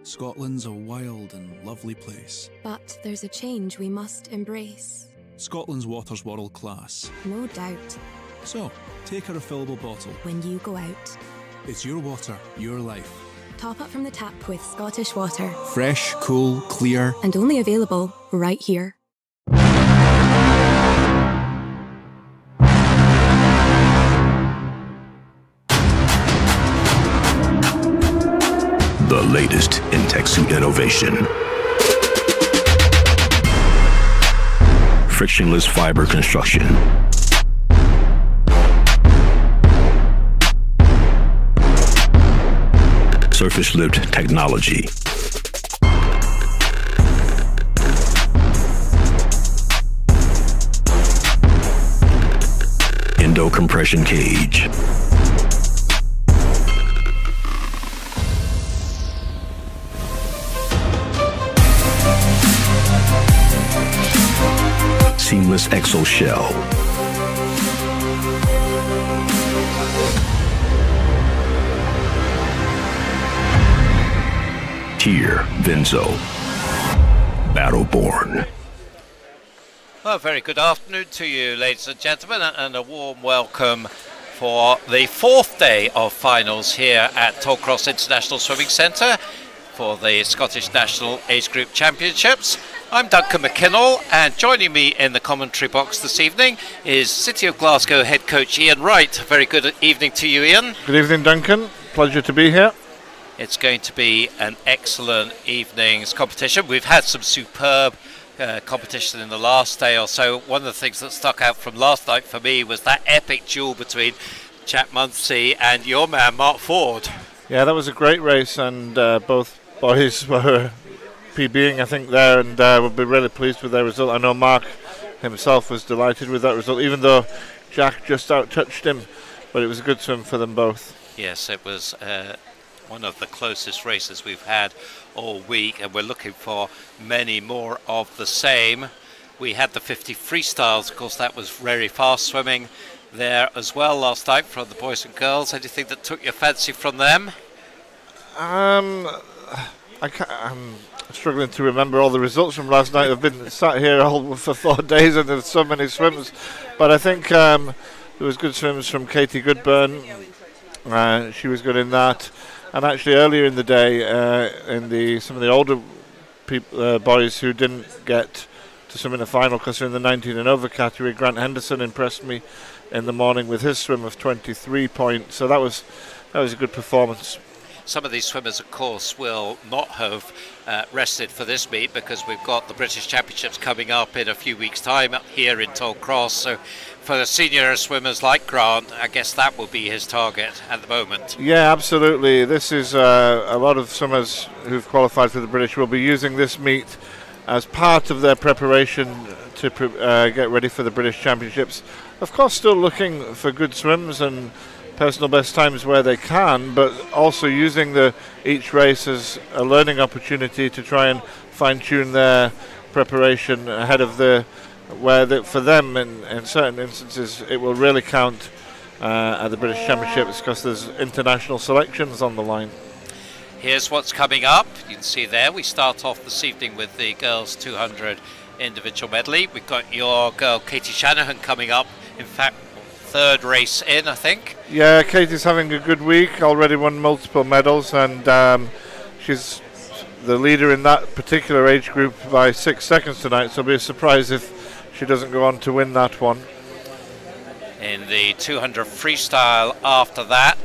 Scotland's a wild and lovely place. But there's a change we must embrace. Scotland's water's world class. No doubt. So, take a refillable bottle. When you go out. It's your water, your life. Top up from the tap with Scottish water. Fresh, cool, clear. And only available right here. The latest in tech suit innovation. Frictionless fiber construction. Surface lift technology. ENDO compression cage. Seamless exo shell. Tier Benzo. Battleborn. Well, a very good afternoon to you, ladies and gentlemen, and a warm welcome for the fourth day of finals here at Tollcross International Swimming Centre for the Scottish National Age Group Championships. I'm Duncan McKinnell, and joining me in the commentary box this evening is City of Glasgow head coach Ian Wright. Very good evening to you, Ian. Good evening, Duncan. Pleasure to be here. It's going to be an excellent evening's competition. We've had some superb competition in the last day or so. One of the things that stuck out from last night for me was that epic duel between Jack Muncy and your man Mark Ford. Yeah, that was a great race, and both boys were PBing, I think, there, and would be really pleased with their result. I know Mark himself was delighted with that result, even though Jack just out-touched him, but it was a good swim for them both. Yes, it was one of the closest races we've had all week, and we're looking for many more of the same. We had the 50 freestyles, of course. That was very fast swimming there as well last night from the boys and girls. Anything that took your fancy from them? I'm struggling to remember all the results from last night. I've been sat here all for 4 days and there's so many swims, but I think there was good swims from Katie Goodburn. She was good in that. And actually earlier in the day, some of the older boys who didn't get to swim in the final because they're in the 19 and over category, Grant Henderson impressed me in the morning with his swim of 23 points. So that was a good performance. Some of these swimmers, of course, will not have rested for this meet because we've got the British Championships coming up in a few weeks' time up here in Tollcross. So for the senior swimmers like Grant, I guess that will be his target at the moment. Yeah, absolutely. This is a lot of swimmers who've qualified for the British will be using this meet as part of their preparation to get ready for the British Championships. Of course, still looking for good swims and personal best times where they can, but also using each race as a learning opportunity to try and fine-tune their preparation ahead of for them in certain instances it will really count at the British Championships because there's international selections on the line. Here's what's coming up. You can see there we start off this evening with the girls 200 individual medley. We've got your girl Katie Shanahan coming up, in fact third race in, I think. Yeah, Katie's having a good week, already won multiple medals, and she's the leader in that particular age group by 6 seconds tonight, so it'll be a surprise if she doesn't go on to win that one. In the 200 freestyle after that,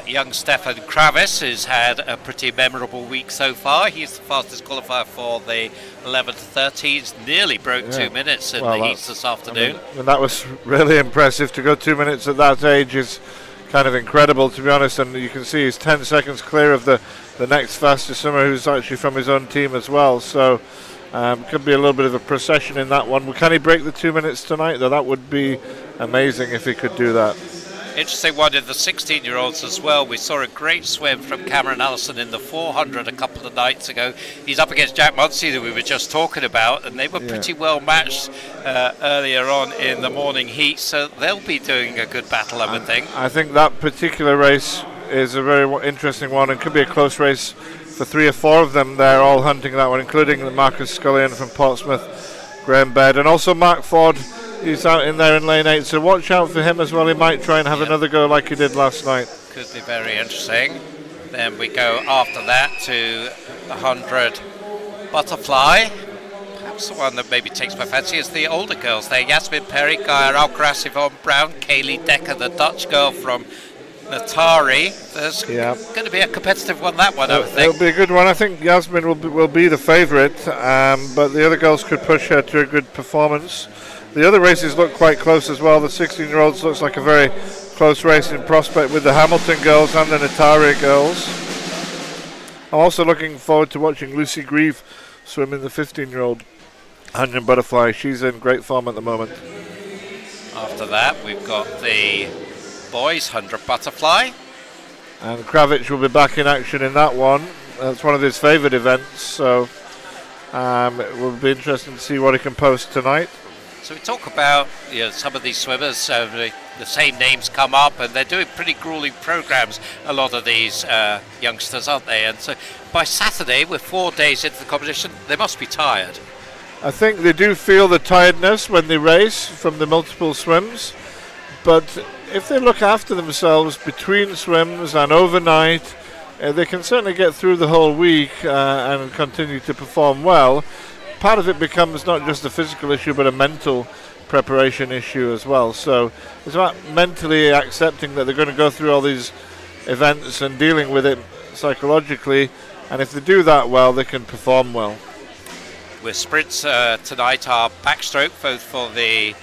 young Stefan Kravis has had a pretty memorable week so far. He's the fastest qualifier for the 11 to 13s, nearly broke 2 minutes in the heats this afternoon. I mean, that was really impressive. To go 2 minutes at that age is kind of incredible, to be honest. And you can see he's 10 seconds clear of the next fastest swimmer, who's actually from his own team as well. So could be a little bit of a procession in that one. Can he break the 2 minutes tonight, though? That would be amazing if he could do that. Interesting one in the 16-year-olds as well. We saw a great swim from Cameron Allison in the 400 a couple of nights ago. He's up against Jack Munsey, that we were just talking about, and they were pretty well matched earlier on in the morning heat, so they'll be doing a good battle, I would think. I think that particular race is a very interesting one, and could be a close race for 3 or 4 of them. They're all hunting that one, including Marcus Scullion from Portsmouth, Graham Baird, and also Mark Ford. He's out in there in lane 8, so watch out for him as well. He might try and have another go like he did last night. Could be very interesting. Then we go after that to the 100 butterfly. Perhaps the one that maybe takes my fancy is the older girls there. Yasmin Perry, Gaia Alcaraz, Yvonne Brown, Kaylee Decker, the Dutch girl from Natari. There's going to be a competitive one, that one, I would think. It'll be a good one. I think Yasmin will be the favourite, but the other girls could push her to a good performance. The other races look quite close as well. The 16-year-olds looks like a very close race in prospect with the Hamilton girls and the Natari girls. I'm also looking forward to watching Lucy Grieve swim in the 15-year-old 100 butterfly. She's in great form at the moment. After that, we've got the boys 100 butterfly. And Kravitz will be back in action in that one. That's one of his favourite events, so it will be interesting to see what he can post tonight. So we talk about some of these swimmers, the same names come up, and they're doing pretty grueling programs, a lot of these youngsters, aren't they? And so by Saturday, we're 4 days into the competition, they must be tired. I think they do feel the tiredness when they race from the multiple swims, but if they look after themselves between swims and overnight, they can certainly get through the whole week and continue to perform well. Part of it becomes not just a physical issue but a mental preparation issue as well. So it's about mentally accepting that they're going to go through all these events and dealing with it psychologically, and if they do that well, they can perform well. With sprints tonight are backstroke, both for the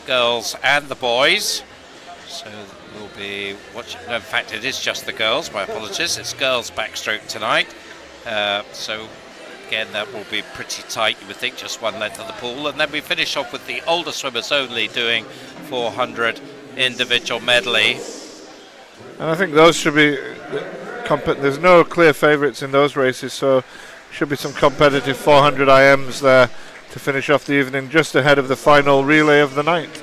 girls and the boys. So we'll be watching. No, in fact, it is just the girls. My apologies. It's girls backstroke tonight. So again, that will be pretty tight. You would think just one length of the pool, and then we finish off with the older swimmers only doing 400 individual medley. And I think those should be. There's no clear favourites in those races, so should be some competitive 400 IMs there to finish off the evening, just ahead of the final relay of the night.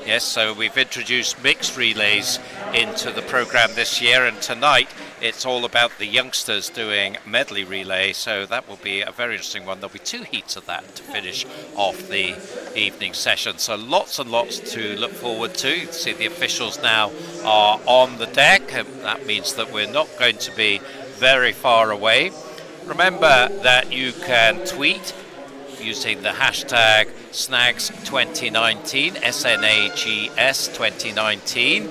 Yes, so we've introduced mixed relays into the program this year, and tonight it's all about the youngsters doing medley relay, so that will be a very interesting one. There'll be 2 heats of that to finish off the evening session, so lots and lots to look forward to. You can see the officials now are on the deck, and that means that we're not going to be very far away. Remember that you can tweet using the hashtag SNAGS2019, SNAGS 2019,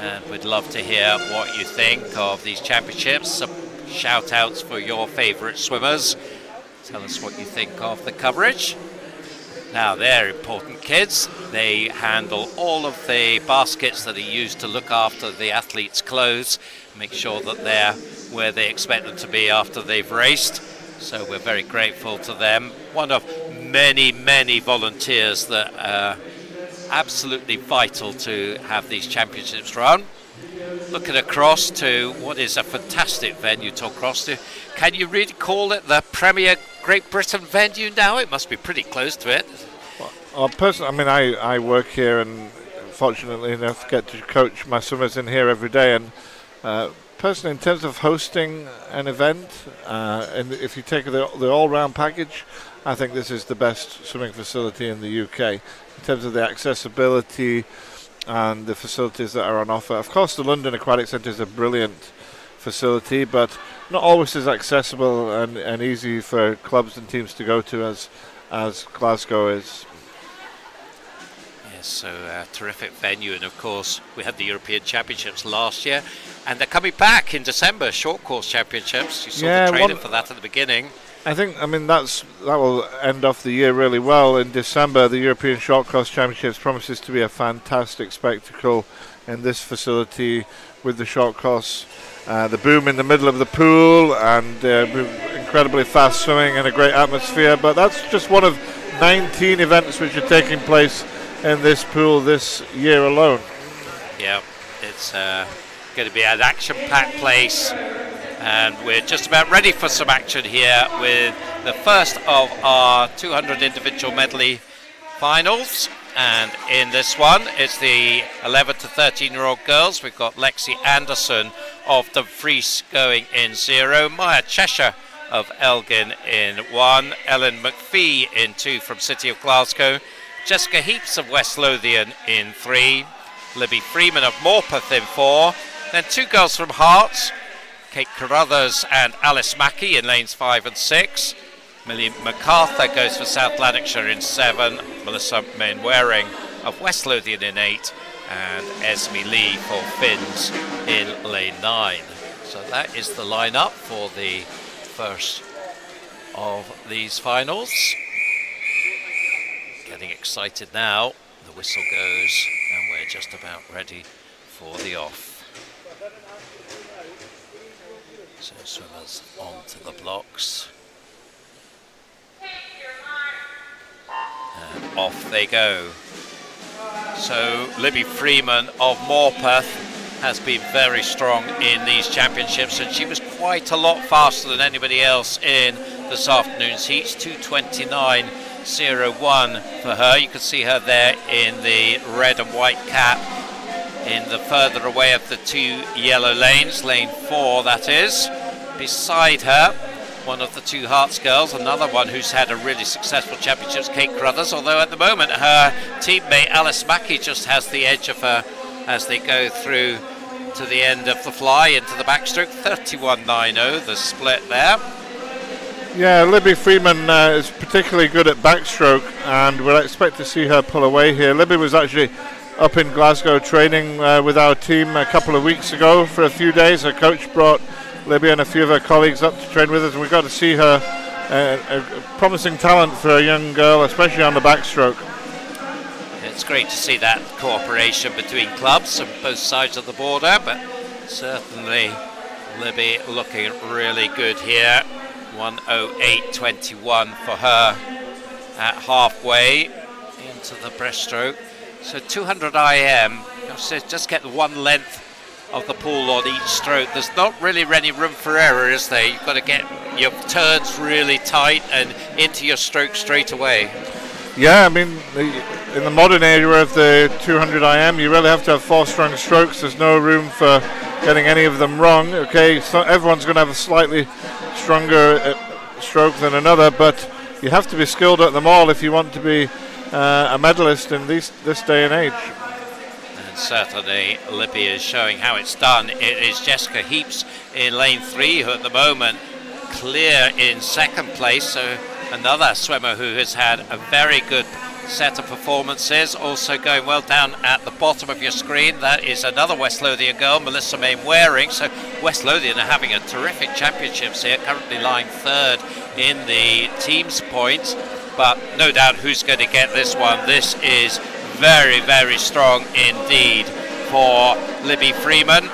and we'd love to hear what you think of these championships. Some shout outs for your favourite swimmers. Tell us what you think of the coverage. Now, they're important kids. They handle all of the baskets that are used to look after the athletes' clothes, make sure that they're where they expect them to be after they've raced. So we're very grateful to them. One of many, many volunteers that are absolutely vital to have these championships run. Looking across to what is a fantastic venue, Tollcross. Can you really call it the premier Great Britain venue now? It must be pretty close to it. Well, personally, I mean, I work here and fortunately enough get to coach my swimmers in here every day, and personally, in terms of hosting an event, and if you take the all-round package, I think this is the best swimming facility in the UK in terms of the accessibility and the facilities that are on offer. Of course, the London Aquatic Centre is a brilliant facility, but not always as accessible and easy for clubs and teams to go to as Glasgow is. So a terrific venue, and of course we had the European Championships last year, and they're coming back in December, short course championships. You saw the training for that at the beginning. I think, I mean, that will end off the year really well. In December, the European Shortcross Championships promises to be a fantastic spectacle in this facility with the shortcross, the boom in the middle of the pool, and incredibly fast swimming and a great atmosphere. But that's just one of 19 events which are taking place in this pool this year alone. Yeah, it's going to be an action-packed place. And we're just about ready for some action here with the first of our 200 individual medley finals. And in this one, it's the 11 to 13-year-old girls. We've got Lexi Anderson of the Vries going in 0, Maya Cheshire of Elgin in 1, Ellen McPhee in 2 from City of Glasgow, Jessica Heaps of West Lothian in 3, Libby Freeman of Morpeth in 4, then 2 girls from Hearts, Kate Carruthers and Alice Mackey in lanes 5 and 6. Millie MacArthur goes for South Lanarkshire in 7. Melissa Mainwaring of West Lothian in 8. And Esme Lee for Finns in lane 9. So that is the lineup for the first of these finals. Getting excited now. The whistle goes and we're just about ready for the off. So swimmers onto the blocks. And off they go. So Libby Freeman of Morpeth has been very strong in these championships, and she was quite a lot faster than anybody else in this afternoon's heats. 2:29.01 for her. You can see her there in the red and white cap in the further away of the 2 yellow lanes, lane 4 that is. Beside her, one of the 2 Hearts girls, another one who's had a really successful championships, Kate Carruthers, although at the moment her teammate Alice Mackey just has the edge of her as they go through to the end of the fly into the backstroke. 31.90 the split there. Yeah, Libby Freeman is particularly good at backstroke, and we'll expect to see her pull away here. Libby was actually up in Glasgow training with our team a couple of weeks ago for a few days. Her coach brought Libby and a few of her colleagues up to train with us, and we got to see her, a promising talent for a young girl, especially on the backstroke. It's great to see that cooperation between clubs on both sides of the border, but certainly Libby looking really good here. 1:08.21 for her at halfway into the breaststroke. So 200 IM, just get 1 length of the pool on each stroke. There's not really any room for error, is there? You've got to get your turns really tight and into your stroke straight away. Yeah, I mean, in the modern era of the 200 IM, you really have to have 4 strong strokes. There's no room for getting any of them wrong. Okay, so everyone's going to have a slightly stronger stroke than another, but you have to be skilled at them all if you want to be a medalist in this day and age. And certainly Libby is showing how it's done. It is Jessica Heaps in lane 3 who at the moment clear in second place, so another swimmer who has had a very good set of performances. Also going well down at the bottom of your screen, that is another West Lothian girl, Melissa Mainwaring. So West Lothian are having a terrific championships here, currently lying 3rd in the team's points, but no doubt who's going to get this one. This is very, very strong indeed for Libby Freeman.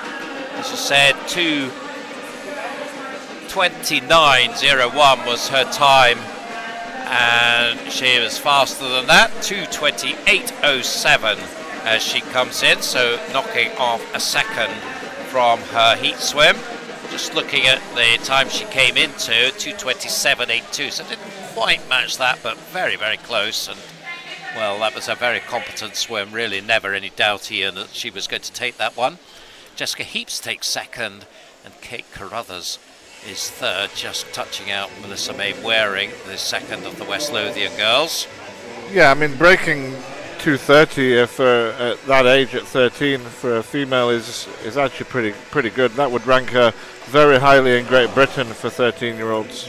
As I said, 2:29.01 was her time, and she was faster than that. 2:28.07 as she comes in, so knocking off a second from her heat swim. Just looking at the time she came into, 2:27.82, so didn't quite match that, but very, very close. And well, that was a very competent swim, really never any doubt here that she was going to take that one. Jessica Heaps takes second, and Kate Carruthers is third, just touching out Melissa Mainwaring, the second of the West Lothian girls. Yeah, I mean, breaking 2:30 for at that age, at 13, for a female is actually pretty good. That would rank her very highly in Great Britain for 13-year-olds.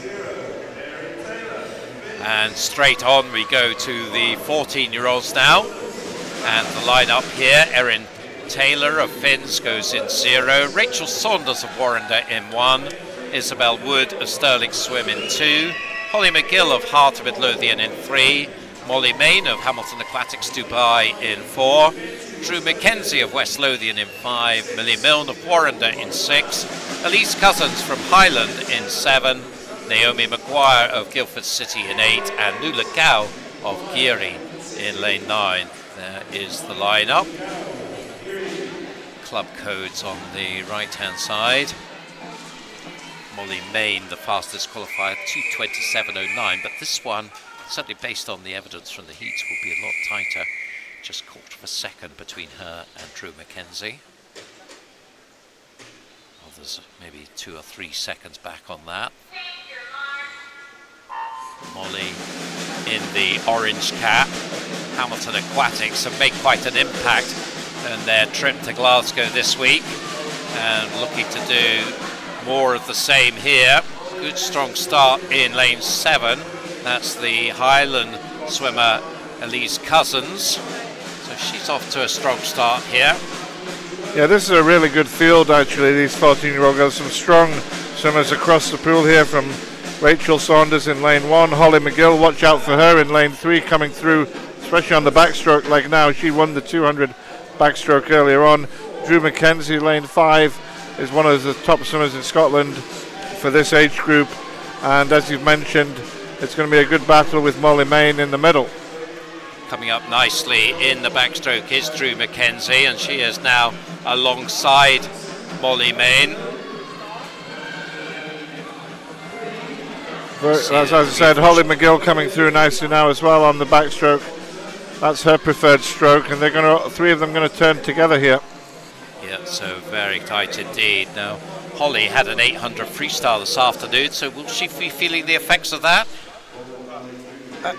And straight on we go to the 14-year-olds now, and the lineup here: Erin Taylor of Finns goes in 0, Rachel Saunders of Warrender in 1, Isabel Wood of Stirling Swim in 2, Holly McGill of Heart of Midlothian in 3, Molly Main of Hamilton Aquatics Dubai in 4, Drew Mackenzie of West Lothian in 5, Millie Milne of Warrender in 6, Elise Cousins from Highland in 7, Naomi Maguire of Guildford City in 8, and Nuala Gow of Geary in lane 9. There is the lineup. Club codes on the right hand side. Molly Main, the fastest qualifier, 2:27.09, but this one, certainly based on the evidence from the heats, will be a lot tighter. Just quarter of a second between her and Drew Mackenzie. Others maybe 2 or 3 seconds back on that. Molly in the orange cap. Hamilton Aquatics have made quite an impact in their trip to Glasgow this week, and looking to do more of the same here. Good strong start in lane 7. That's the Highland swimmer Elise Cousins. So she's off to a strong start here. Yeah, this is a really good field actually, these 14-year-old girls. Some strong swimmers across the pool here, from Rachel Saunders in lane 1, Holly McGill, watch out for her in lane 3, coming through, especially on the backstroke like now. She won the 200 backstroke earlier on. Drew Mackenzie, lane 5, is one of the top swimmers in Scotland for this age group. And as you've mentioned, it's going to be a good battle with Molly Main in the middle. Coming up nicely in the backstroke is Drew Mackenzie, and she is now alongside Molly Main. As I said, Holly McGill coming through nicely now as well on the backstroke. That's her preferred stroke, and they're going to, 3 of them going to turn together here. Yeah, so very tight indeed. Now, Holly had an 800 freestyle this afternoon, so will she be feeling the effects of that?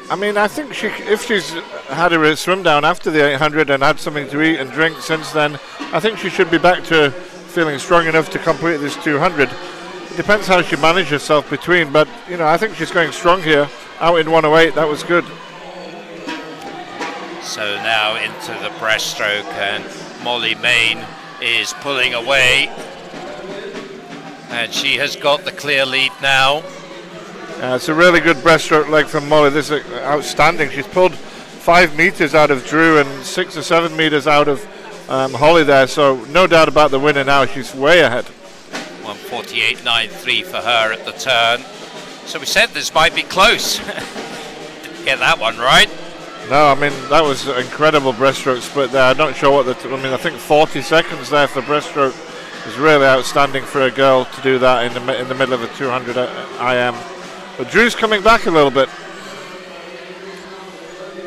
I mean, I think if she's had a swim down after the 800 and had something to eat and drink since then, I think she should be back to feeling strong enough to complete this 200. It depends how she manages herself between, but you know, I think she's going strong here. Out in 108, that was good. So now into the breaststroke, and Molly Main is pulling away, and she has got the clear lead now. It's a really good breaststroke leg from Molly. This is outstanding. She's pulled 5 meters out of Drew and 6 or 7 meters out of Holly there, so no doubt about the winner now. She's way ahead. 1:48.93 for her at the turn. So we said this might be close. Didn't get that one right. No, I mean, that was an incredible breaststroke split there. I'm not sure what I think 40 seconds there for breaststroke is really outstanding for a girl to do that in the middle of a 200 IM. But Drew's coming back a little bit.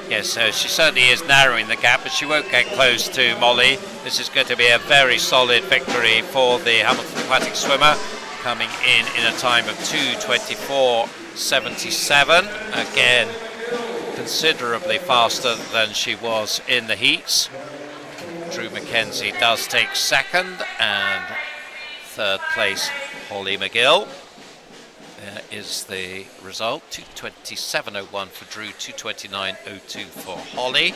Yes, so she certainly is narrowing the gap, but she won't get close to Molly. This is going to be a very solid victory for the Hamilton Aquatic swimmer, coming in a time of 2:24.77. Again, considerably faster than she was in the heats. Drew Mackenzie does take second, and third place Holly McGill. There is the result, 2:27.01 for Drew, 2:29.02 for Holly.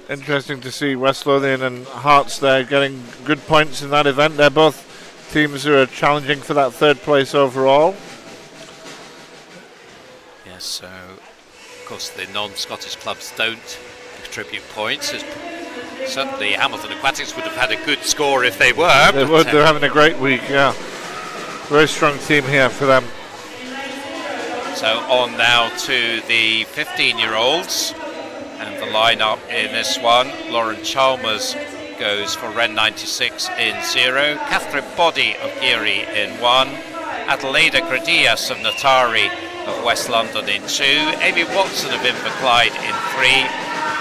Interesting to see West Lothian and Hearts there getting good points in that event. They're both teams who are challenging for that third place overall. Yes, so of course the non-Scottish clubs don't contribute points. Certainly Hamilton Aquatics would have had a good score if they were. They would, they're having a great week, yeah. Very strong team here for them. So on now to the 15-year-olds, and the lineup in this one. Lauren Chalmers goes for Ren 96 in 0, Catherine Boddy of Geary in 1, Adelaida Gradillas of Natari of West London in 2, Amy Watson of Inverclyde in 3,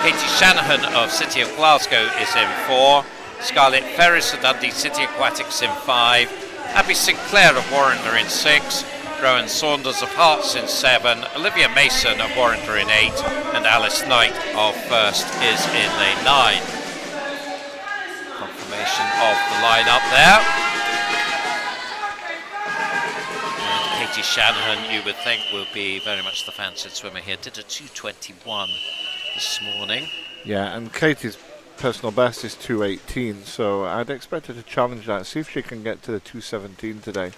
Katie Shanahan of City of Glasgow is in 4, Scarlett Ferris of Dundee City Aquatics in 5, Abby Sinclair of Warrender in 6, Rowan Saunders of Hearts in 7, Olivia Mason of Warrender in 8, and Alice Knight of First is in lane 9. Confirmation of the lineup there. And Katie Shanahan, you would think, will be very much the fancied swimmer here. Did a 2:21 this morning. Yeah, and Katie's personal best is 2:18, so I'd expect her to challenge that. See if she can get to the 2:17 today.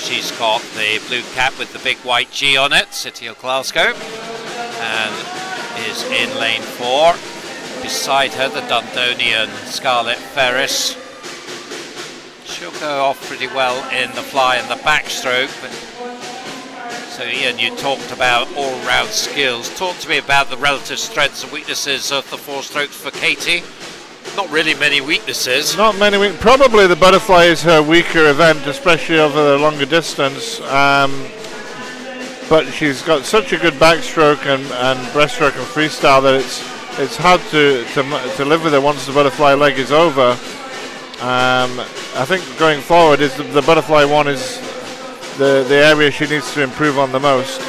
she's got the blue cap with the big white G on it, City of Glasgow, and is in lane 4. Beside her, the Dundonian Scarlett Ferris. She'll go off pretty well in the fly and the backstroke. So Ian, you talked about all-round skills. Talk to me about the relative strengths and weaknesses of the 4 strokes for Katie. Not really many weaknesses. Not many. Probably the butterfly is her weaker event, especially over the longer distance. But she's got such a good backstroke and breaststroke and freestyle that it's hard to live with her once the butterfly leg is over. I think going forward is the butterfly one is the area she needs to improve on the most.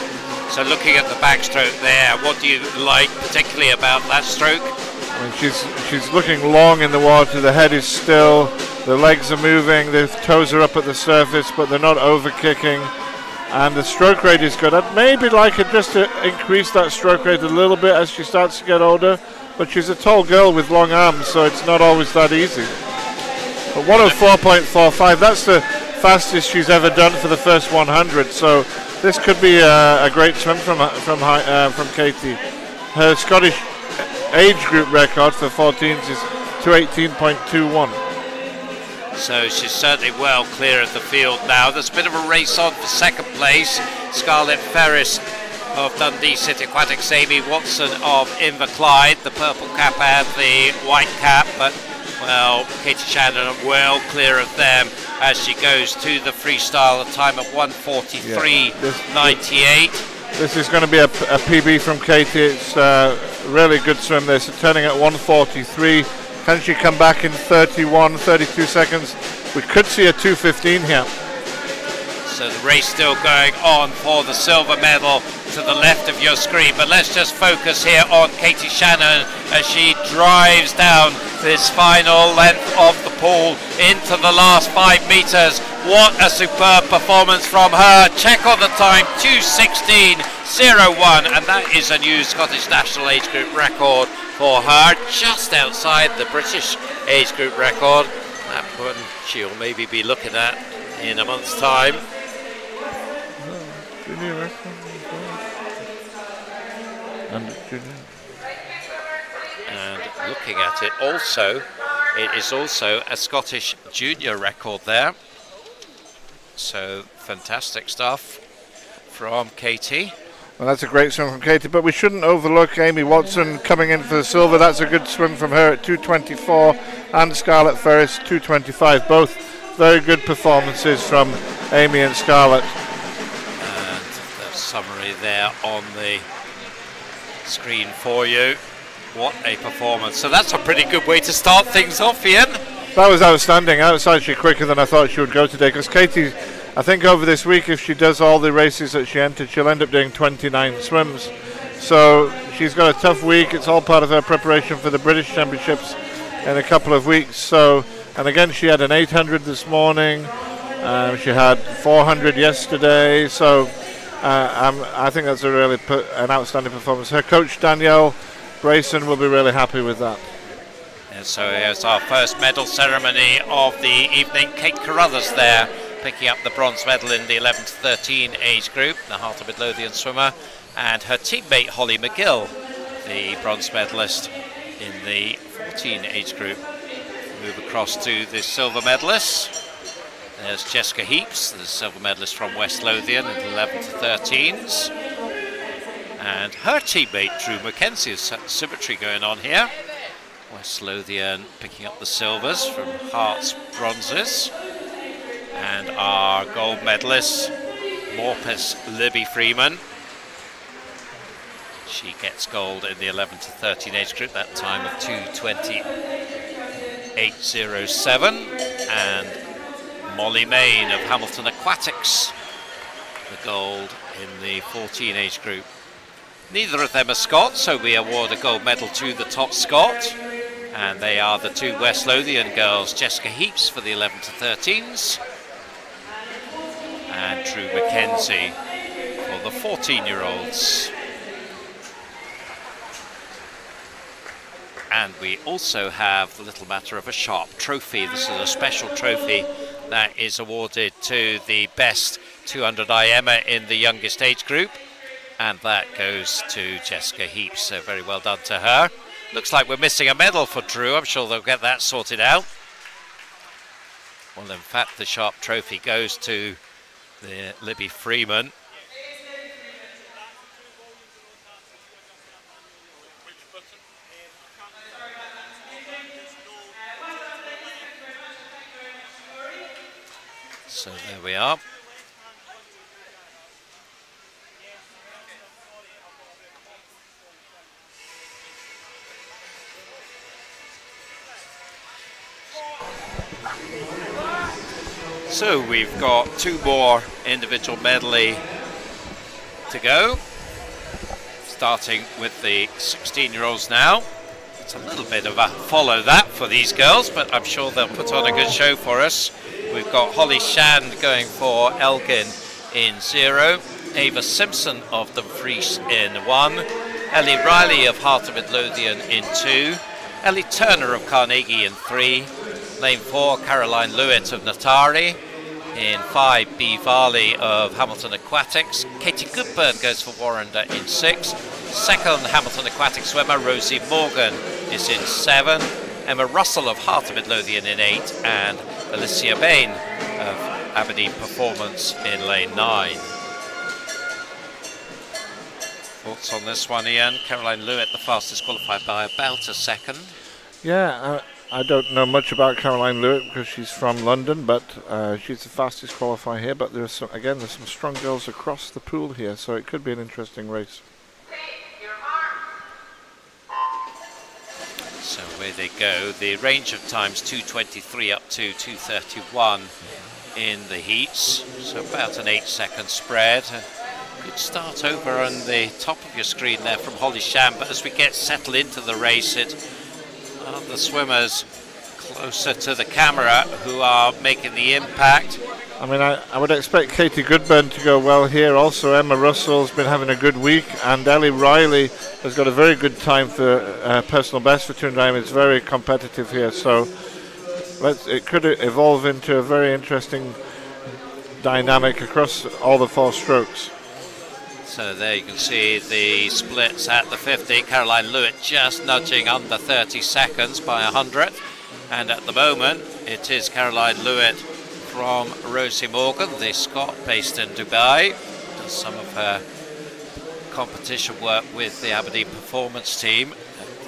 So looking at the backstroke there, what do you like particularly about that stroke? I mean, she's looking long in the water, the head is still, the legs are moving, the toes are up at the surface, but they're not over kicking, and the stroke rate is good. I'd maybe like it just to increase that stroke rate a little bit as she starts to get older, but she's a tall girl with long arms, so it's not always that easy. But 104.45, that's the fastest she's ever done for the first 100, so this could be a great swim from Katie. Her Scottish age group record for 14s is 218.21. So she's certainly well clear of the field now. There's a bit of a race on for second place. Scarlett Ferris of Dundee City Aquatics, Amy Watson of Inverclyde, the purple cap and the white cap, but well, Katie Shannon well clear of them as she goes to the freestyle, a time of 1:43.98. This is going to be a PB from Katie. It's a really good swim. They're turning at 1:43. Can she come back in 32 seconds? We could see a 2:15 here. So the race still going on for the silver medal to the left of your screen, but let's just focus here on Katie Shannon as she drives down this final length of the pool into the last 5 meters. What a superb performance from her. Check on the time, 2:16.01, and that is a new Scottish national age group record for her, just outside the British age group record. That one she'll maybe be looking at in a month's time. And looking at it also, it is also a Scottish junior record there. So fantastic stuff from Katie. Well, that's a great swim from Katie, but we shouldn't overlook Amy Watson coming in for the silver. That's a good swim from her at 2:24, and Scarlett Ferris 2:25. Both very good performances from Amy and Scarlett. And the summary there on the screen for you. What a performance. So that's a pretty good way to start things off, Ian. That was outstanding. That was actually quicker than I thought she would go today, because Katie, I think over this week, if she does all the races that she entered, she'll end up doing 29 swims. So she's got a tough week. It's all part of her preparation for the British Championships in a couple of weeks. So, and again, she had an 800 this morning. She had 400 yesterday. So I think that's a really an outstanding performance. Her coach, Danielle Brayson, will be really happy with that. And so here's our first medal ceremony of the evening. Kate Carruthers there, picking up the bronze medal in the 11 to 13 age group, the Heart of Midlothian swimmer, and her teammate Holly McGill, the bronze medalist in the 14 age group. Move across to the silver medalists. There's Jessica Heaps, the silver medalist from West Lothian in the 11 to 13s. And her teammate Drew Mackenzie, is symmetry going on here. West Lothian picking up the silvers from Hearts bronzes. And our gold medalist, Morpeth Libby Freeman. She gets gold in the 11 to 13 age group, that time of 2:28.07. And Molly Main of Hamilton Aquatics, the gold in the 14 age group. Neither of them are Scots, so we award a gold medal to the top Scot. And they are the two West Lothian girls, Jessica Heaps for the 11 to 13s. And Drew Mackenzie for the 14-year-olds. And we also have the little matter of a Sharp trophy. This is a special trophy That is awarded to the best 200 IMer in the youngest age group, and that goes to Jessica Heaps, so very well done to her. Looks like we're missing a medal for Drew. I'm sure they'll get that sorted out. Well, in fact, the Sharp Trophy goes to the Libby Freeman. So there we are. So we've got 2 more individual medley to go, starting with the 16-year-olds now. It's a little bit of a follow that for these girls, but I'm sure they'll put on a good show for us. We've got Holly Shand going for Elgin in 0, Ava Simpson of Dumfries in 1, Ellie Riley of Heart of Midlothian in 2, Ellie Turner of Carnegie in 3, Lane 4, Caroline Lewitt of Natari. In 5, Bea Varley of Hamilton Aquatics. Katie Goodburn goes for Warrender in 6. Second Hamilton Aquatic swimmer, Rosie Morgan, is in 7. Emma Russell of Heart of Midlothian in 8. And Alicia Bain of Aberdeen Performance in lane 9. Thoughts on this one, Ian? Caroline Lewitt, the fastest, qualified by about a second. Yeah, I don't know much about Caroline Lewitt because she's from London, but she's the fastest qualifier here. But there's some strong girls across the pool here, so it could be an interesting race. So away they go. The range of times 2:23 up to 2:31 in the heats. So about an 8-second spread. Good start over on the top of your screen there from Holly Shand, but as we get settled into the race, the swimmers closer to the camera who are making the impact. I mean, I would expect Katie Goodburn to go well here. Also, Emma Russell's been having a good week, and Ellie Riley has got a very good time for personal best for 200 IM. It's very competitive here, so it could evolve into a very interesting dynamic across all the 4 strokes. So there you can see the splits at the 50. Caroline Lewitt just nudging under 30 seconds by 100th. And at the moment, it is Caroline Lewitt from Rosie Morgan, the Scot based in Dubai. Does some of her competition work with the Aberdeen Performance team.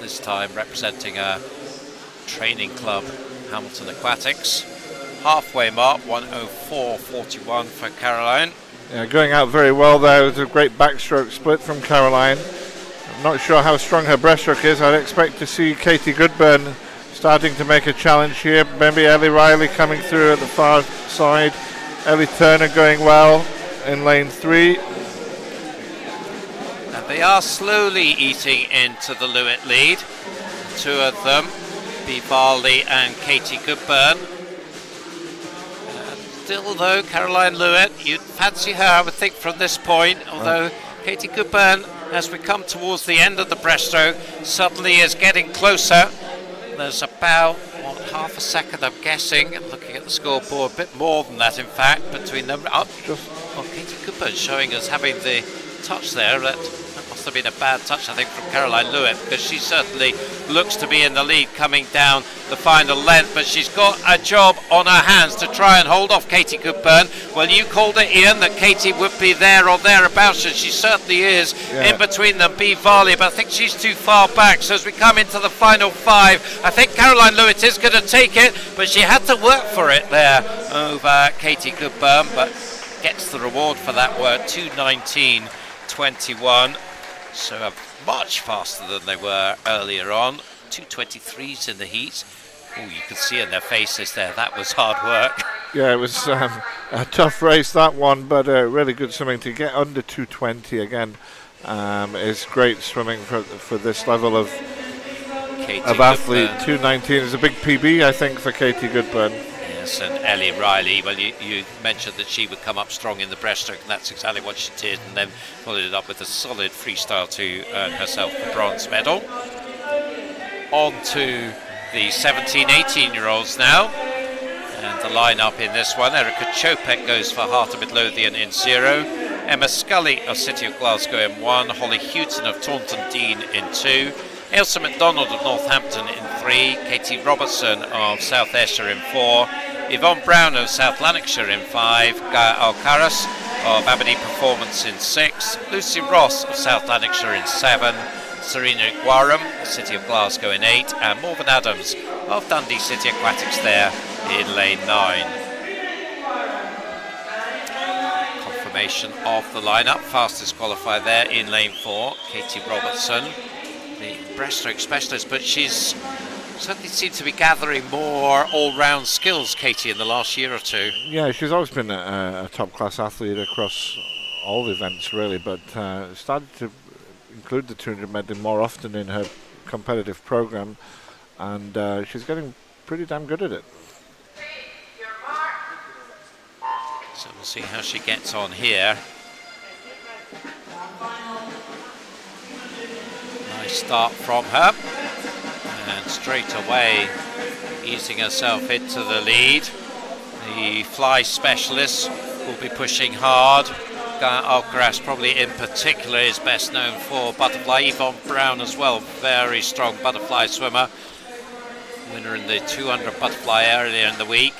This time representing a training club, Hamilton Aquatics. Halfway mark, 1:04.41 for Caroline. Yeah, going out very well there. It was a great backstroke split from Caroline. I'm not sure how strong her breaststroke is. I'd expect to see Katie Goodburn starting to make a challenge here. Maybe Ellie Riley coming through at the far side. Ellie Turner going well in lane 3. And they are slowly eating into the Lewitt lead. 2 of them, Bea Varley and Katie Goodburn. Still though, Caroline Lewitt, you'd fancy her, I would think, from this point, although Katie Goodburn, as we come towards the end of the breaststroke, suddenly is getting closer. There's about, half a second, I'm guessing, looking at the scoreboard, a bit more than that, in fact, between them. Katie Goodburn showing us having the touch there. That must have been a bad touch, I think, from Caroline Lewitt, because she certainly looks to be in the lead coming down the final length, but she's got a job on her hands to try and hold off Katie Goodburn. Well, you called it, Ian, that Katie would be there or thereabouts, and she certainly is. In between them, Bea Varley, but I think she's too far back. So as we come into the final 5, I think Caroline Lewitt is going to take it, but she had to work for it there over Katie Goodburn, but gets the reward for that work, 2:19.21. So much faster than they were earlier on. 2:23s in the heat. Oh, you can see in their faces there, that was hard work. Yeah, it was a tough race, that one, but really good swimming. To get under 2:20 again is great swimming for this level of athlete. 2:19 is a big PB, I think, for Katie Goodburn. Yes, and Ellie Riley, well, you mentioned that she would come up strong in the breaststroke, and that's exactly what she did, and then followed it up with a solid freestyle to earn herself the bronze medal. On to the 17-18-year-olds now. And the lineup in this one: Erica Chopek goes for Heart of Midlothian in 0, Emma Scully of City of Glasgow in 1, Holly Houghton of Taunton Dean in 2, Ailsa MacDonald of Northampton in 3, Katie Robertson of South Ayrshire in 4, Yvonne Brown of South Lanarkshire in 5, Gaia Alcaraz of Aberdeen Performance in 6, Lucy Ross of South Lanarkshire in 7, Serena Guaram of City of Glasgow in 8, and Morven Adams of Dundee City Aquatics there in lane 9. Confirmation of the lineup. Fastest qualifier there in lane 4, Katie Robertson, the breaststroke specialist, but she's certainly seemed to be gathering more all-round skills, Katie, in the last year or two. Yeah, she's always been a top-class athlete across all the events, really, but started to include the 200 medley more often in her competitive program, and she's getting pretty damn good at it. So we'll see how she gets on here. Nice start from her, and straight away easing herself into the lead. The fly specialist will be pushing hard. Gaia Alcaraz probably in particular is best known for butterfly. Yvonne Brown as well, very strong butterfly swimmer. Winner in the 200 butterfly earlier in the week.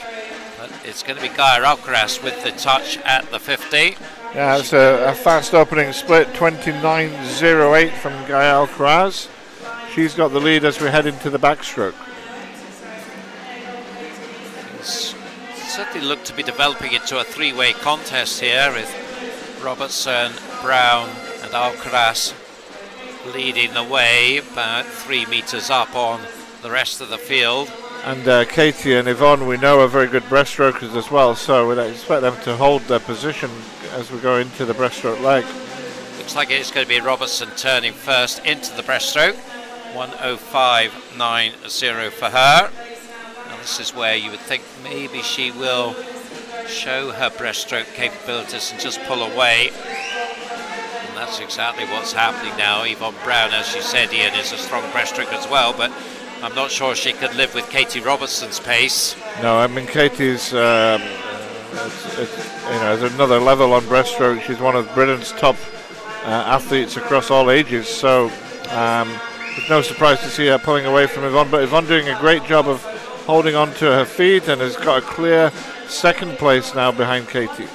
But it's going to be Gaia Alcaraz with the touch at the 50. Yeah, it's a fast opening split, 29.08 from Gaia Alcaraz. She's got the lead as we head into the backstroke. It's certainly looked to be developing into a three-way contest here with Robertson, Brown and Alcaraz leading the way, about 3 meters up on the rest of the field. And Katie and Yvonne, we know, are very good breaststrokers as well, so we'd expect them to hold their position as we go into the breaststroke leg. Looks like it's going to be Robertson turning first into the breaststroke. 1:05.90 for her. And this is where you would think maybe she will show her breaststroke capabilities and just pull away. And that's exactly what's happening now. Yvonne Brown, as you said, Ian, is a strong breaststroke as well, but I'm not sure she could live with Katie Robertson's pace. No, I mean, Katie's you know, there's another level on breaststroke. She's one of Britain's top athletes across all ages, so it's no surprise to see her pulling away from Yvonne, but Yvonne doing a great job of holding on to her feet and has got a clear second place now behind Katie.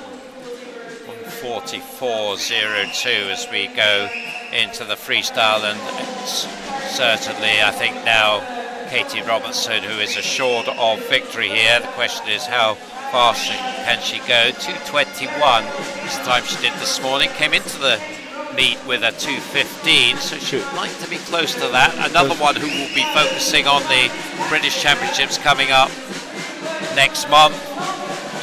1:44.02 as we go into the freestyle, and it's certainly, I think now, Katie Robertson who is assured of victory here. The question is how fast can she go. 2:21 is the time she did this morning. Came into the meet with a 2:15, so she'd like to be close to that. Another one who will be focusing on the British Championships coming up next month.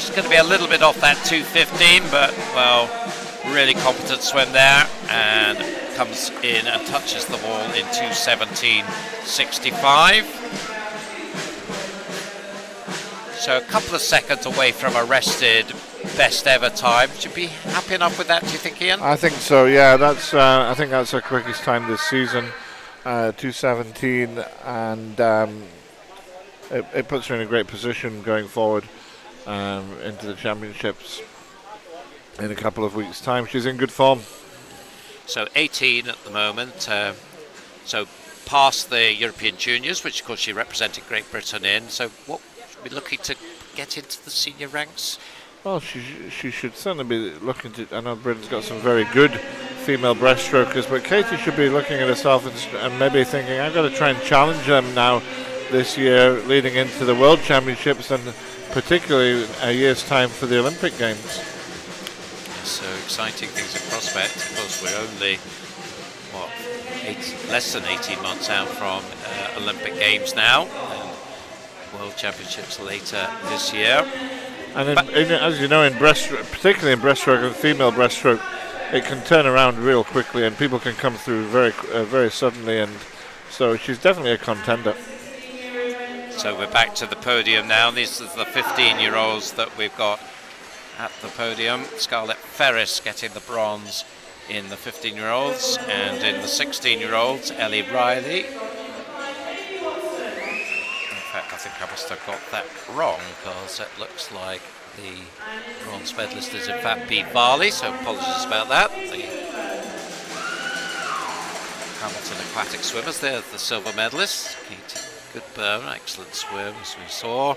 She's going to be a little bit off that 2:15, but, well, really competent swim there, and comes in and touches the wall in 2:17.65. So a couple of seconds away from a rested best ever time. Should be happy enough with that, do you think, Ian? I think so, yeah. That's I think that's her quickest time this season, 2:17, and it puts her in a great position going forward into the championships in a couple of weeks' time. She's in good form. So 18 at the moment, so past the European Juniors, which of course she represented Great Britain in. So what should be looking to get into the senior ranks? Well, she should certainly be looking to. I know Britain's got some very good female breaststrokers, but Katie should be looking at herself and maybe thinking, I've got to try and challenge them now this year, leading into the World Championships and particularly a year's time for the Olympic Games. So exciting things in prospect. Of course, we're only less than 18 months out from Olympic Games now, and World Championships later this year. And as you know, in breaststroke, particularly in breaststroke and female breaststroke, it can turn around real quickly, and people can come through very suddenly. And so she's definitely a contender. So we're back to the podium now. These are the 15-year-olds that we've got at the podium. Scarlett Ferris getting the bronze in the 15-year-olds, and in the 16-year-olds, Ellie Riley. In fact, I think I must have got that wrong, because it looks like the bronze medalist is in fact Bea Varley, so apologies about that. The Hamilton aquatic swimmers, they're the silver medalists. Katie Goodburn, excellent swim as we saw.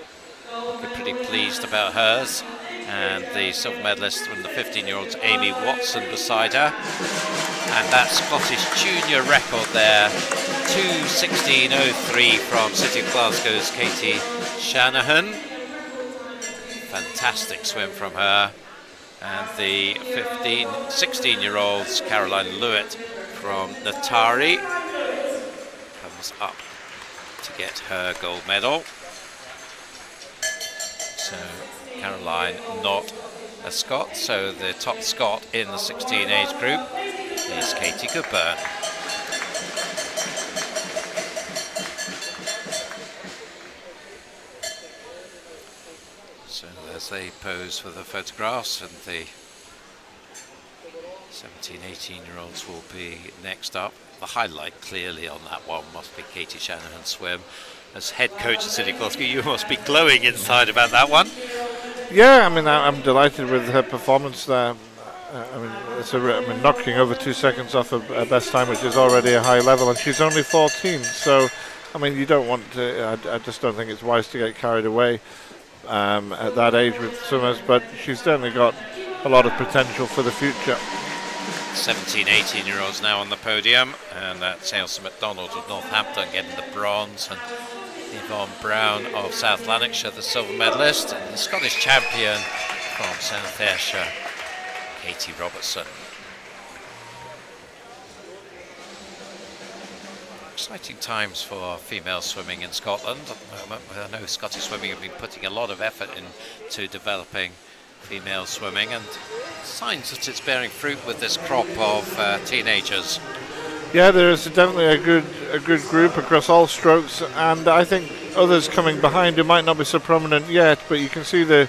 Looking pretty pleased about hers. And the silver medalist from the 15-year-olds, Amy Watson, beside her. And that Scottish junior record there, 2:16.03 from City of Glasgow's Katie Shanahan. Fantastic swim from her. And the 16-year-olds, Caroline Lewitt from Natari, comes up to get her gold medal. So Caroline not a Scot, so the top Scot in the 16 age group is Katie Goodburn. So as they pose for the photographs, and the 17-18-year-olds will be next up. The highlight clearly on that one must be Katie Shanahan's swim. As head coach at City Glasgow, you must be glowing inside about that one. Yeah, I mean, I'm delighted with her performance there. I mean, knocking over 2 seconds off her best time, which is already a high level, and she's only 14. So, I mean, you don't want to. I just don't think it's wise to get carried away at that age with swimmers. But she's certainly got a lot of potential for the future. 17-18-year-olds now on the podium, and that's Ailsa McDonald of Northampton getting the bronze, and Yvonne Brown of South Lanarkshire, the silver medalist, and the Scottish champion from South Ayrshire, Katie Robertson. Exciting times for female swimming in Scotland at the moment. I know Scottish Swimming have been putting a lot of effort into developing female swimming, and signs that it's bearing fruit with this crop of teenagers. Yeah, there is definitely a good group across all strokes, and I think others coming behind who might not be so prominent yet, but you can see the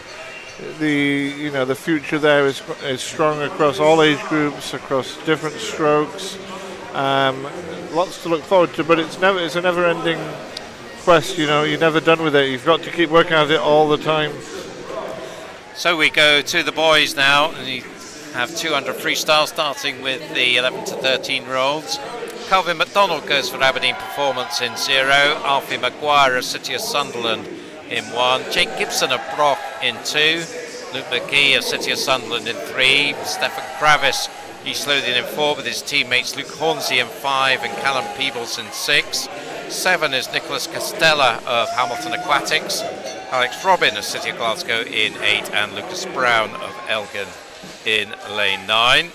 future there is strong across all age groups, across different strokes. Lots to look forward to, but it's a never-ending quest. You know, you're never done with it. You've got to keep working at it all the time. So we go to the boys now, and you have 200 freestyle, starting with the 11 to 13-year-olds. Calvin MacDonald goes for Aberdeen Performance in 0. Alfie Maguire of City of Sunderland in 1. Jake Gibson of Brock in 2. Luke McGee of City of Sunderland in 3. Stefan Kravis, East Lothian in 4, with his teammates Luke Hornsey in 5 and Callum Peebles in 6. 7 is Nicholas Castella of Hamilton Aquatics. Alex Robin of City of Glasgow in 8, and Lucas Brown of Elgin in lane 9.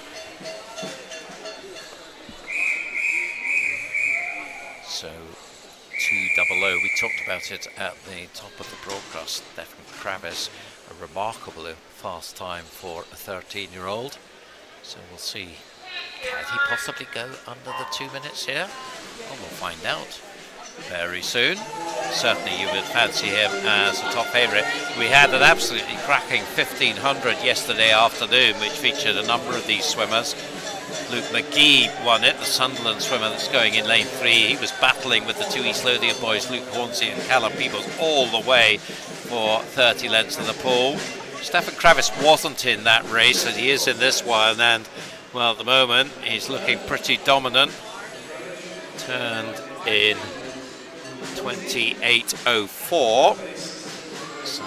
So 200, we talked about it at the top of the broadcast. Stefan Kravis, a remarkably fast time for a 13-year-old. So we'll see, can he possibly go under the 2 minutes here? Well, we'll find out very soon. Certainly you would fancy him as a top favourite. We had an absolutely cracking 1500 yesterday afternoon, which featured a number of these swimmers. Luke McGee won it, the Sunderland swimmer that's going in lane 3. He was battling with the 2 East Lothian boys, Luke Hornsey and Callum Peebles, all the way for 30 lengths of the pool. Stefan Kravis wasn't in that race, and he is in this one, and well, at the moment he's looking pretty dominant. Turned in 28.04, so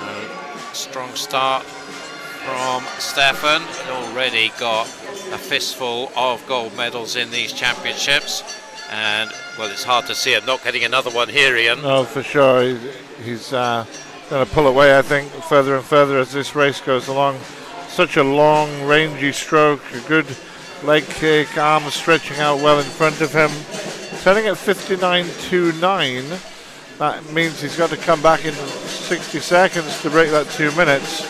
strong start from Stefan. Already got a fistful of gold medals in these championships, and well, it's hard to see him not getting another one here, Ian. No, for sure. He's going to pull away, I think, further and further as this race goes along. Such a long, rangy stroke, a good leg kick, arms stretching out well in front of him. Turning at 59.29. That means he's got to come back in 60 seconds to break that 2 minutes.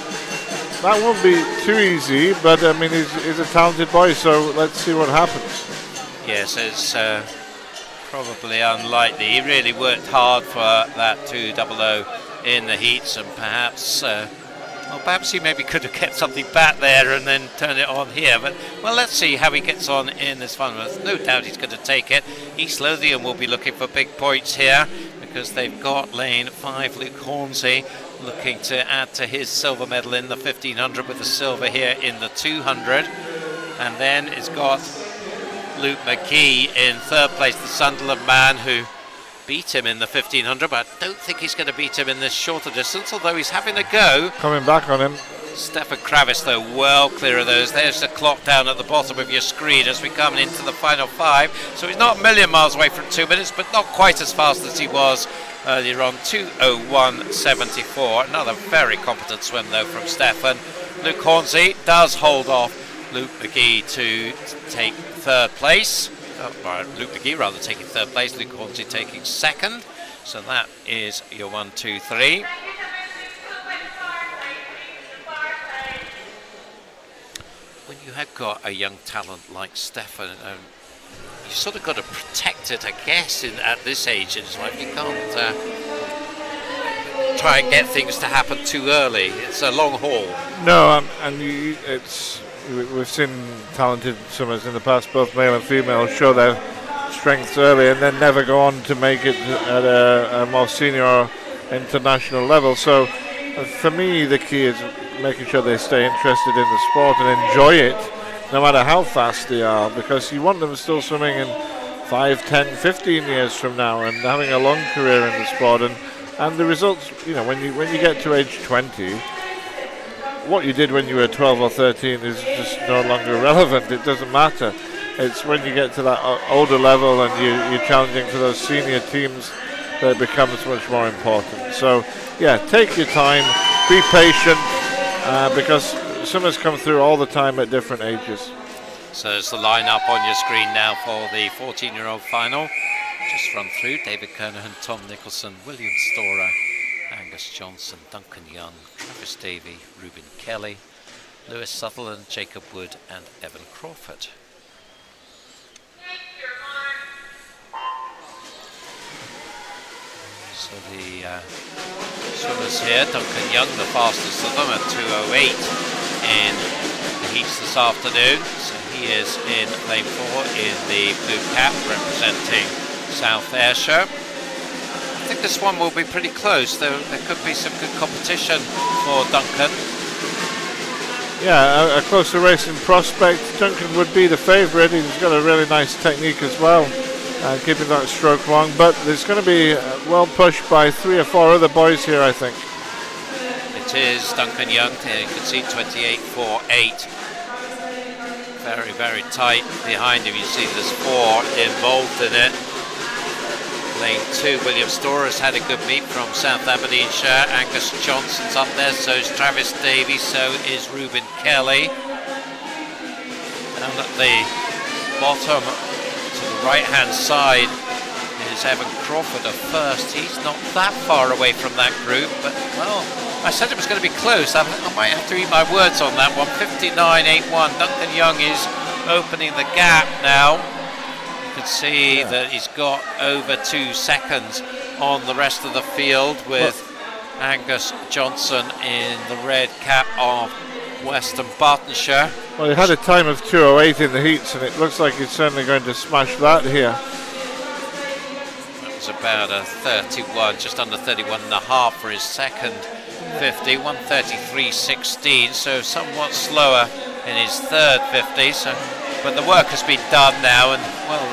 That won't be too easy, but I mean, he's a talented boy, so let's see what happens. Yes, it's probably unlikely. He really worked hard for that 200 in the heats, and perhaps, well, perhaps he maybe could have kept something back there and then turned it on here. But well, let's see how he gets on in this final. No doubt he's going to take it. East Lothian will be looking for big points here, because they've got lane 5, Luke Hornsey, looking to add to his silver medal in the 1500 with the silver here in the 200. And then it's got Luke McGee in third place, the Sunderland man, who beat him in the 1500, but I don't think he's going to beat him in this shorter distance, although he's having a go. Coming back on him. Stefan Kravis, though, well clear of those. There's the clock down at the bottom of your screen as we come into the final 5. So he's not a million miles away from 2 minutes, but not quite as fast as he was earlier on. 2:01.74. Another very competent swim, though, from Stefan. Luke Hornsey does hold off Luke McGee to take third place. Luke McGee rather taking third place, Luke Hornsey taking second. So that is your 1, 2, 3. When you have got a young talent like Stefan, you sort of got to protect it, I guess, at this age in his life. You can't try and get things to happen too early. It's a long haul. No, we've seen talented swimmers in the past, both male and female, show their strengths early and then never go on to make it at a more senior or international level. So for me, the key is making sure they stay interested in the sport and enjoy it, no matter how fast they are, because you want them still swimming in 5, 10, 15 years from now and having a long career in the sport. And the results, when you get to age 20, what you did when you were 12 or 13 is just no longer relevant. It doesn't matter. It's when you get to that older level and you're challenging for those senior teams that it becomes much more important. So, yeah, take your time, be patient, because swimmers come through all the time at different ages. So there's the lineup on your screen now for the 14-year-old final. Just run through: David Kernahan, Tom Nicholson, William Storer, Angus Johnson, Duncan Young, Travis Davey, Reuben Kelly, Lewis Sutherland, Jacob Wood and Evan Crawford. So the swimmers here: Duncan Young, the fastest of them, at 2:08 in the heats this afternoon. So he is in lane 4 in the blue cap, representing South Ayrshire. I think this one will be pretty close. There could be some good competition for Duncan. Yeah, a closer racing prospect. Duncan would be the favourite. He's got a really nice technique as well, keeping that stroke long. But there's going to be well pushed by 3 or 4 other boys here, I think. It is Duncan Young. You can see 28.48. Very, very tight behind him. You see there's 4 involved in it. Lane 2, William Storer's had a good meet from South Aberdeenshire. Angus Johnson's up there, so is Travis Davies, so is Reuben Kelly. Down at the bottom to the right-hand side is Evan Crawford at first. He's not that far away from that group, but, well, I said it was going to be close. I might have to eat my words on that one. 59.81. Duncan Young is opening the gap now. You can see that he's got over 2 seconds on the rest of the field, with Angus Johnson in the red cap of Western Bartonshire. Well, he had a time of 2:08 in the heats, and it looks like he's certainly going to smash that here. That was about a 31, just under 31.5 for his second 50, 1:33.16, so somewhat slower in his third 50. So, but the work has been done now, and, well,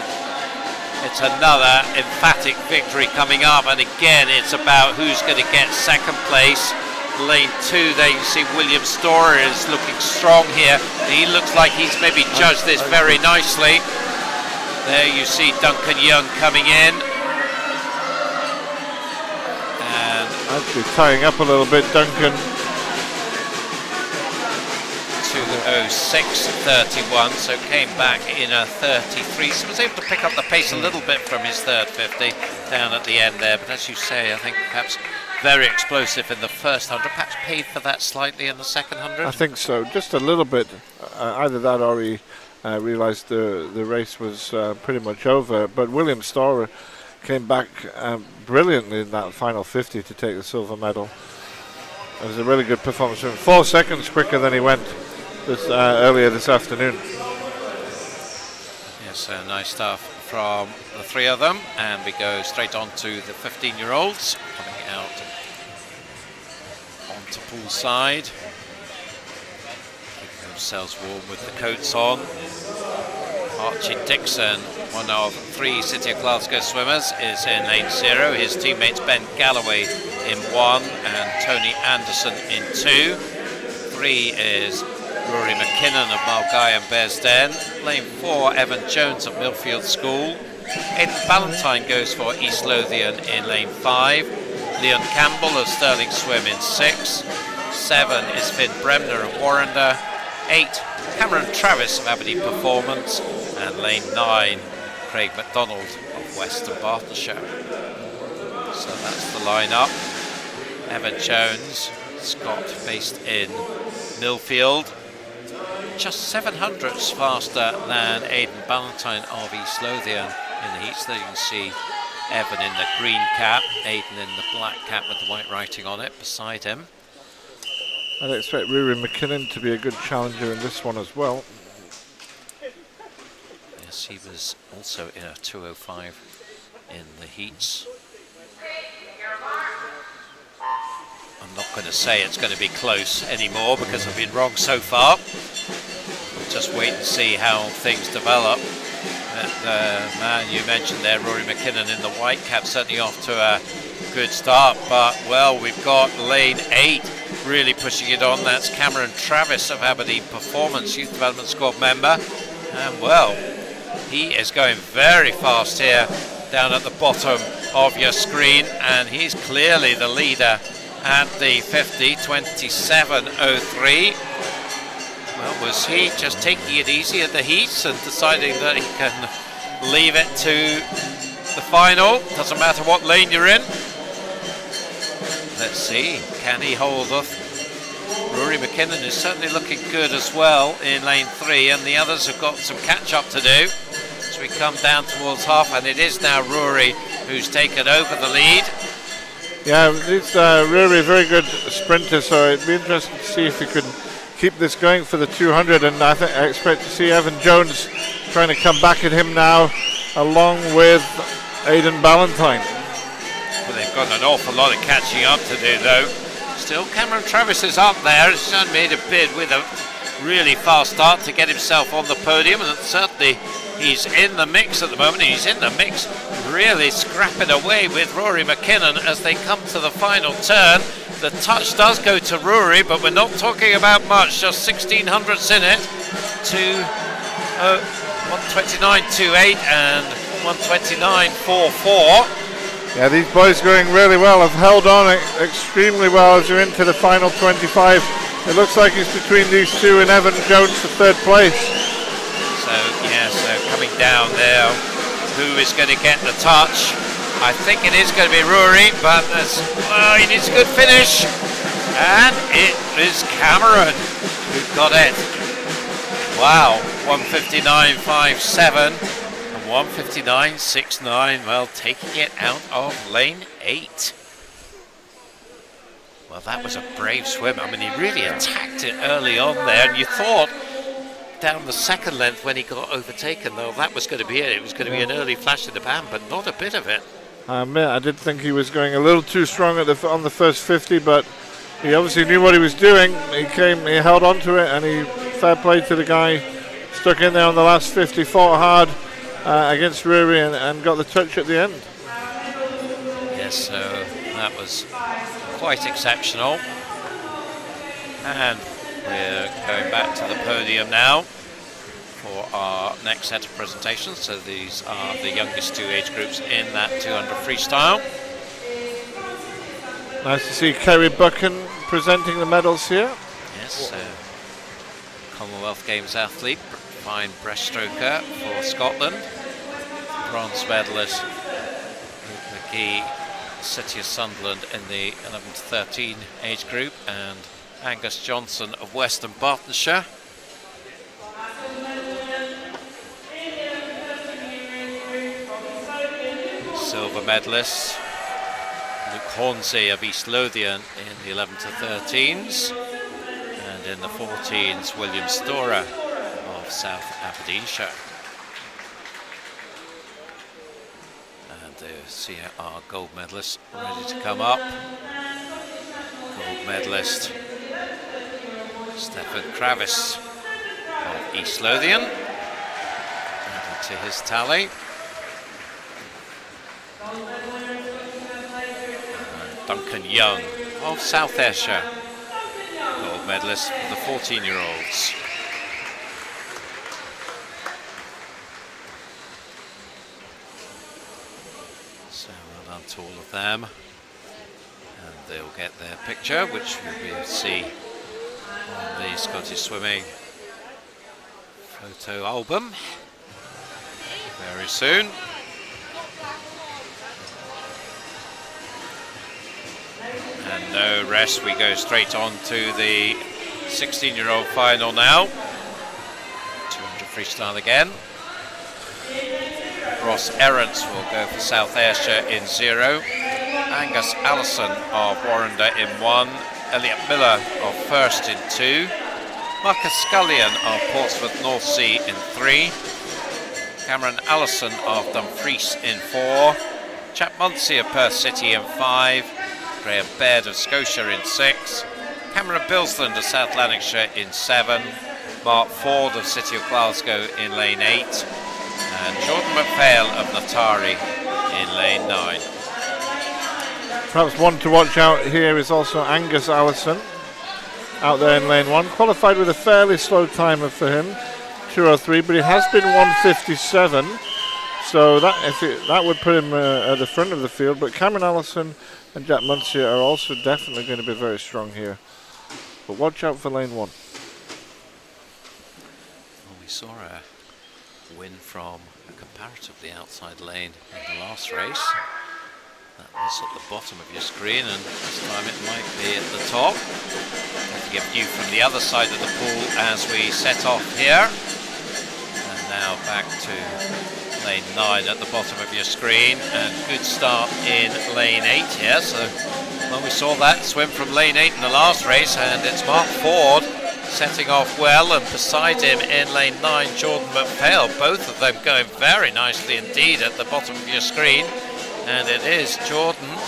it's another emphatic victory coming up, and again it's about who's going to get second place. Lane 2, there you see William Storer is looking strong here. He looks like he's maybe judged this very nicely. There you see Duncan Young coming in. And actually tying up a little bit, Duncan. 2:06.31, so came back in a 33, so was able to pick up the pace a little bit from his third 50 down at the end there, but as you say, I think perhaps very explosive in the first 100, perhaps paid for that slightly in the second 100. I think so, just a little bit. Either that or he realised the race was pretty much over, but William Storer came back brilliantly in that final 50 to take the silver medal. It was a really good performance, 4 seconds quicker than he went earlier this afternoon. Yes, nice stuff from the three of them, and we go straight on to the 15-year-olds coming out onto poolside. Keeping themselves warm with the coats on. Archie Dixon, one of 3 City of Glasgow swimmers, is in lane 0. His teammates Ben Galloway in 1 and Tony Anderson in 2. 3 is Rory McKinnon of Malgai and Bearsden. Lane 4, Evan Jones of Millfield School. Aidan Ballantyne goes for East Lothian in lane 5. Leon Campbell of Stirling Swim in 6. 7 is Finn Bremner of Warrender. 8, Cameron Travis of Aberdeen Performance. And lane 9, Craig MacDonald of Western Bartonshire. So that's the lineup. Evan Jones, Scott based in Millfield. Just 700ths faster than Aidan Ballantyne of East Lothian in the heats. There you can see Evan in the green cap, Aidan in the black cap with the white writing on it beside him. I'd expect Rory McKinnon to be a good challenger in this one as well. Yes, he was also in a 2:05 in the heats. I'm not going to say it's going to be close anymore because I've been wrong so far. Just wait and see how things develop. The man you mentioned there, Rory McKinnon in the white cap, certainly off to a good start, but well, we've got lane 8 really pushing it on. That's Cameron Travis of Aberdeen Performance, Youth Development Squad member, and well, he is going very fast here down at the bottom of your screen, and he's clearly the leader at the 50, 27:03. Well, was he just taking it easy at the heats and deciding that he can leave it to the final? Doesn't matter what lane you're in. Let's see, can he hold off? Rory McKinnon is certainly looking good as well in lane 3, and the others have got some catch up to do. As we come down towards half, and it is now Rory who's taken over the lead. Yeah, it's Rory, a very good sprinter, so it'd be interesting to see if he could keep this going for the 200, and I expect to see Evan Jones trying to come back at him now, along with Aidan Ballantyne. Well, they've got an awful lot of catching up to do, though. Still, Cameron Travis is up there. He's made a bid with a really fast start to get himself on the podium, and certainly he's in the mix at the moment. He's in the mix, really scrapping away with Rory McKinnon as they come to the final turn. The touch does go to Rory, but we're not talking about much, just 1600ths in it to 129.28 and 129.44. Yeah, these boys going really well, have held on extremely well as you're into the final 25. It looks like it's between these two and Evan Jones for 3rd place. So, yeah, so coming down there, who is going to get the touch? I think it is going to be Rory, but he needs a good finish. And it is Cameron who got it. Wow, 159.57 and 159.69. Well, taking it out of lane 8. Well, that was a brave swim. I mean, he really attacked it early on there, and you thought down the second length when he got overtaken, though, that was going to be it. It was going to be an early flash in the pan, but not a bit of it. I did think he was going a little too strong on the first 50, but he obviously knew what he was doing. He held on to it, and fair play to the guy, stuck in there on the last 50, fought hard against Rory and got the touch at the end. Yes, so that was quite exceptional. And we're going back to the podium now for our next set of presentations. So these are the youngest 2 age groups in that 200 freestyle. Nice to see Kerry Buchan presenting the medals here. Yes, Commonwealth Games athlete, fine breaststroker for Scotland. Bronze medalist Luke McGee, City of Sunderland in the 11 to 13 age group, and Angus Johnson of Western Bartonshire. Silver medalist Luke Hornsey of East Lothian in the 11 to 13s, and in the 14s William Storer of South Aberdeenshire. And see our gold medalist ready to come up. Gold medalist Stefan Kravis of East Lothian. Added to his tally. And Duncan Young of South Ayrshire, gold medalist for the 14-year-olds. So well done to all of them. And they'll get their picture, which you'll be able to see on the Scottish Swimming photo album very soon. And no rest, we go straight on to the 16-year-old final now. 200 freestyle again. Ross Errants will go for South Ayrshire in 0. Angus Allison of Warrender in 1. Elliot Miller of First in 2. Marcus Scullion of Portsmouth North Sea in 3. Cameron Allison of Dumfries in 4. Chap Munsey of Perth City in 5. Graham Baird of Scotia in 6. Cameron Bilsland of South Lanarkshire in 7. Mark Ford of City of Glasgow in lane 8. And Jordan McPhail of Natari in lane 9. Perhaps one to watch out here is also Angus Allison out there in lane 1. Qualified with a fairly slow timer for him, 2:03, but he has been 1:57. So that would put him at the front of the field. But Cameron Allison and Jack Munsey are also definitely going to be very strong here. But watch out for lane 1. Well, we saw a win from a comparatively outside lane in the last race. That was at the bottom of your screen, and this time it might be at the top. Have to get view from the other side of the pool as we set off here. And now back to lane 9 at the bottom of your screen, and good start in lane 8 here. So well, we saw that swim from lane 8 in the last race, and it's Mark Ford setting off well, and beside him in lane 9 Jordan McPhail, both of them going very nicely indeed at the bottom of your screen. And it is Jordan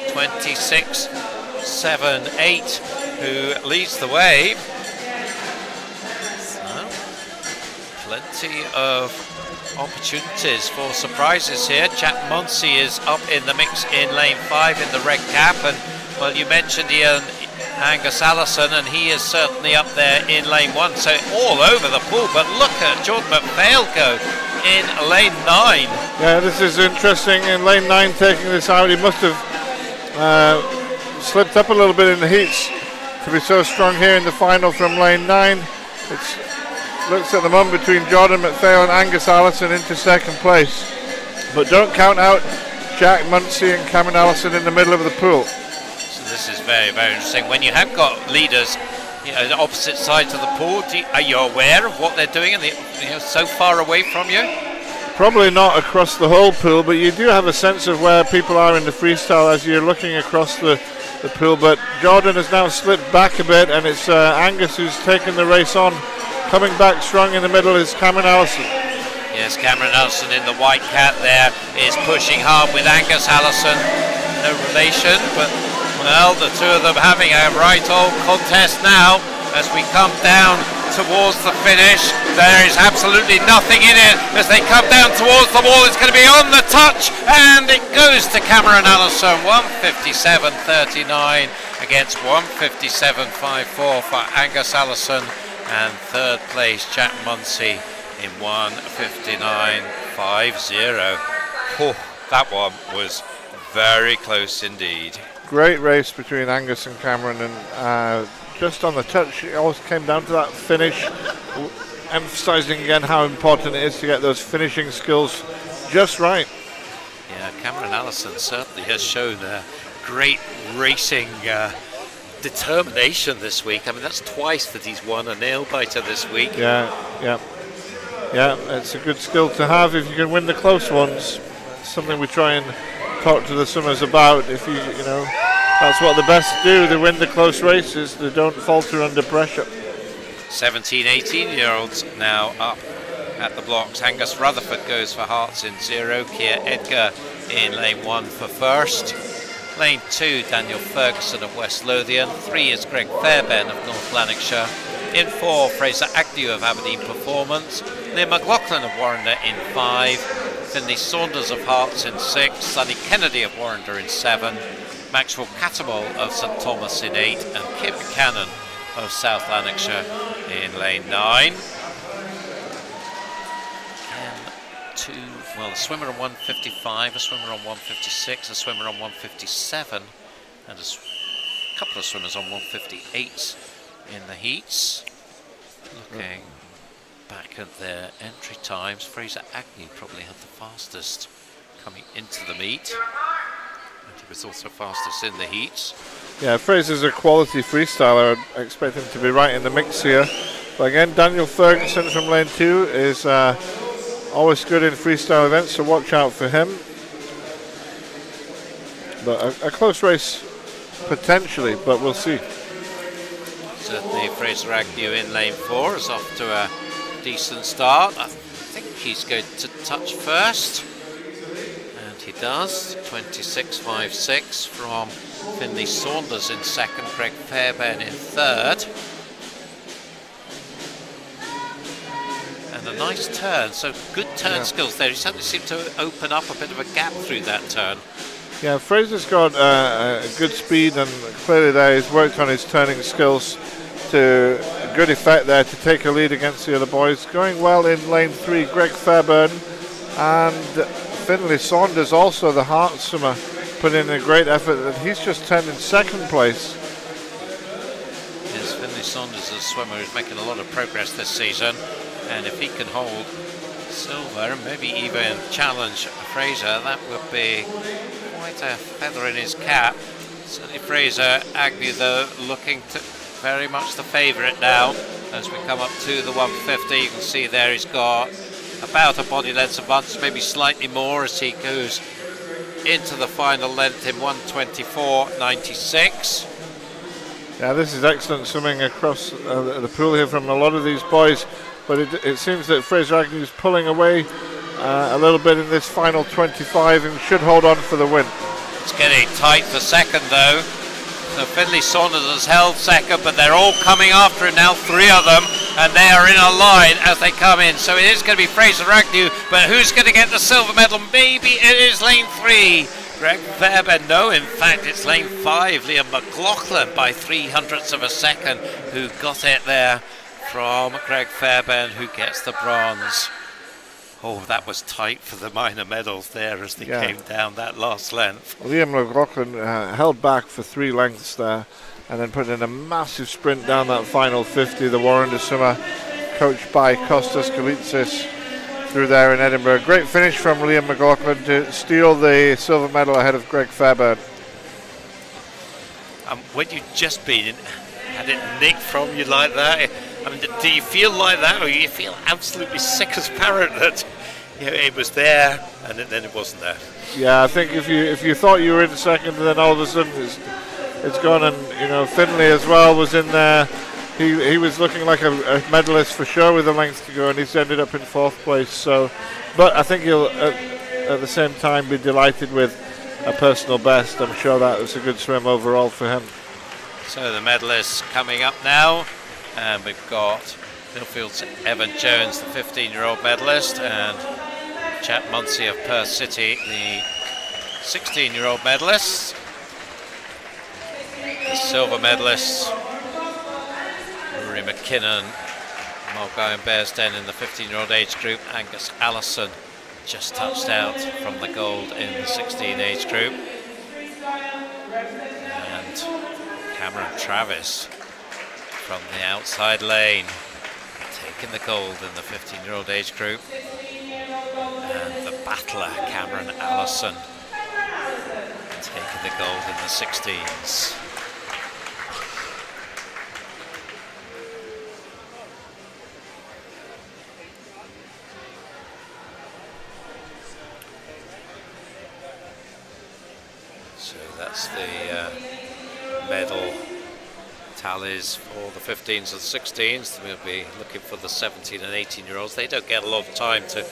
26.78 who leads the way. So, plenty of opportunities for surprises here. Jack Munsey is up in the mix in lane 5 in the red cap, and well, you mentioned Angus Allison, and he is certainly up there in lane 1, so all over the pool. But look at Jordan McPhail go in lane 9. Yeah, this is interesting. In lane 9, taking this out, he must have slipped up a little bit in the heats to be so strong here in the final from lane 9. It looks at the moment between Jordan McPhail and Angus Allison into second place. But don't count out Jack Munsey and Cameron Allison in the middle of the pool. So this is very, very interesting. When you have got leaders, you know, the opposite sides of the pool, are you aware of what they're doing and so far away from you? Probably not across the whole pool, but you do have a sense of where people are in the freestyle as you're looking across the pool. But Jordan has now slipped back a bit, and it's Angus who's taken the race on. Coming back strong in the middle is Cameron Allison. Yes, Cameron Allison in the white cap there is pushing hard with Angus Allison. No relation, but well, the two of them having a right old contest now as we come down towards the finish. There is absolutely nothing in it as they come down towards the wall. It's going to be on the touch, and it goes to Cameron Allison. 1:57.39 against 1:57.54 for Angus Allison, and third place Jack Munsey in 1:59.50. Oh, that one was very close indeed. Great race between Angus and Cameron, and just on the touch, it always came down to that finish, emphasising again how important it is to get those finishing skills just right. Yeah, Cameron Allison certainly has shown great racing determination this week. I mean, that's twice that he's won a nail-biter this week. Yeah, it's a good skill to have if you can win the close ones. It's something we try and talk to the swimmers about. If you know, that's what the best do. They win the close races. They don't falter under pressure. 17, 18-year-olds now up at the blocks. Angus Rutherford goes for Hearts in 0. Keir Edgar in lane 1 for first. Lane 2, Daniel Ferguson of West Lothian. 3 is Greg Fairbairn of North Lanarkshire. In 4, Fraser Agnew of Aberdeen Performance. Liam McLaughlin of Warrender in 5. Finlay Saunders of Hearts in 6. Sonny Kennedy of Warrender in 7. Maxwell Catamol of St Thomas in 8. And Kim Buchanan of South Lanarkshire in lane 9. Well, a swimmer on 155, a swimmer on 156, a swimmer on 157, and a couple of swimmers on 158 in the heats. Looking back at their entry times, Fraser Agnew probably had the fastest coming into the meet, and he was also fastest in the heats. Yeah, Fraser's a quality freestyler. I expect him to be right in the mix here. But again, Daniel Ferguson from lane 2 is always good in freestyle events, so watch out for him. But a close race potentially, but we'll see. Certainly Fraser Agnew in lane 4 is off to a decent start. I think he's going to touch first, and he does. 26.56 from Finlay Saunders in second, Greg Fairbairn in third. And a nice turn, so good turn skills there. He suddenly seemed to open up a bit of a gap through that turn. Yeah, Fraser's got good speed, and clearly there he's worked on his turning skills to good effect there to take a lead against the other boys. Going well in lane 3, Greg Fairbairn, and Finlay Saunders, also the Heart swimmer, put in a great effort, and he's just turned in second place. Yes, Finlay Saunders is a swimmer who's making a lot of progress this season. And if he can hold silver and maybe even challenge Fraser, that would be quite a feather in his cap. Certainly Fraser Agnew, though, looking to very much the favourite now as we come up to the 150. You can see there he's got about a body length advantage, maybe slightly more as he goes into the final length in 124.96. Yeah, this is excellent swimming across the pool here from a lot of these boys. But it seems that Fraser Agnew is pulling away a little bit in this final 25 and should hold on for the win. It's getting tight for second though. So Finlay Saunders has held second, but they're all coming after him now, 3 of them, and they are in a line as they come in. So it is going to be Fraser Agnew, but who's going to get the silver medal? Maybe it is lane 3. Greg Fairbairn, no, in fact it's lane 5, Liam McLaughlin by 0.03 of a second who got it there from Greg Fairbairn, who gets the bronze. Oh, that was tight for the minor medals there as they came down that last length. Liam McLaughlin held back for 3 lengths there and then put in a massive sprint down that final 50. The Warrender swimmer, coached by Kostas Kalitsis, through there in Edinburgh. Great finish from Liam McLaughlin to steal the silver medal ahead of Greg Fairbairn. When you've just been had it nicked from you like that, I mean, do you feel like that, or you feel absolutely sick as a parrot that it was there and then it wasn't there? Yeah, I think if you thought you were in second, and then all of a sudden it's gone, and Finlay as well was in there. He was looking like a medalist for sure with a length to go, and he's ended up in 4th place. So, but I think he'll at the same time be delighted with a personal best. I'm sure that was a good swim overall for him. So the medalists coming up now. And we've got Millfield's Evan Jones, the 15-year-old medalist, and Chap Munsey of Perth City, the 16-year-old medalist. The silver medalists, Rory McKinnon, Mulgoy and Bearsden in the 15-year-old age group. Angus Allison just touched out from the gold in the 16 age group. And Cameron Travis from the outside lane, taking the gold in the 15-year-old age group. And the battler, Cameron Allison, taking the gold in the 16s. So that's the medal tallies for the 15s and 16s. We'll be looking for the 17 and 18-year-olds. They don't get a lot of time to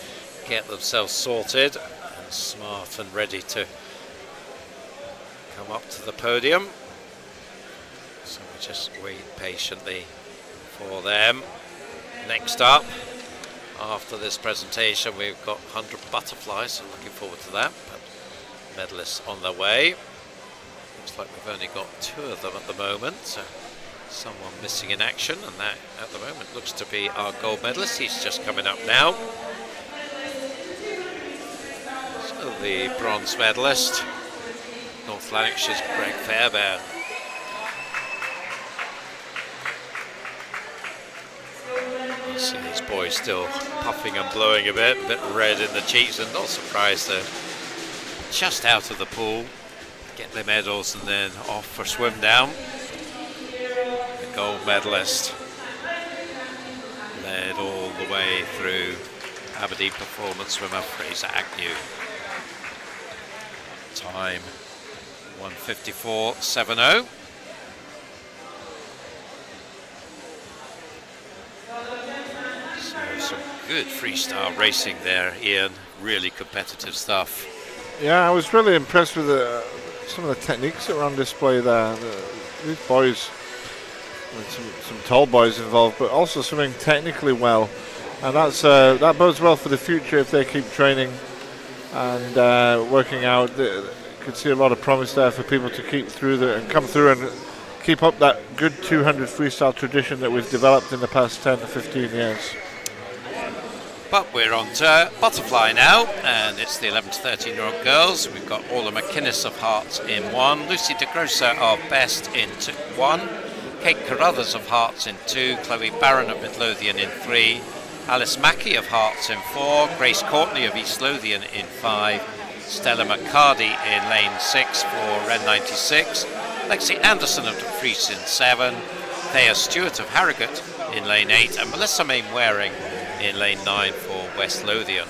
get themselves sorted and smart and ready to come up to the podium. So we just wait patiently for them. Next up, after this presentation, we've got 100 butterflies, so looking forward to that. But medalists on their way. Looks like we've only got 2 of them at the moment, so someone missing in action, and that at the moment looks to be our gold medalist. He's just coming up now. So the bronze medalist, North Lanarkshire's Greg Fairbairn. You see these boys still puffing and blowing a bit red in the cheeks, and not surprised they're just out of the pool, get their medals and then off for swim down. The gold medalist led all the way through Aberdeen performance swimmer Fraser Agnew. Time 1:54.70. Some good freestyle racing there, Ian. Really competitive stuff. Yeah, I was really impressed with some of the techniques that were on display there. These boys, some tall boys involved, but also swimming technically well, and that bodes well for the future if they keep training and working out. Could see a lot of promise there for people to keep through and come through and keep up that good 200 freestyle tradition that we've developed in the past 10 to 15 years. But we're on to butterfly now, and it's the 11 to 13-year-old girls. We've got Orla McInnes of Hearts in 1, Lucy de Grosser of Best in 1, Kate Carruthers of Hearts in 2, Chloe Barron of Midlothian in 3, Alice Mackey of Hearts in 4, Grace Courtney of East Lothian in 5, Stella McCarty in lane 6 for Ren 96, Lexi Anderson of Dumfries in 7, Thea Stewart of Harrogate in lane 8, and Melissa Mainwaring in lane 9 for West Lothian.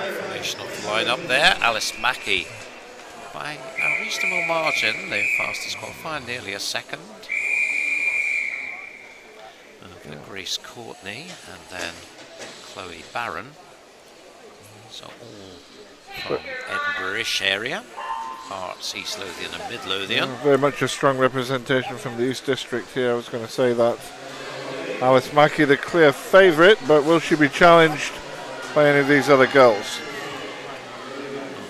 Information of the lineup there. Alice Mackey by a reasonable margin, the fastest qualifier, nearly a second. Over Grace Courtney and then Chloe Barron. So all from Edinburgh-ish area. Hearts, East Lothian and Mid Lothian. Very much a strong representation from the East District here, I was going to say that. Alice Mackey the clear favourite, but will she be challenged by any of these other girls?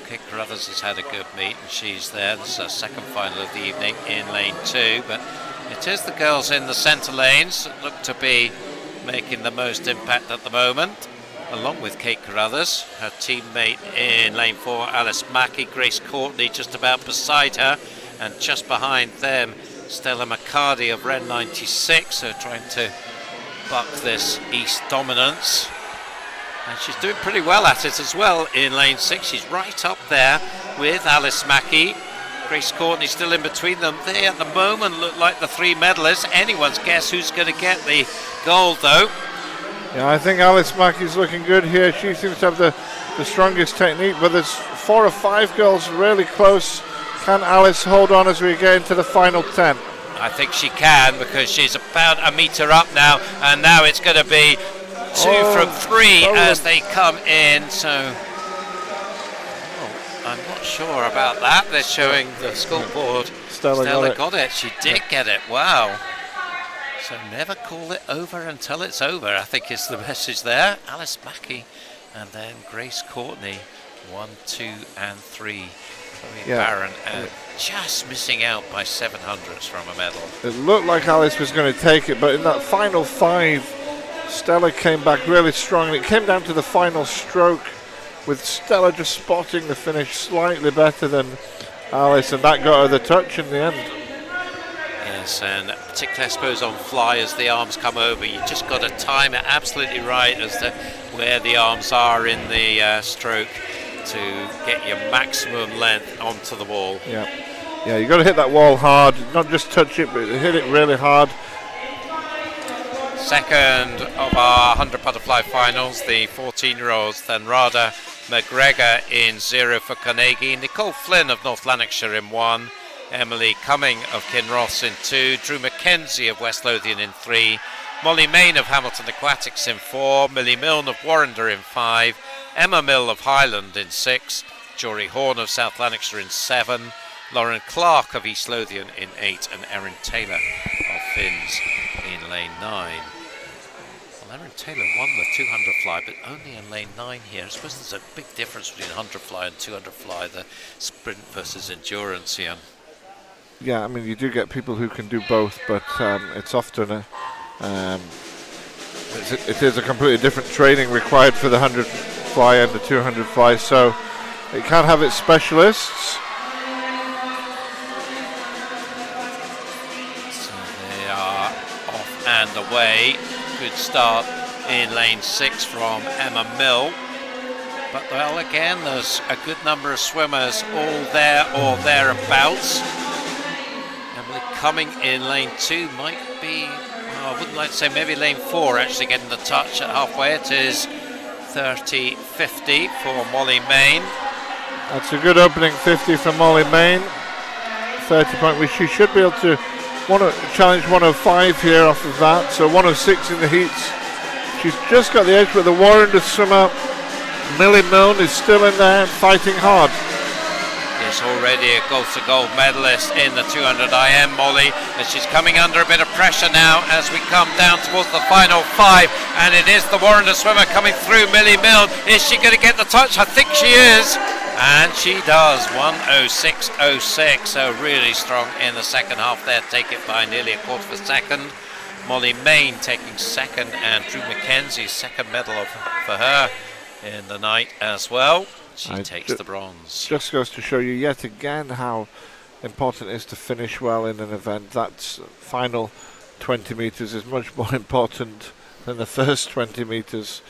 Kate Carruthers has had a good meet and she's there. This is her second final of the evening in lane 2, but it is the girls in the centre lanes that look to be making the most impact at the moment, along with Kate Carruthers, her teammate in lane 4, Alice Mackey, Grace Courtney just about beside her, and just behind them Stella McCarty of Ren 96, who are trying to buck this East dominance, and she's doing pretty well at it as well in lane 6. She's right up there with Alice Mackey. Grace Courtney still in between them. They at the moment look like the 3 medalists. Anyone's guess who's going to get the gold though. Yeah, I think Alice Mackey's looking good here. She seems to have the strongest technique, but there's 4 or 5 girls really close. Can Alice hold on as we get into the final 10? I think she can, because she's about a metre up now, and now it's going to be 2 from 3 as they come in. So I'm not sure about that. They're showing the scoreboard. Stella got it. She did get it. Wow. So never call it over until it's over, I think is the message there. Alice Mackey and then Grace Courtney, 1, 2 and 3. Chloe Barron just missing out by 700ths from a medal. It looked like Alice was going to take it, but in that final 5, Stella came back really strong. It came down to the final stroke, with Stella just spotting the finish slightly better than Alice, and that got her the touch in the end. Yes, and particularly I suppose on fly as the arms come over, you just got to time it absolutely right as to where the arms are in the stroke to get your maximum length onto the wall. Yeah, you got to hit that wall hard, not just touch it, but hit it really hard. Second of our 100 butterfly finals, the 14-year-olds, Thanrada McGregor in 0 for Carnegie, Nicole Flynn of North Lanarkshire in 1, Emily Cumming of Kinross in 2, Drew Mackenzie of West Lothian in 3, Molly Main of Hamilton Aquatics in 4, Millie Milne of Warrender in 5, Emma Mill of Highland in 6, Jory Horn of South Lanarkshire in 7, Lauren Clark of East Lothian in 8, and Erin Taylor of Finns in lane 9. Well, Erin Taylor won the 200 fly, but only in lane 9 here. I suppose there's a big difference between 100 fly and 200 fly, the sprint versus endurance here. Yeah, I mean, you do get people who can do both, but it's often it is a completely different training required for the 100 fly and the 200 fly, so it can have its specialists. So they are off and away. Good start in lane 6 from Emma Mill. But well, again, there's a good number of swimmers all there or thereabouts. Emily Cumming in lane 2 might be, well, I wouldn't like to say maybe lane 4 actually getting the touch at halfway. It is 30.50 for Molly Main. That's a good opening 50 from Molly Main. 30 point, which she should be able to challenge 105 here off of that. So 106 in the heats. She's just got the edge, but the Warrender swimmer Millie Milne is still in there fighting hard. Is already a gold medalist in the 200 IM, Molly, and she's coming under a bit of pressure now as we come down towards the final 5, and it is the Warrender swimmer coming through, Millie Milne. Is she going to get the touch? I think she is, and she does. 106.06, so really strong in the second half there, take it by nearly a quarter of a second. Molly Main taking second, and Drew Mackenzie's second medal for her in the night as well. She takes the bronze. Just goes to show you yet again how important it is to finish well in an event. That final 20 metres is much more important than the first 20 metres,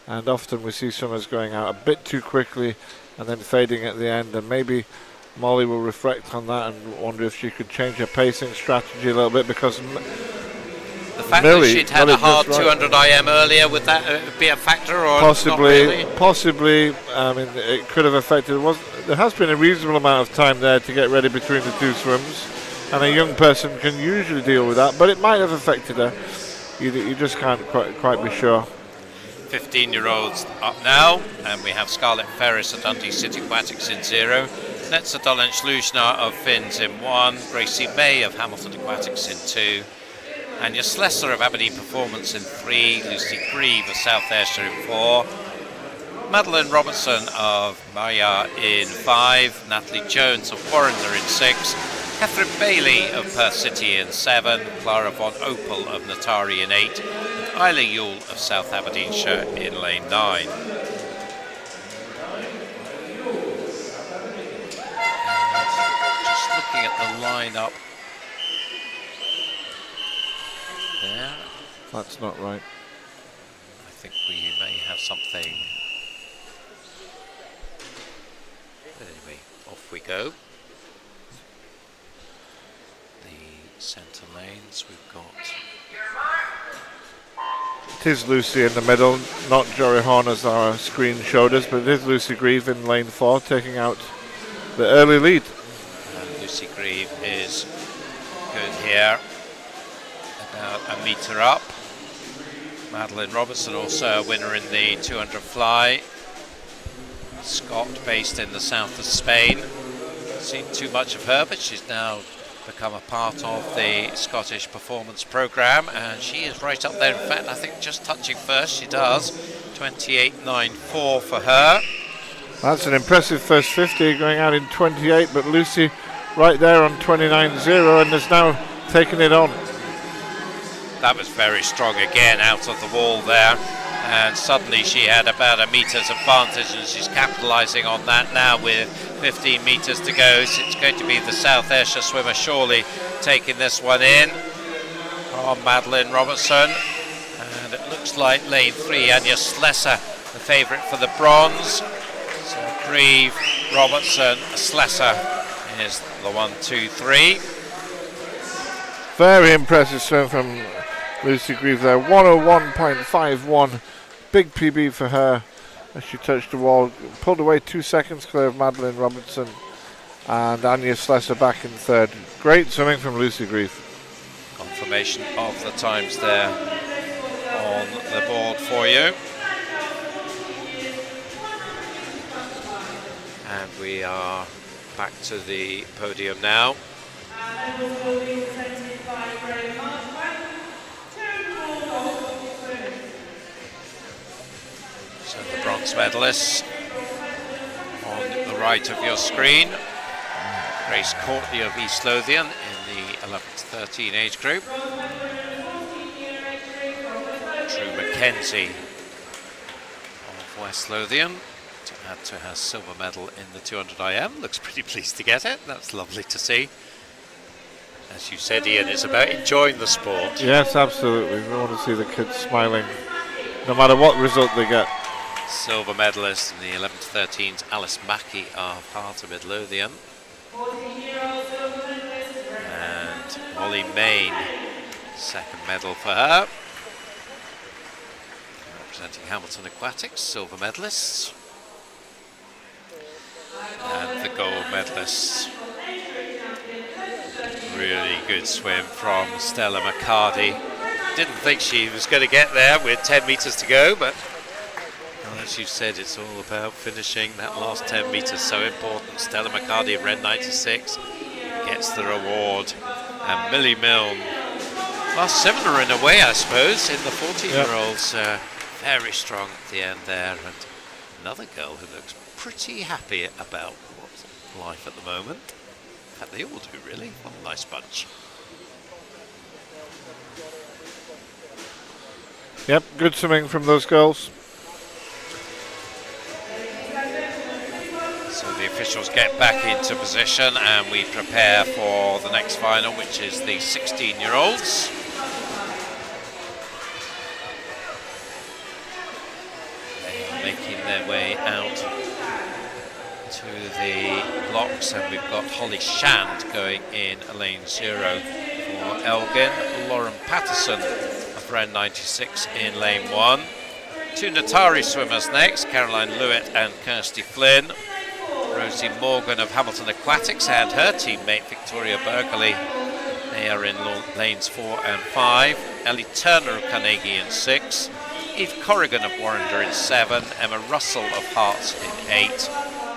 and often we see swimmers going out a bit too quickly and then fading at the end, and maybe Molly will reflect on that and wonder if she could change her pacing strategy a little bit, because the fact that she'd had a hard 200 IM earlier, would that be a factor, or possibly? Not really? Possibly. I mean, it could have affected. There has been a reasonable amount of time there to get ready between the two swims, and a young person can usually deal with that, but it might have affected her. You just can't quite be sure. 15-year-olds up now, and we have Scarlett Ferris of Dundee City Aquatics in 0. Netza Dolenc-Luzhna of Finns in 1. Gracie May of Hamilton Aquatics in 2. Anya Slessor of Aberdeen Performance in 3, Lucy Grieve of South Ayrshire in 4, Madeline Robertson of Maya in 5, Natalie Jones of Warrender in 6, Catherine Bailey of Perth City in 7, Clara von Opel of Natari in 8, and Isla Yule of South Aberdeenshire in lane 9. Just looking at the lineup there. That's not right. I think we may have something. But anyway, off we go. The centre lanes we've got. It is Lucy in the middle, not Jory Horn as our screen showed us, but it is Lucy Grieve in lane 4 taking out the early lead. And Lucy Grieve is good here. About a metre up. Madeline Robertson also a winner in the 200 fly. Scot based in the south of Spain. Seen too much of her, but she's now become a part of the Scottish performance programme, and she is right up there. In fact, I think just touching first, she does. 28.94 for her. That's an impressive first 50, going out in 28, but Lucy right there on 29.0 and is now taking it on. That was very strong again out of the wall there, and suddenly she had about a metre's advantage, and she's capitalising on that now with 15 metres to go. So it's going to be the South Ayrshire swimmer surely taking this one in from Madeline Robertson, and it looks like lane 3, Anya Slessor, the favourite for the bronze. So Grieve, Robertson, Slessor is the 1, 2, 3. Very impressive swim from Lucy Grieve there, 101.51, big PB for her as she touched the wall, pulled away 2 seconds clear of Madeline Robertson, and Anya Slesser back in third. Great swimming from Lucy Grief. Confirmation of the times there on the board for you. And we are back to the podium now. So the bronze medalists on the right of your screen. Grace Courtney of East Lothian in the 11 to 13 age group. Drew Mackenzie of West Lothian to add to her silver medal in the 200 IM. Looks pretty pleased to get it. That's lovely to see. As you said, Ian, it's about enjoying the sport. Yes, absolutely. We want to see the kids smiling no matter what result they get. Silver medalist in the 11 to 13s, Alice Mackey of Heart of Midlothian. And Molly Main, second medal for her. Representing Hamilton Aquatics, silver medalists. And the gold medalists. Really good swim from Stella McCarty. Didn't think she was going to get there with 10 metres to go, but as you said, it's all about finishing that last 10 metres, so important. Stella McCarty of Red 96 gets the reward. And Millie Milne, last similar in a way, I suppose, in the 14-year-olds. Very strong at the end there. And another girl who looks pretty happy about life at the moment. In fact, they all do, really. What a nice bunch. Yep, good swimming from those girls. So the officials get back into position and we prepare for the next final, which is the 16-year-olds. They are making their way out to the blocks, and we've got Holly Shand going in lane 0 for Elgin. Lauren Patterson of Ren 96 in lane 1. Two Natari swimmers next, Caroline Lewitt and Kirsty Flynn. Rosie Morgan of Hamilton Aquatics and her teammate Victoria Berkeley. They are in lanes 4 and 5. Ellie Turner of Carnegie in 6. Eve Corrigan of Warrender in 7. Emma Russell of Hearts in 8.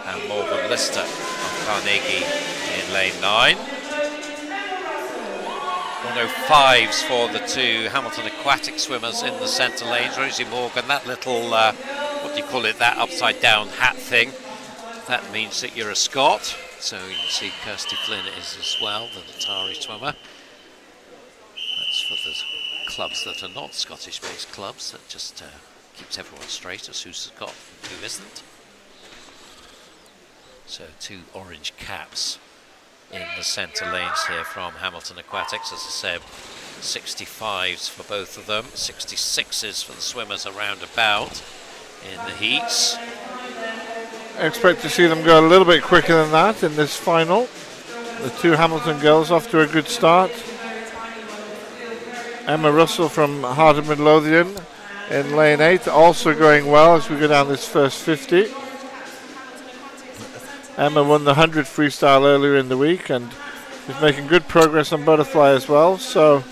And Morgan Lister of Carnegie in lane 9. 105s for the two Hamilton Aquatic swimmers in the centre lanes. Rosie Morgan, that little, what do you call it, that upside down hat thing. That means that you're a Scot. So you can see Kirsty Flynn is as well, the Natari swimmer. That's for the clubs that are not Scottish-based clubs. That just keeps everyone straight as who's Scot and who isn't. So two orange caps in the centre lanes here from Hamilton Aquatics. As I said, 65s for both of them, 66s for the swimmers around about in the heats. I expect to see them go a little bit quicker than that in this final. The two Hamilton girls off to a good start. Emma Russell from Heart of Midlothian in lane 8, also going well as we go down this first 50. Emma won the 100 freestyle earlier in the week and is making good progress on butterfly as well, so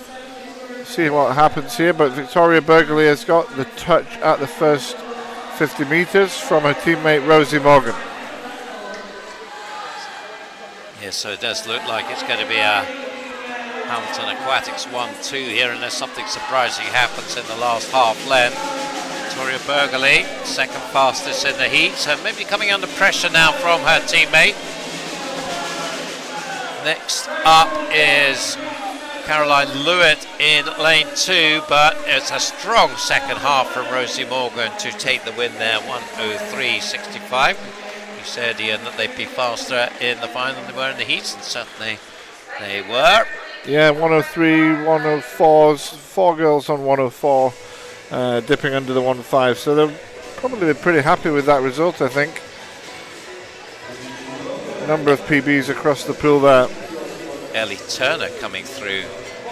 see what happens here. But Victoria Berkeley has got the touch at the first 50 metres from her teammate Rosie Morgan. Yes, so it does look like it's going to be a Hamilton Aquatics 1-2 here unless something surprising happens in the last half length. Victoria Berkeley, second fastest in the heat, so maybe coming under pressure now from her teammate. Next up is Caroline Lewitt in lane 2, but it's a strong second half from Rosie Morgan to take the win there, 1:03.65. You said, Ian, that they'd be faster in the final than they were in the heats, and certainly they were. Yeah, 103, 104s, 4 girls on 104, dipping under the 1.5, so they'll probably be pretty happy with that result, I think. Number of PBs across the pool there. Ellie Turner coming through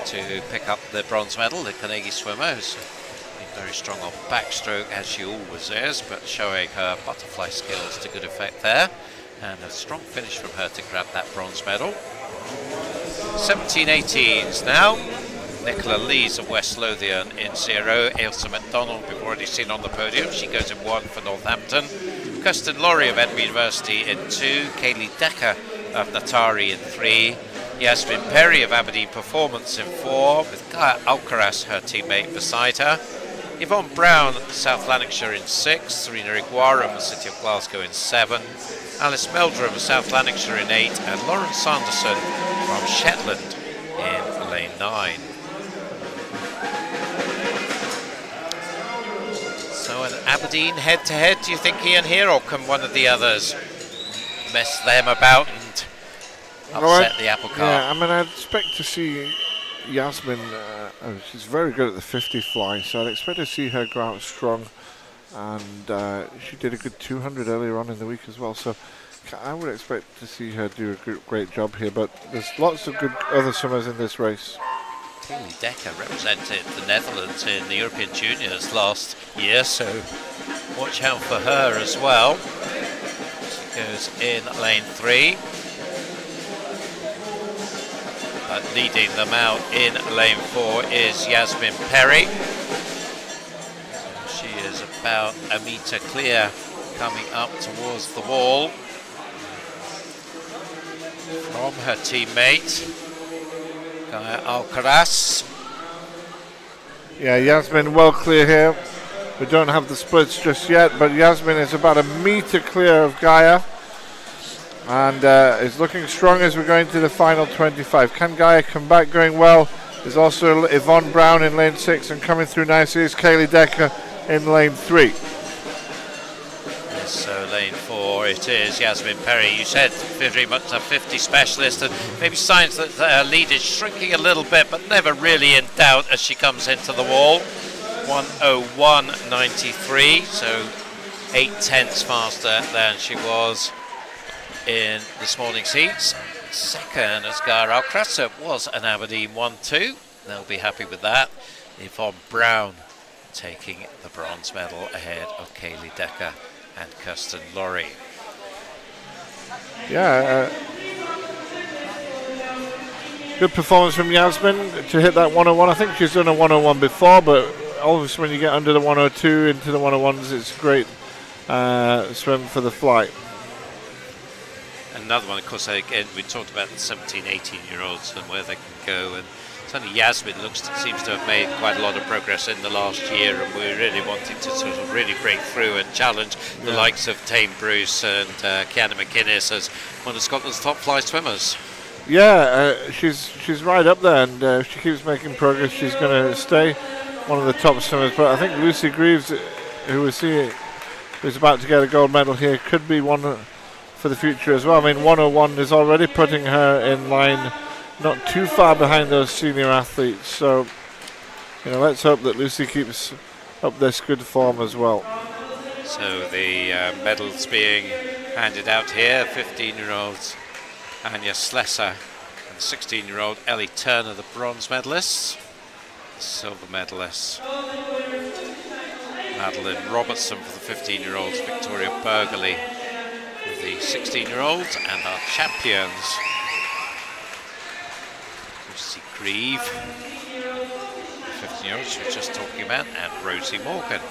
to pick up the bronze medal, the Carnegie swimmer, who's been very strong on backstroke, as she always is, but showing her butterfly skills to good effect there. And a strong finish from her to grab that bronze medal. 17-18s now. Nicola Lees of West Lothian in 0. Ailsa MacDonald, we've already seen on the podium. She goes in 1 for Northampton. Kirsten Laurie of Edinburgh University in 2. Kaylee Decker of Natari in 3. Yasmin Perry of Aberdeen Performance in 4, with Gaia Alcaraz, her teammate, beside her. Yvonne Brown, South Lanarkshire in 6. Serena Iguarum of City of Glasgow in 7. Alice Meldrum of South Lanarkshire in 8. And Lauren Sanderson from Shetland in lane 9. So an Aberdeen head-to-head, do you think, Ian, here, or can one of the others mess them about and upset the apple cart? Yeah, I mean, I'd expect to see Yasmin, she's very good at the 50 fly, so I'd expect to see her go out strong, and she did a good 200 earlier on in the week as well, so I would expect to see her do a great job here, but there's lots of good other swimmers in this race. Kaylee Decker represented the Netherlands in the European Juniors last year, so watch out for her as well. She goes in lane 3. But leading them out in lane 4 is Yasmin Perry. So she is about a metre clear coming up towards the wall from her teammate Gaia Alcaraz. Yeah, Yasmin well clear here. We don't have the splits just yet, but Yasmin is about a metre clear of Gaia, and is looking strong as we're going to the final 25. Can Gaia come back going well? There's also Yvonne Brown in lane 6, and coming through nicely is Kaylee Decker in lane 3. So lane 4 it is Yasmin Perry. You said very much a 50 specialist, and maybe signs that her lead is shrinking a little bit, but never really in doubt as she comes into the wall. 1:01.93, so 0.8 faster than she was in this morning's heats. Second as Gaia Alcaraz, so it was an Aberdeen 1-2. They'll be happy with that. Yvonne Brown taking the bronze medal ahead of Kaylee Decker and Kirsten Laurie. Yeah, good performance from Yasmin to hit that 101. I think she's done a 101 before, but obviously when you get under the 102 into the 101s, it's a great swim for the flight. Another one, of course, again, we talked about the 17, 18-year-olds and where they can go, and certainly Yasmin seems to have made quite a lot of progress in the last year, and we're really wanting to sort of really break through and challenge the likes of Tame Bruce and Kiana McInnes as one of Scotland's top fly swimmers. Yeah, she's right up there, and if she keeps making progress, she's going to stay one of the top swimmers. But I think Lucy Greaves, who we see who's about to get a gold medal here, could be one for the future as well. I mean, 101 is already putting her in line not too far behind those senior athletes, so you know, let's hope that Lucy keeps up this good form as well. So the medals being handed out here, 15-year-old Anya Slesser and 16-year-old Ellie Turner, the bronze medalists. Silver medalists, Madeline Robertson for the 15-year-olds, Victoria Burgerley for the 16-year-olds, and our champions, Lucy Grieve, 15-year-olds we were just talking about, and Rosie Morgan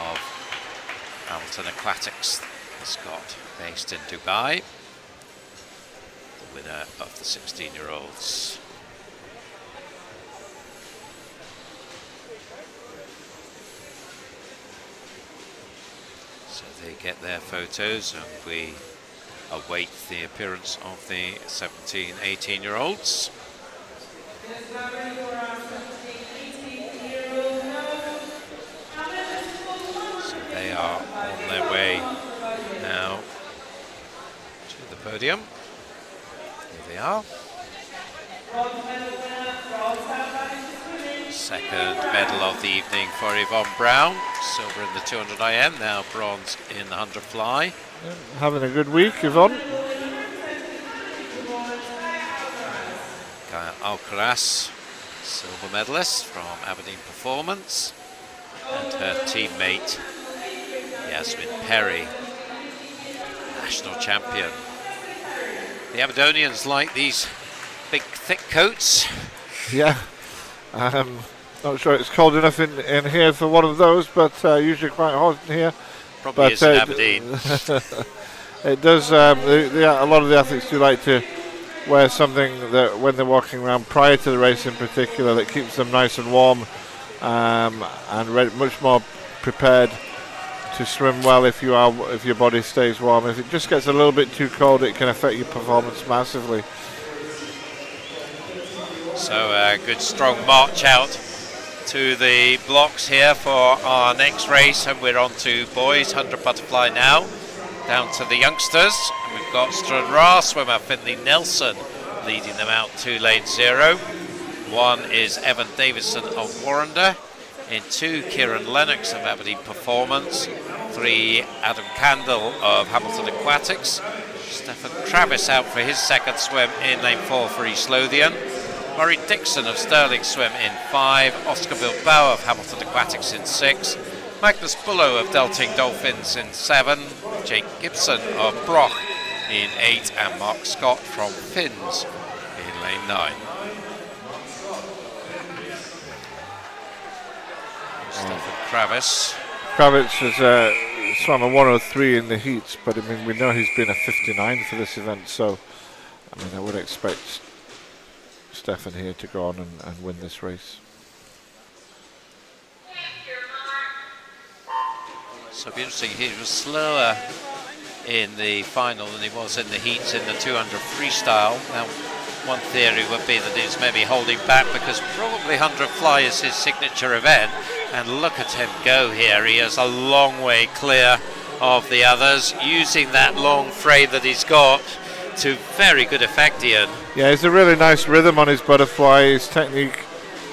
of Hamilton Aquatics, the Scot based in Dubai, the winner of the 16-year-olds. So they get their photos, and we await the appearance of the 17, 18-year-olds. So they are on their way now to the podium. Here they are. Second medal of the evening for Yvonne Brown, silver in the 200 IM, now bronze in the 100 fly. Yeah, having a good week, Yvonne. Gaia Alcaraz, silver medalist from Aberdeen Performance, and her teammate Yasmin Perry, national champion. The Aberdonians like these big thick coats. Yeah, not sure it's cold enough in here for one of those, but usually quite hot in here. Probably is in Aberdeen. It does, a lot of the athletes do like to wear something that when they're walking around prior to the race in particular that keeps them nice and warm and much more prepared to swim well if your body stays warm. If it just gets a little bit too cold, it can affect your performance massively. So a good strong march out to the blocks here for our next race, and we're on to boys 100 butterfly now, down to the youngsters. And we've got Stranraer swimmer Finley Nelson leading them out to lane 0. 1 is Evan Davison of Warrender. In 2, Kieran Lennox of Aberdeen Performance. 3, Adam Candle of Hamilton Aquatics. Stefan Travis out for his second swim in lane 4 for East Lothian. Murray Dixon of Stirling Swim in 5, Oscar Bilbao of Hamilton Aquatics in 6, Magnus Bullow of Delting Dolphins in 7, Jake Gibson of Broch in 8, and Mark Scott from Finns in lane 9. Stefan Kravis. Kravitz has swam a 103 in the heats, but I mean we know he's been a 59 for this event, so I mean I would expect Stefan here to go on and win this race. So it'll be interesting, he was slower in the final than he was in the heats in the 200 freestyle. Now, one theory would be that he's maybe holding back because probably 100 fly is his signature event. And look at him go here. He is a long way clear of the others, using that long fray that he's got to very good effect, Ian. Yeah, it's a really nice rhythm on his butterfly. His technique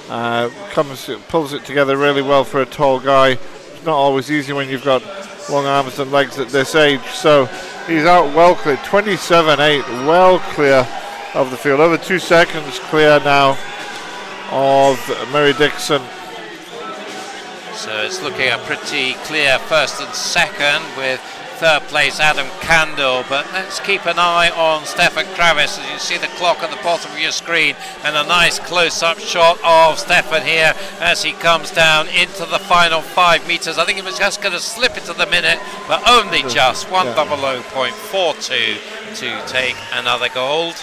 pulls it together really well for a tall guy. It's not always easy when you've got long arms and legs at this age. So he's out well clear, 27.8, well clear of the field. Over 2 seconds clear now of Murray Dixon. So it's looking a pretty clear first and second with third place Adam Candle, but let's keep an eye on Stefan Kravis as you see the clock at the bottom of your screen, and a nice close-up shot of Stefan here as he comes down into the final 5 meters. I think he was just going to slip into the minute, but only just 1:00.42 to take another gold.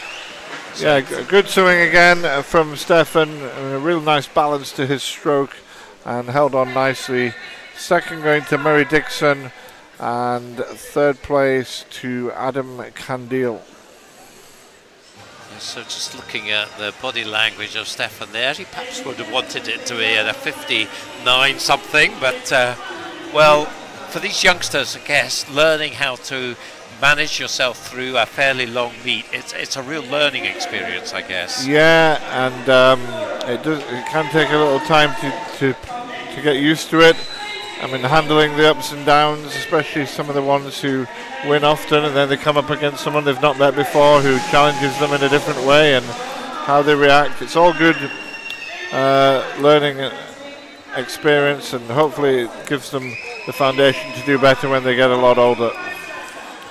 So yeah, good swimming again from Stefan, a real nice balance to his stroke and held on nicely. Second going to Murray Dixon, and third place to Adam Candile. So just looking at the body language of Stefan there, he perhaps would have wanted it to be at a 59 something, but well, for these youngsters, I guess, learning how to manage yourself through a fairly long meet, it's a real learning experience, I guess. Yeah, and it can take a little time to get used to it. I mean, handling the ups and downs, especially some of the ones who win often and then they come up against someone they've not met before who challenges them in a different way, and how they react. It's all good learning experience, and hopefully it gives them the foundation to do better when they get a lot older.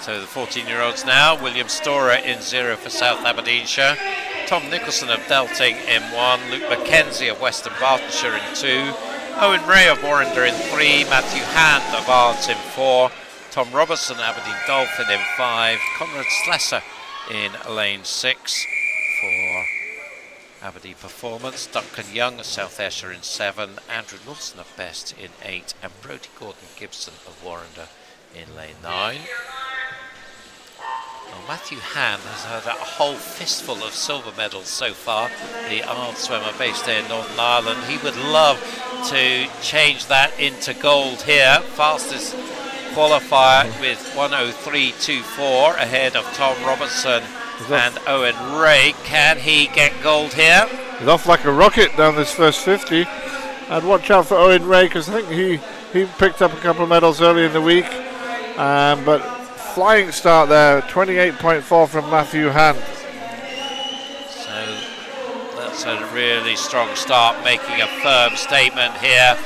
So the 14-year-olds now, William Storer in 0 for South Aberdeenshire, Tom Nicholson of Delting in 1, Luke Mackenzie of Western Bartonshire in 2, Owen Ray of Warrender in 3, Matthew Hand of Ards in 4, Tom Robertson, Aberdeen Dolphin in 5, Conrad Slesser in lane 6 for Aberdeen Performance, Duncan Young of South Ayrshire in 7, Andrew Wilson of Best in 8, and Brodie Gordon Gibson of Warrender in lane 9. Well, Matthew Hann has had a whole fistful of silver medals so far, the Ard swimmer based in Northern Ireland. He would love to change that into gold here. Fastest qualifier with 1:03.24 ahead of Tom Robertson and Owen Ray. Can he get gold here? He's off like a rocket down this first 50. I'd watch out for Owen Ray because I think he picked up a couple of medals early in the week, but flying start there, 28.4 from Matthew Hand. So that's a really strong start, making a firm statement here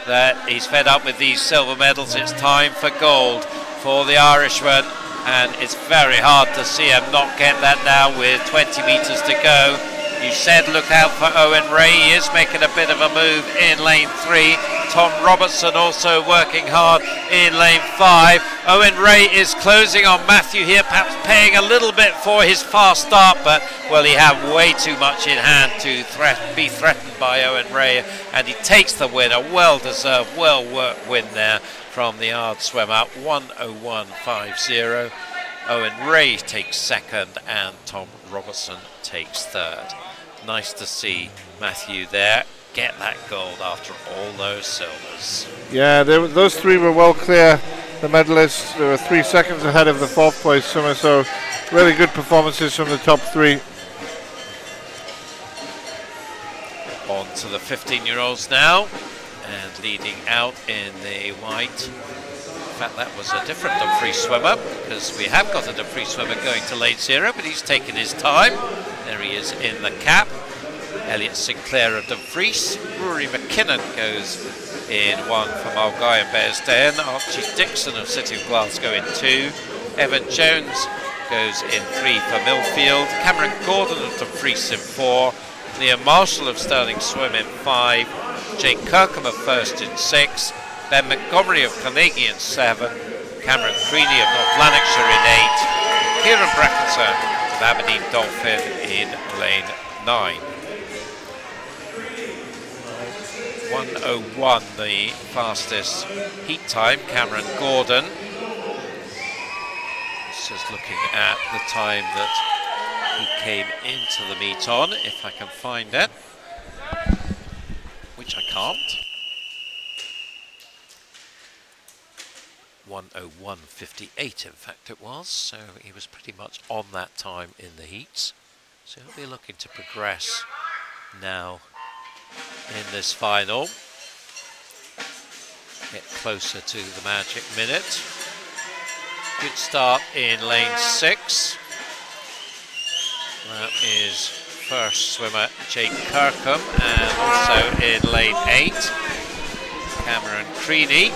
that he's fed up with these silver medals. It's time for gold for the Irishman, and it's very hard to see him not get that now with 20 metres to go. You said look out for Owen Ray. He is making a bit of a move in lane 3. Tom Robertson also working hard in lane 5. Owen Ray is closing on Matthew here, perhaps paying a little bit for his fast start, but well, he had way too much in hand to be threatened by Owen Ray, and he takes the win. A well-deserved, well-worked win there from the Ard swimmer. 1:01.50. Owen Ray takes second and Tom Robertson takes third. Nice to see Matthew there get that gold after all those silvers. Yeah, those three were well clear, the medalists. They were 3 seconds ahead of the 4th place swimmer, so really good performances from the top 3. On to the 15-year-olds now, and leading out in the white. In fact, that was a different Dumfries swimmer, because we have got a Dumfries swimmer going to lane 0, but he's taken his time. There he is in the cap. Elliot Sinclair of Dumfries. Rory McKinnon goes in 1 for Mulgai and Bearsden. Archie Dixon of City of Glasgow in 2. Evan Jones goes in 3 for Millfield. Cameron Gordon of Dumfries in 4. Liam Marshall of Stirling Swim in 5. Jake Kirkham of First in 6. Ben Montgomery of Carnegie in 7. Cameron Creaney of North Lanarkshire in 8. Kieran Brackenser of Aberdeen Dolphin in lane 9. 1:01 the fastest heat time. Cameron Gordon. This is looking at the time that he came into the meet on, if I can find it, which I can't. 1:01.58 in fact it was, so he was pretty much on that time in the heats. So he'll be looking to progress now in this final. Get closer to the magic minute. Good start in lane 6. That is first swimmer Jake Kirkham, and also in lane 8 Cameron Creaney.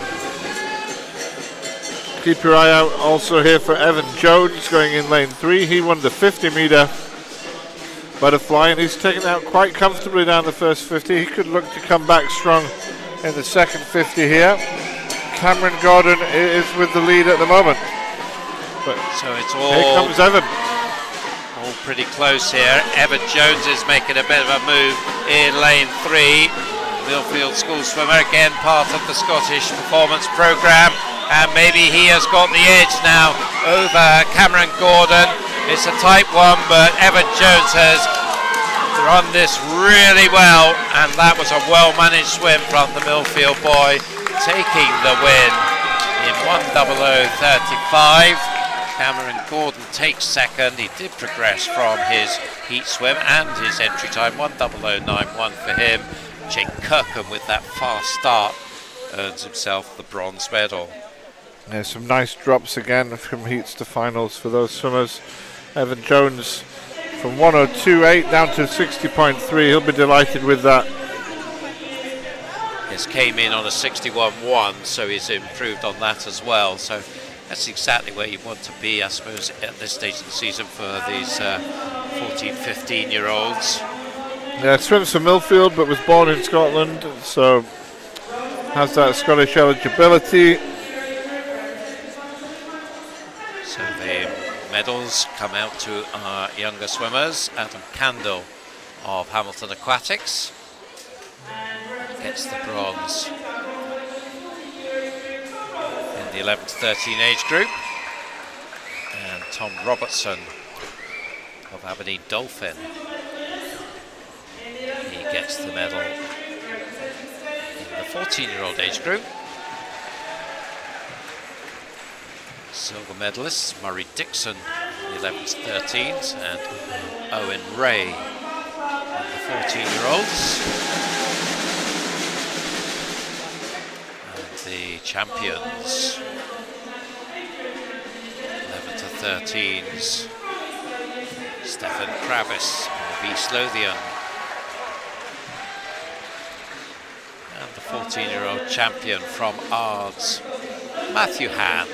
Keep your eye out also here for Evan Jones going in lane 3. He won the 50-metre butterfly, and he's taken out quite comfortably down the first 50. He could look to come back strong in the second 50 here. Cameron Gordon is with the lead at the moment. But so it's all, here comes Evan. All pretty close here. Evan Jones is making a bit of a move in lane 3. Millfield School swimmer, again part of the Scottish Performance Programme, and maybe he has got the edge now over Cameron Gordon. It's a tight one, but Evan Jones has run this really well, and that was a well-managed swim from the Millfield boy, taking the win in 1:00.35. Cameron Gordon takes second. He did progress from his heat swim and his entry time, 1:00.91 for him. Jake Kirkham with that fast start earns himself the bronze medal. There's some nice drops again from heats to finals for those swimmers. Evan Jones from 1:02.8 down to 60.3. He'll be delighted with that. His came in on a 61.1, so he's improved on that as well. So that's exactly where you want to be, I suppose, at this stage of the season for these 14, 15-year-olds. Yeah, swims for Millfield, but was born in Scotland, so has that Scottish eligibility. So the medals come out to our younger swimmers. Adam Candle of Hamilton Aquatics gets the bronze in the 11 to 13 age group, and Tom Robertson of Aberdeen Dolphin, he gets the medal in the 14-year-old age group. Silver medalists Murray Dixon, the 11s, 13s, and Owen Ray, the 14-year-olds. And the champions, 11 to 13s, Stefan Kravis of East Lothian. And the 14-year-old champion from Ards, Matthew Hand.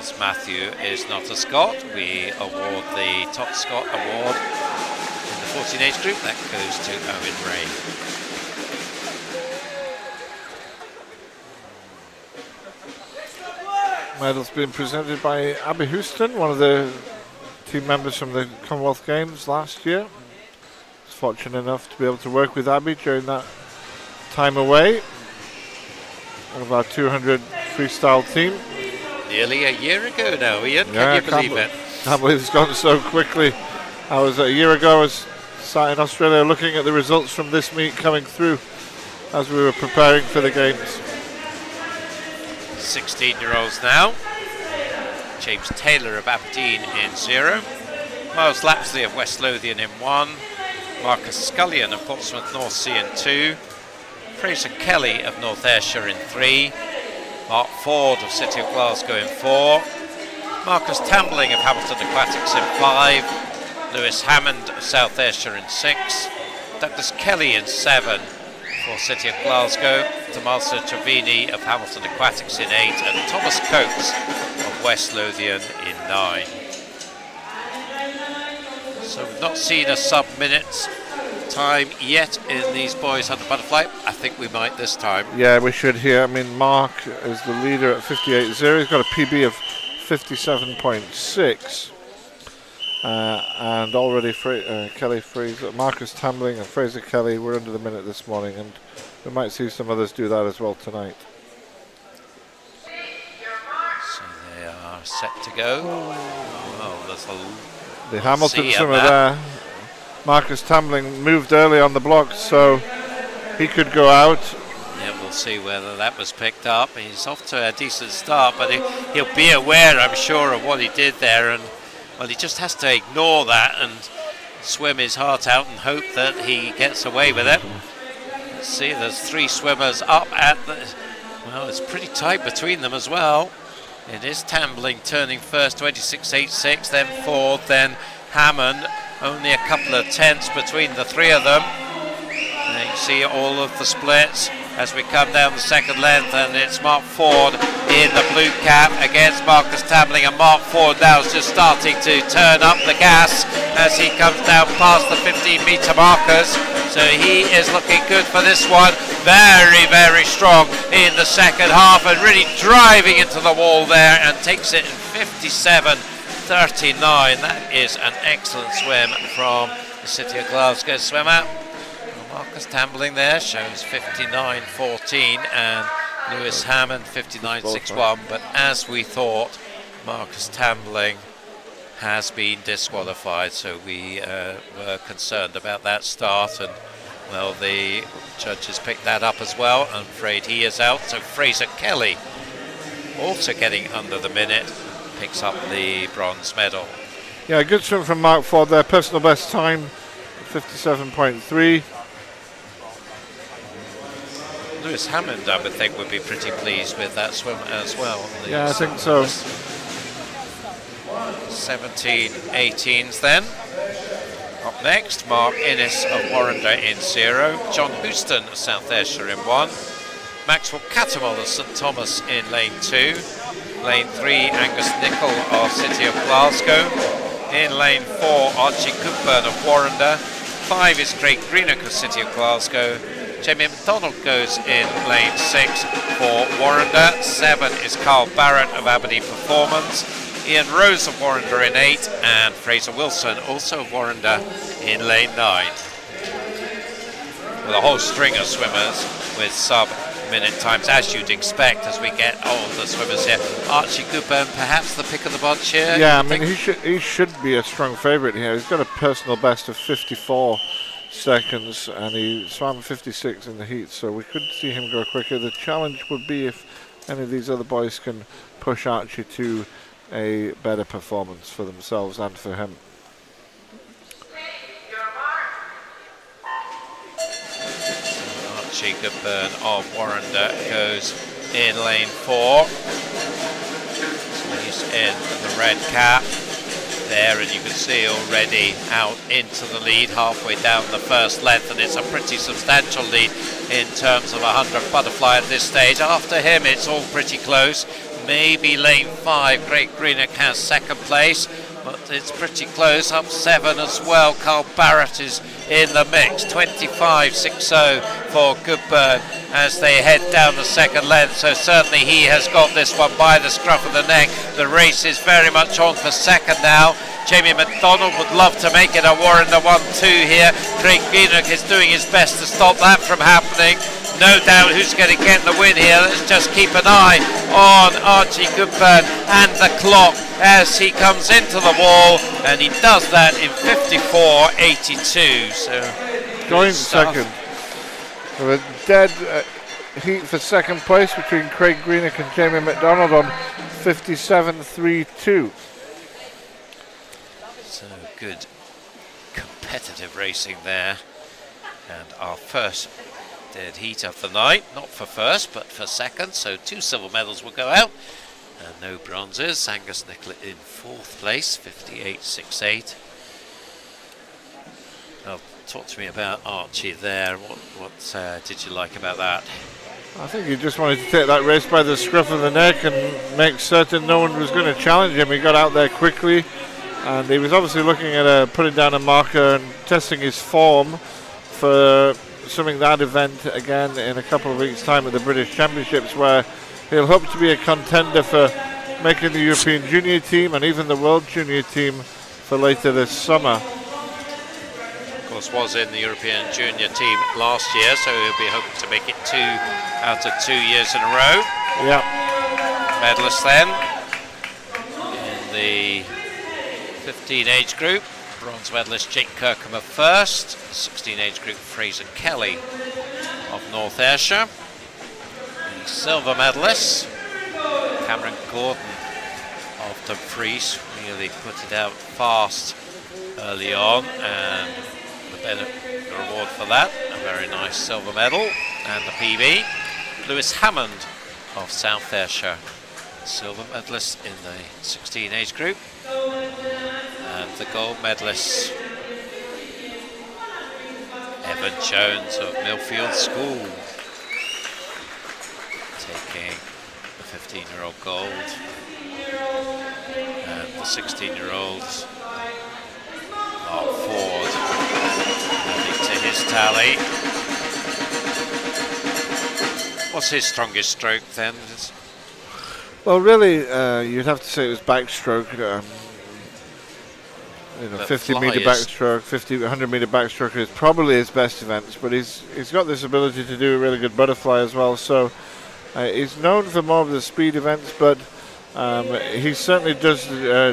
As Matthew is not a Scot, we award the Top Scot Award in the 14 age group. That goes to Owen Ray. Medals being presented by Abby Houston, one of the team members from the Commonwealth Games last year. I was fortunate enough to be able to work with Abby during that time away. One of our 200 freestyle team. Nearly a year ago now, Ian. Yeah, Can you believe it? Can't believe it's gone so quickly. A year ago I was sat in Australia looking at the results from this meet coming through as we were preparing for the Games. 16-year-olds now. James Taylor of Aberdeen in 0. Miles Lapsley of West Lothian in 1. Marcus Scullion of Portsmouth North Sea in 2. Fraser Kelly of North Ayrshire in 3. Mark Ford of City of Glasgow in 4. Marcus Tambling of Hamilton Aquatics in 5. Lewis Hammond of South Ayrshire in 6. Douglas Kelly in 7 for City of Glasgow. Tommaso Trevini of Hamilton Aquatics in 8. And Thomas Coates of West Lothian in 9. So we've not seen a sub-minute time yet in these boys under butterfly. I think we might this time. Yeah, we should here. I mean, Mark is the leader at 58.0. He's got a PB of 57.6. And already Kelly Fraser, Marcus Tambling and Fraser Kelly were under the minute this morning, and we might see some others do that as well tonight. So they are set to go. Oh, there's The Hamilton swimmer there. Marcus Tambling moved early on the block, so he could go out. Yeah, we'll see whether that was picked up. He's off to a decent start, but he'll be aware, I'm sure, of what he did there, and well, he just has to ignore that and swim his heart out and hope that he gets away with it. Let's see, there's 3 swimmers up at the... Well, it's pretty tight between them as well. It is Tambling turning first, 26.86, then Ford, then Hammond. Only a couple of tenths between the 3 of them. And you can see all of the splits as we come down the second length, and it's Mark Ford in the blue cap against Marcus Tambling, and Mark Ford now is just starting to turn up the gas as he comes down past the 15-metre markers. So he is looking good for this one. Very, very strong in the second half and really driving into the wall there, and takes it in 57.39. That is an excellent swim from the City of Glasgow swimmer. Marcus Tambling there shows 59.14 and Lewis Hammond 59.61, but as we thought, Marcus Tambling has been disqualified, so we were concerned about that start, and well, the judges picked that up as well. I'm afraid he is out, so Fraser Kelly, also getting under the minute, picks up the bronze medal. Yeah, good swim from Mark Ford there, personal best time 57.3. Lewis Hammond, I would think, would be pretty pleased with that swim as well. Yeah, I think so. 17.18s then. Up next, Mark Innes of Warrender in 0. John Houston of South Ayrshire in 1. Maxwell Cattermole of St Thomas in lane 2. Lane 3, Angus Nichol of City of Glasgow. In lane 4, Archie Cookburn of Warrender. 5 is Craig Greenock of City of Glasgow. Jamie McDonald goes in lane 6 for Warrender. 7 is Carl Barrett of Aberdeen Performance. Ian Rose of Warrender in 8, and Fraser Wilson, also of Warrender, in lane 9. With a whole string of swimmers with sub-minute times, as you'd expect as we get older swimmers here. Archie Cookburn, perhaps the pick of the bunch here. Yeah, I mean, he should be a strong favourite here. He's got a personal best of 54 seconds, and he swam 56 in the heat, so we could see him go quicker. The challenge would be if any of these other boys can push Archie to a better performance for themselves and for him. Archie Cookburn of Warrender goes in lane 4. So he's in the red cap there, and you can see already out into the lead halfway down the first length, and it's a pretty substantial lead in terms of 100 butterfly at this stage. After him it's all pretty close. maybe lane 5. Craig Greenock has second place, but it's pretty close. Up 7 as well. Carl Barrett is in the mix. 25.60 for Goodburn as they head down the second length. So certainly he has got this one by the scruff of the neck. The race is very much on for second now. Jamie McDonald would love to make it a Warrender 1-2 here. Craig Greenock is doing his best to stop that from happening. No doubt who's going to get the win here. Let's just keep an eye on Archie Goodburn and the clock as he comes into the wall, and he does that in 54.82. So going second. A dead heat for second place between Craig Greenock and Jamie McDonald on 57.32. So good competitive racing there. And our first dead heat of the night, not for first but for second, so 2 silver medals will go out and no bronzes. Angus Nicola in 4th place, 58.68. Well, talk to me about Archie there. What did you like about that? I think he just wanted to take that race by the scruff of the neck and make certain no one was going to challenge him. He got out there quickly, and he was obviously looking at putting down a marker and testing his form for swimming that event again in a couple of weeks' time at the British Championships, where he'll hope to be a contender for making the European Junior team and even the World Junior team for later this summer. Of course, was in the European Junior team last year, so he'll be hoping to make it 2 out of 2 years in a row. Yeah. Medalist then in the 15 age group. Bronze medalist Jake Kirkham of first, 16 age group Fraser Kelly of North Ayrshire. The silver medalist Cameron Gordon of Dumfries really put it out fast early on, and the reward for that, a very nice silver medal, and the PB. Lewis Hammond of South Ayrshire, silver medalist in the 16 age group. And the gold medalist, Evan Jones of Millfield School, taking the 15-year-old gold, and the 16-year-old Mark Ford adding to his tally. What's his strongest stroke then? Well, really, you'd have to say it was backstroke. 50-meter backstroke, 100-meter backstroke is probably his best events, but he's got this ability to do a really good butterfly as well. So he's known for more of the speed events, but he certainly does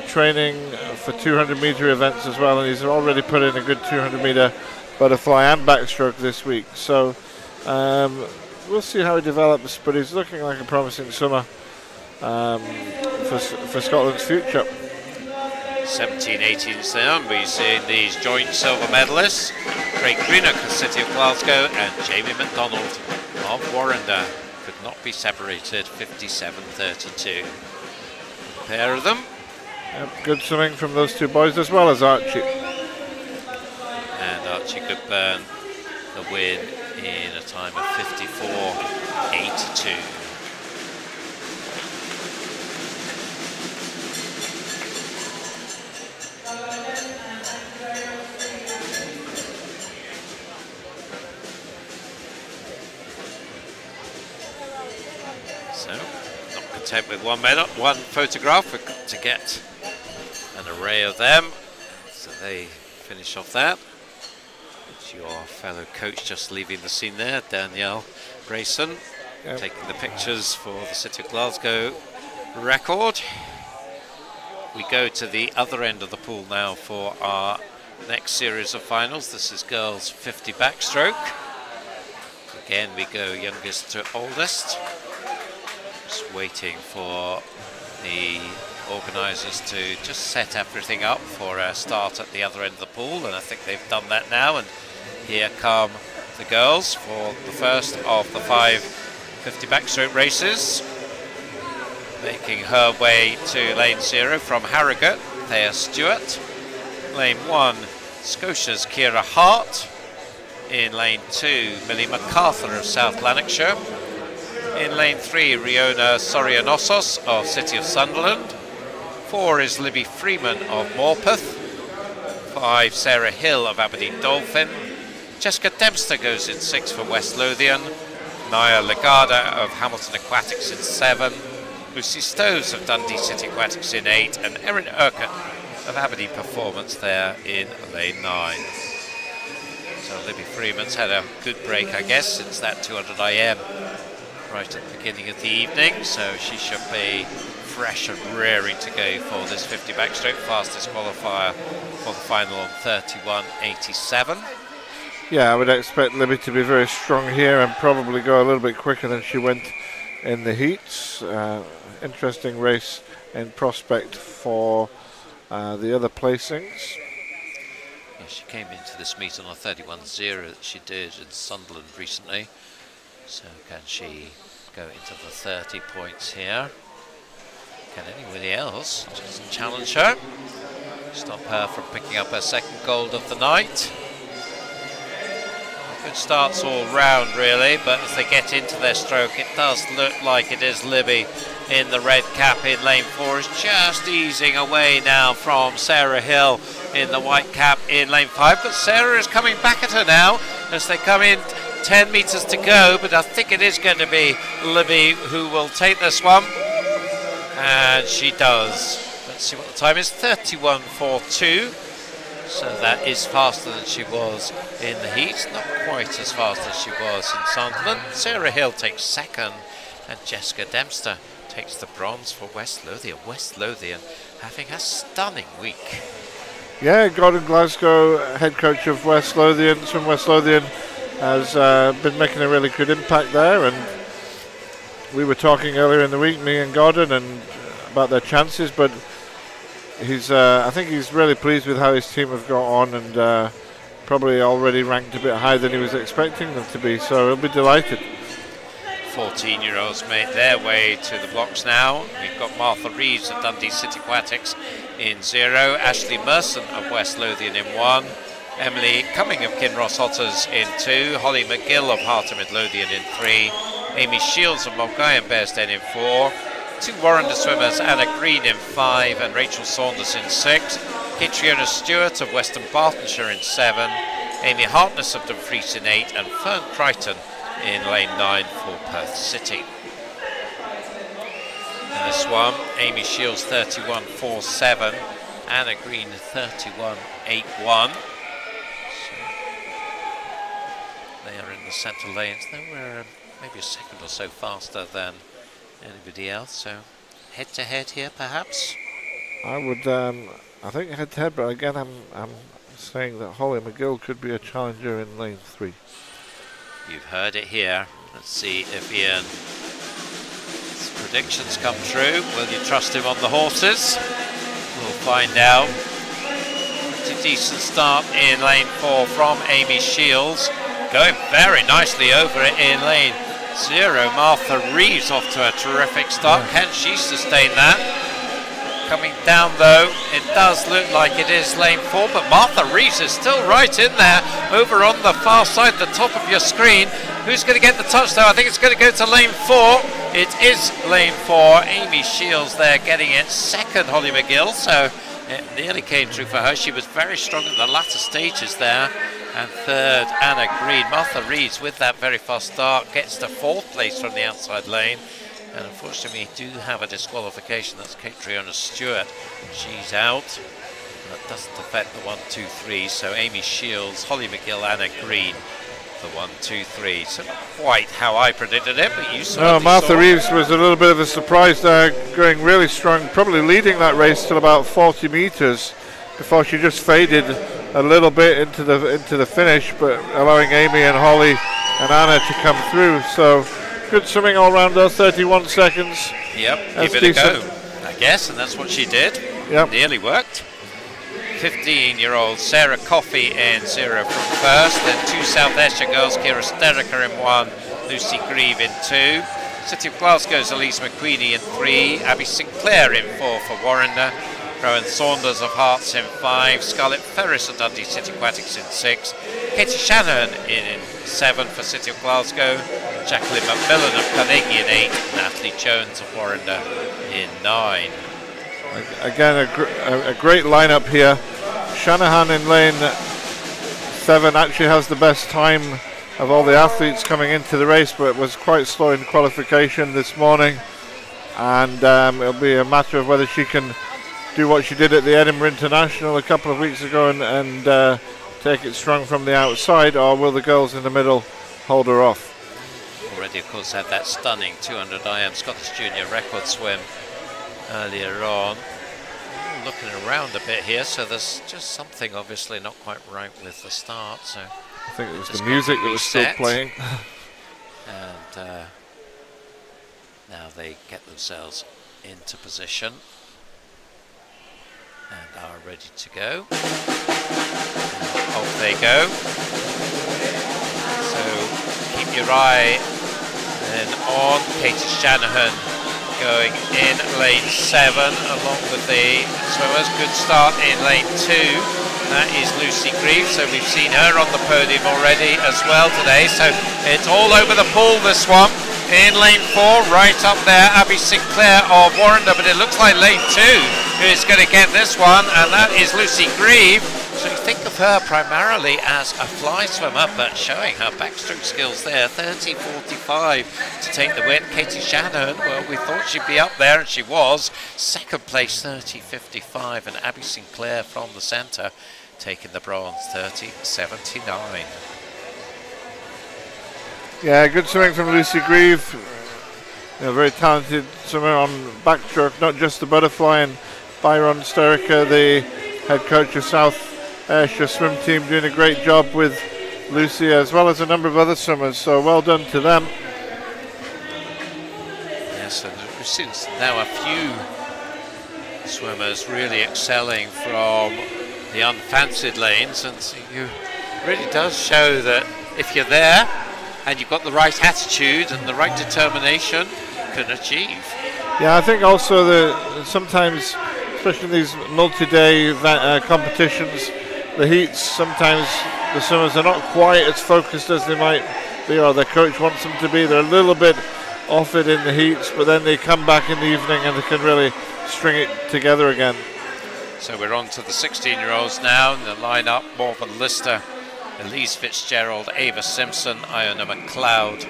training for 200-meter events as well, and he's already put in a good 200-meter butterfly and backstroke this week. So we'll see how he develops, but he's looking like a promising summer for Scotland's future. 17-18 down, we see these joint silver medalists, Craig Greenock of the City of Glasgow and Jamie McDonald of Warrender. Could not be separated, 57.32. Pair of them. Yep, good swimming from those two boys as well as Archie. And Archie Goodburn, the win in a time of 54.82. With one photograph, we've got to get an array of them, so they finish off that. It's your fellow coach just leaving the scene there, Danielle Grayson, taking the pictures for the City of Glasgow record. We go to the other end of the pool now for our next series of finals. This is girls 50 backstroke. Again, we go youngest to oldest. Just waiting for the organisers to just set everything up for a start at the other end of the pool, and I think they've done that now. And here come the girls for the first of the 5 50 backstroke races. Making her way to lane 0 from Harrogate, Thea Stewart. Lane 1, Scotia's Ciara Hart. In lane 2, Millie MacArthur of South Lanarkshire. In lane 3, Riona Sorianosos of City of Sunderland. 4 is Libby Freeman of Morpeth. 5, Sarah Hill of Aberdeen Dolphin. Jessica Dempster goes in 6 for West Lothian. Naya Legada of Hamilton Aquatics in 7. Lucy Stoves of Dundee City Aquatics in 8. And Erin Urquhart of Aberdeen Performance there in lane 9. So Libby Freeman's had a good break, I guess, since that 200 IM right at the beginning of the evening. So she should be fresh and raring to go for this 50 backstroke, fastest qualifier for the final on 31.87. Yeah, I would expect Libby to be very strong here and probably go a little bit quicker than she went in the heats. Interesting race in prospect for the other placings. Yeah, she came into this meet on a 31.0 that she did in Sunderland recently. So can she go into the 30 points here? Can anybody else just challenge her? Stop her from picking up her second gold of the night. Good starts all round really, but as they get into their stroke it does look like it is Libby in the red cap in lane 4 is just easing away now from Sarah Hill in the white cap in lane 5, but Sarah is coming back at her now as they come in 10 metres to go, but I think it is going to be Libby who will take this one, and she does. Let's see what the time is, 31.42. So that is faster than she was in the heat, not quite as fast as she was in Sunderland. Sarah Hill takes second, and Jessica Dempster takes the bronze for West Lothian. West Lothian having a stunning week. Yeah, Gordon Glasgow, head coach of West Lothian, Swim West Lothian, has been making a really good impact there, and we were talking earlier in the week, me and Gordon, and about their chances, but he's I think he's really pleased with how his team have got on, and probably already ranked a bit higher than he was expecting them to be, so he'll be delighted. 14-year-olds made their way to the blocks now. We've got Martha Reeves of Dundee City Aquatics in 0, Ashley Merson of West Lothian in 1, Emily Cumming of Kinross Otters in 2, Holly McGill of Heart of Midlothian in 3, Amy Shields of Mulgai and Bearsden in 4, 2 Warrender swimmers, Anna Green in 5 and Rachel Saunders in 6, Catriona Stewart of Western Bartonshire in 7, Amy Hartness of Dumfries in 8 and Fern Crichton in lane 9 for Perth City. And this one, Amy Shields 31.47, Anna Green 31.81. So they are in the centre lanes. They were maybe a second or so faster than anybody else, so head to head here perhaps? I would, I think head to head, but again I'm saying that Holly McGill could be a challenger in lane 3. You've heard it here. Let's see if Ian's predictions come true. Will you trust him on the horses? We'll find out. Pretty decent start in lane 4 from Amy Shields. Going very nicely over it in lane 0. Martha Reeves off to a terrific start. Can she sustain that? Coming down though, it does look like it is lane 4, but Martha Reeves is still right in there over on the far side, the top of your screen. Who's going to get the touch though? I think it's going to go to lane 4. It is lane 4. Amy Shields there getting it. Second, Holly McGill, so it nearly came true for her. She was very strong in the latter stages there. And third, Anna Green. Martha Reeves with that very fast start gets to 4th place from the outside lane. And unfortunately, we do have a disqualification. That's Catriona Stewart. She's out. That doesn't affect the 1, 2, 3. So Amy Shields, Holly McGill, Anna Green, the 1, 2, 3. So not quite how I predicted it, but you saw. No, Martha Reeves was a little bit of a surprise there, going really strong, probably leading that race till about 40 metres before she just faded a little bit into the finish, but allowing Amy and Holly and Anna to come through. So good swimming all round though, 31 seconds. Yep, that's give it decent. a go, I guess, and that's what she did. Yep. Nearly worked. 15-year-old Sarah Coffey in 0 from first, then 2 South Ayrshire girls, Kira Steriker in 1, Lucy Grieve in 2. City of Glasgow's Elise McQueenie in 3, Abby Sinclair in 4 for Warrender, Rowan Saunders of Hearts in 5, Scarlett Ferris of Dundee City Aquatics in 6, Katie Shanahan in 7 for City of Glasgow, Jacqueline McMillan of Carnegie in 8, Natalie Jones of Warrender in 9. Again, a great lineup here. Shanahan in lane 7 actually has the best time of all the athletes coming into the race, but was quite slow in qualification this morning, and it'll be a matter of whether she can do what she did at the Edinburgh International a couple of weeks ago and take it strong from the outside, or will the girls in the middle hold her off? Already, of course, had that stunning 200 IM Scottish Junior record swim earlier on. Looking around a bit here, so there's just something obviously not quite right with the start. So I think it was the music that was still playing. And now they get themselves into position and are ready to go. And off they go. So keep your eye then on Katie Shanahan going in lane 7 along with the swimmers. Good start in lane 2. That is Lucy Grieve, so we've seen her on the podium already as well today. So it's all over the pool, this one. In lane 4, right up there, Abby Sinclair of Warrender, but it looks like lane 2 is going to get this one, and that is Lucy Grieve. So you think of her primarily as a fly swimmer, but showing her backstroke skills there, 30.45 to take the win. Katie Shanahan, well, we thought she'd be up there, and she was. Second place, 30.55, and Abby Sinclair from the centre taking the bronze, 30.79. Yeah, good swimming from Lucy Grieve. Very talented swimmer on backstroke, not just the butterfly, and Byron Sterica, the head coach of South Ayrshire swim team, doing a great job with Lucy, as well as a number of other swimmers, so well done to them. Yes, and we've seen now a few swimmers really excelling from the unfancied lanes, and so it really does show that if you're there and you've got the right attitude and the right determination, you can achieve. Yeah, I think also that sometimes, especially in these multi-day competitions, the heats, sometimes the swimmers are not quite as focused as they might be, or their coach wants them to be. They're a little bit off it in the heats, but then they come back in the evening and they can really string it together again. So we're on to the 16-year-olds now in the lineup. Morven Lister, Elise Fitzgerald, Ava Simpson, Iona McLeod,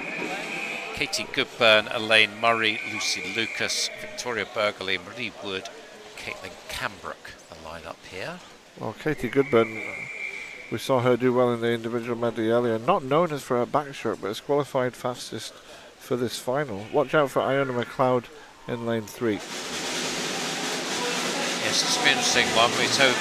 Katie Goodburn, Elaine Murray, Lucy Lucas, Victoria Burgley, Marie Wood, Caitlin Cambrook, the lineup here. Well, Katie Goodburn, we saw her do well in the individual medley earlier. Not known as for her backstroke, but has qualified fastest for this final. Watch out for Iona McLeod in lane 3. Yes, it's an interesting one. So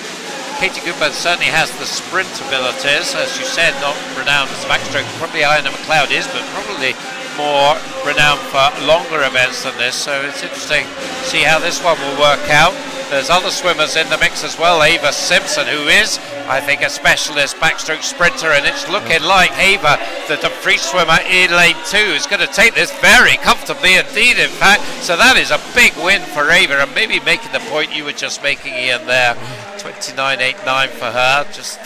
Katie Goodburn certainly has the sprint abilities, as you said, not renowned as a backstroke. Probably Iona McLeod is, but probably more renowned for longer events than this. So it's interesting to see how this one will work out. There's other swimmers in the mix as well. Ava Simpson, who is, I think, a specialist backstroke sprinter, and it's looking like Ava, the free swimmer in lane 2, is going to take this very comfortably indeed, in fact. So that is a big win for Ava, and maybe making the point you were just making, Ian, there. 29.89 for her. Just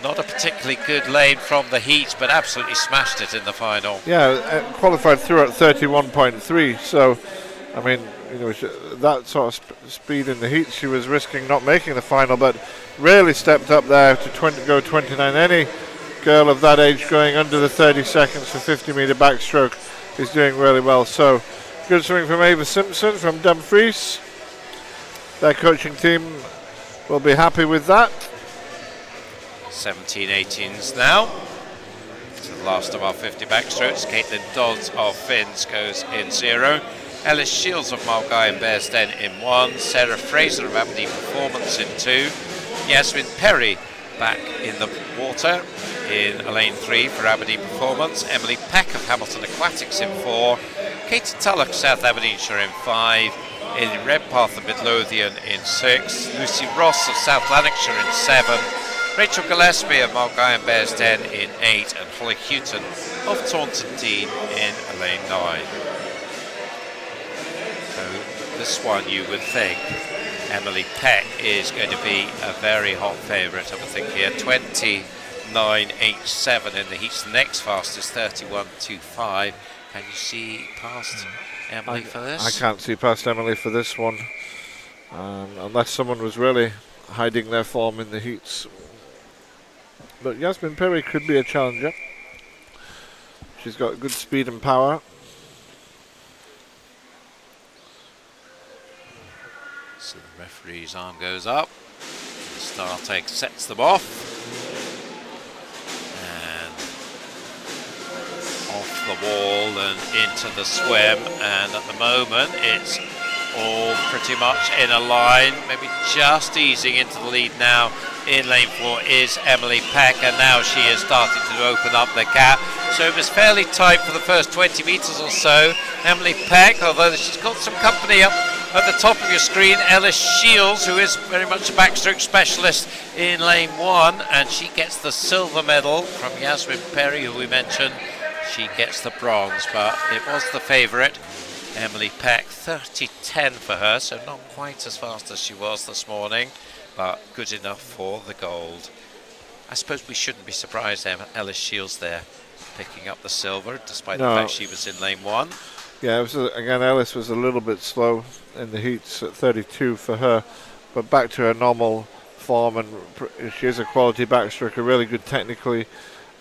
not a particularly good lane from the heats, but absolutely smashed it in the final. Yeah, qualified through at 31.3. So, I mean, that sort of speed in the heat, she was risking not making the final, but really stepped up there to go 29. Any girl of that age going under the 30 seconds for 50-metre backstroke is doing really well. So good swimming from Ava Simpson from Dumfries. Their coaching team will be happy with that. 17-18s now. So the last of our 50 backstrokes. Caitlin Dodds of Finns goes in 0. Ellis Shields of Mulgai and Bearsden in 1, Sarah Fraser of Aberdeen Performance in 2, Yasmin Perry back in the water in lane 3 for Aberdeen Performance, Emily Peck of Hamilton Aquatics in 4, Katie Tulloch, South Aberdeenshire in 5, Aileen Redpath of Midlothian in 6, Lucy Ross of South Lanarkshire in 7, Rachel Gillespie of Mulgai and Bearsden in 8, and Holly Houghton of Taunton Dean in lane 9. This one, you would think Emily Peck is going to be a very hot favourite, I would think here. 29 31.987 in the heats. The next fastest 31.25. Can you see past Emily for this? I can't see past Emily for this one, unless someone was really hiding their form in the heats. But Yasmin Perry could be a challenger. She's got good speed and power. So the referee's arm goes up. The start egg sets them off. And off the wall and into the swim. And at the moment it's all pretty much in a line. Maybe just easing into the lead now in lane 4 is Emily Peck, and now she is starting to open up the gap. So it was fairly tight for the first 20 metres or so. Emily Peck, although she's got some company up at the top of your screen, Ellis Shields, who is very much a backstroke specialist in lane 1, and she gets the silver medal from Yasmin Perry, who we mentioned. She gets the bronze, but it was the favourite, Emily Peck. 30.10 for her, so not quite as fast as she was this morning, but good enough for the gold. I suppose we shouldn't be surprised Ellis Shields there picking up the silver, despite the fact she was in lane 1. Yeah, it was again, Ellis was a little bit slow in the heats at 32 for her, but back to her normal form, and she is a quality backstroker, really good technically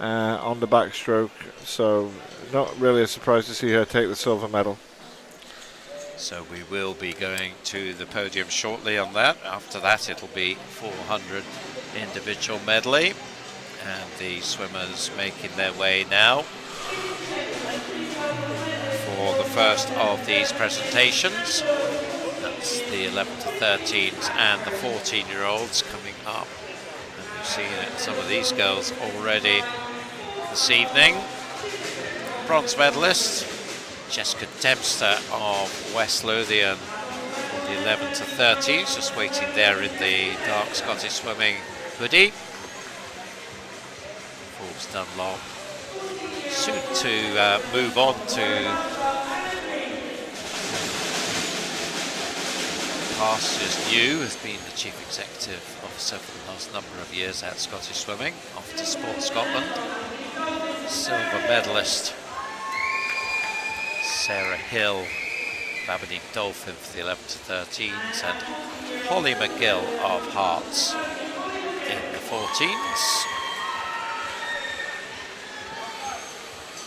on the backstroke, so not really a surprise to see her take the silver medal. So we will be going to the podium shortly on that. After that it'll be 400 individual medley, and the swimmers making their way now for the first of these presentations. That's the 11 to 13s and the 14-year-olds coming up, and we've seen some of these girls already this evening. Bronze medalist Jessica Dempster of West Lothian for the 11 to 13s, just waiting there in the dark Scottish swimming hoodie. Forbes Dunlop soon to move on to pastures new, has been the Chief Executive Officer for the last number of years at Scottish Swimming, off to Sport Scotland. Silver medalist Sarah Hill of Aberdeen Dolphin for the 11 to 13s, and Holly McGill of Hearts in the 14s.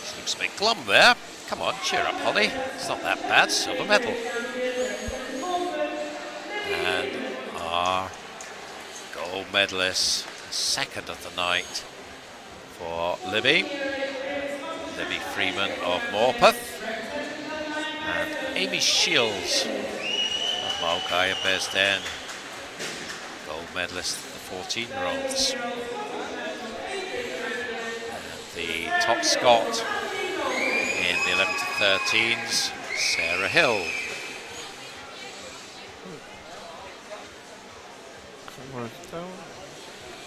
Seems a bit glum there. Come on, cheer up, Holly. It's not that bad. Silver medal. And our gold medalist, second of the night for Libby Freeman of Morpeth, and Amy Shields of Maokai and Bearsden, gold medalist for the 14-year-olds. And the top Scot in the 11 to 13s, Sarah Hill.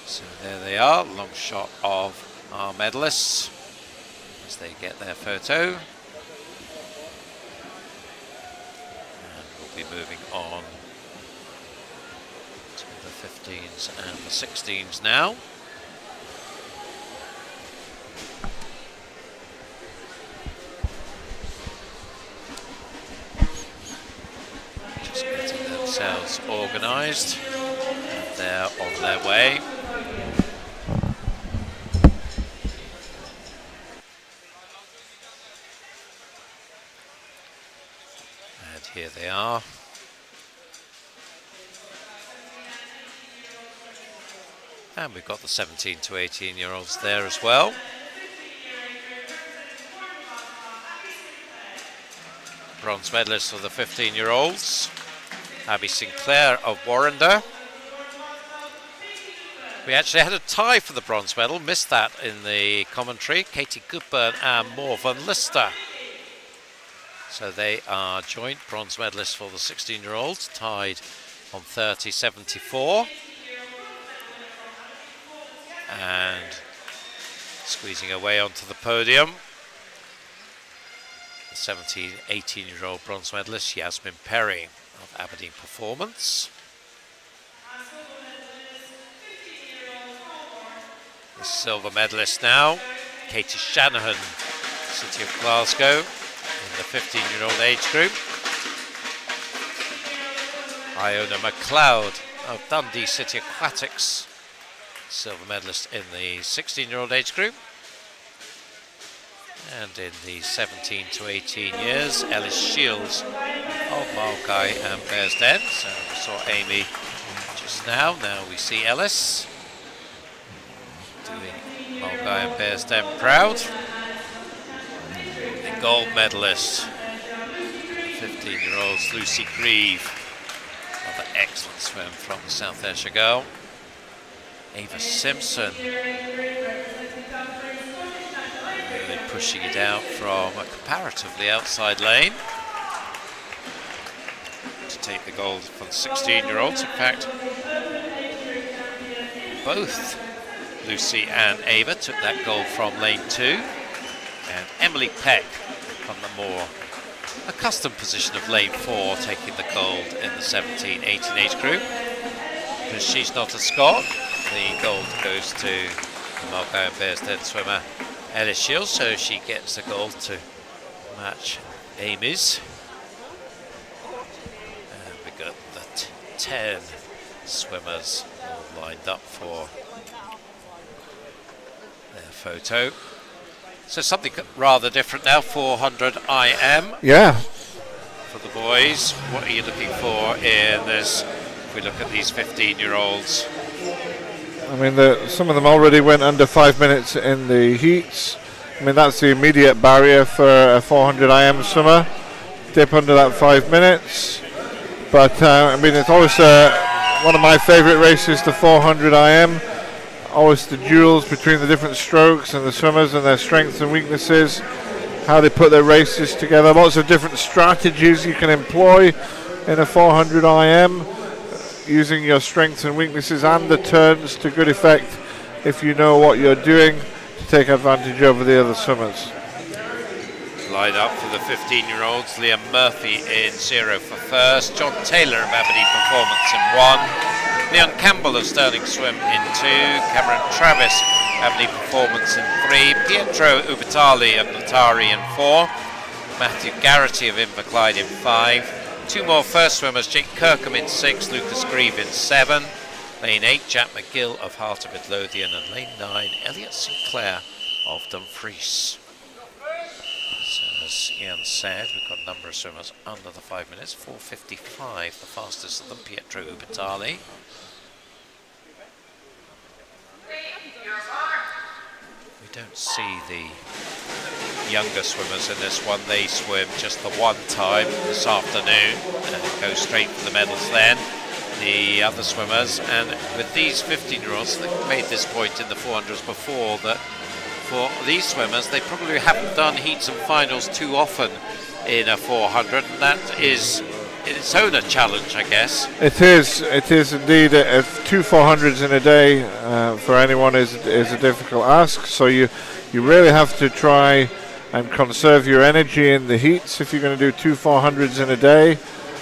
So there they are, long shot of our medalists as they get their photo. And we'll be moving on to the 15s and the 16s now. Just getting themselves organised. They're on their way. And here they are. And we've got the 17 to 18-year-olds there as well. Bronze medalist for the 15-year-olds, Abby Sinclair of Warrender. We actually had a tie for the bronze medal, missed that in the commentary. Katie Goodburn and Morvan Lister. So they are joint bronze medalists for the 16-year-olds, tied on 30.74. And squeezing away onto the podium, the 17, 18-year-old bronze medalist Yasmin Perry of Aberdeen Performance. The silver medalist now, Katie Shanahan, City of Glasgow, in the 15-year-old age group. Iona McLeod of Dundee City Aquatics, silver medalist in the 16-year-old age group. And in the 17 to 18 years, Ellis Shields of Mulcahy and Bearsden. So we saw Amy just now. Now we see Ellis doing Mulcahy and Bearsden proud. The gold medalist, 15-year-old Lucy Grieve. Another excellent swim from the South Ayrshire girl. Ava Simpson, really pushing it out from a comparatively outside lane to take the gold for the 16-year-olds. In fact, both Lucy and Ava took that gold from lane 2, and Emily Peck from the more accustomed position of lane 4 taking the gold in the 17-18 age group. Because she's not a Scot, the gold goes to the Mulcahy and Bearsden swimmer Ellis Shields, so she gets the gold to match Amy's. And we got the 10 swimmers all lined up for their photo. So something rather different now, 400 IM. Yeah. For the boys, what are you looking for in this? If we look at these 15-year-olds. I mean, some of them already went under 5 minutes in the heats. I mean, that's the immediate barrier for a 400 IM swimmer. Dip under that 5 minutes. But, I mean, it's always one of my favourite races, the 400 IM. Always the duels between the different strokes and the swimmers and their strengths and weaknesses, how they put their races together. Lots of different strategies you can employ in a 400 IM, using your strengths and weaknesses and the turns to good effect if you know what you're doing to take advantage over the other swimmers. Line up for the 15-year-olds, Liam Murphy in 0 for first, John Taylor of Aberdeen Performance in 1, Leon Campbell of Stirling Swim in 2, Cameron Travis, Aberdeen Performance in 3, Pietro Ubitali of Notari in 4, Matthew Garrity of Inverclyde in 5, 2 more first swimmers, Jake Kirkham in 6, Lucas Grieve in 7, lane 8, Jack McGill of Heart of Midlothian, and lane 9, Elliot Sinclair of Dumfries. So as Ian said, we've got a number of swimmers under the 5 minutes, 4:55, the fastest of them, Pietro Ubitali. We don't see the younger swimmers in this one. They swim just the one time this afternoon and go straight for the medals then. The other swimmers, and with these 15-year-olds, they've made this point in the 400s before, that for these swimmers, they probably haven't done heats and finals too often in a 400, and that is in its own a challenge, I guess. It is indeed. 2 400s in a day for anyone is a difficult ask, so you really have to try and conserve your energy in the heats if you're going to do 2 400s in a day,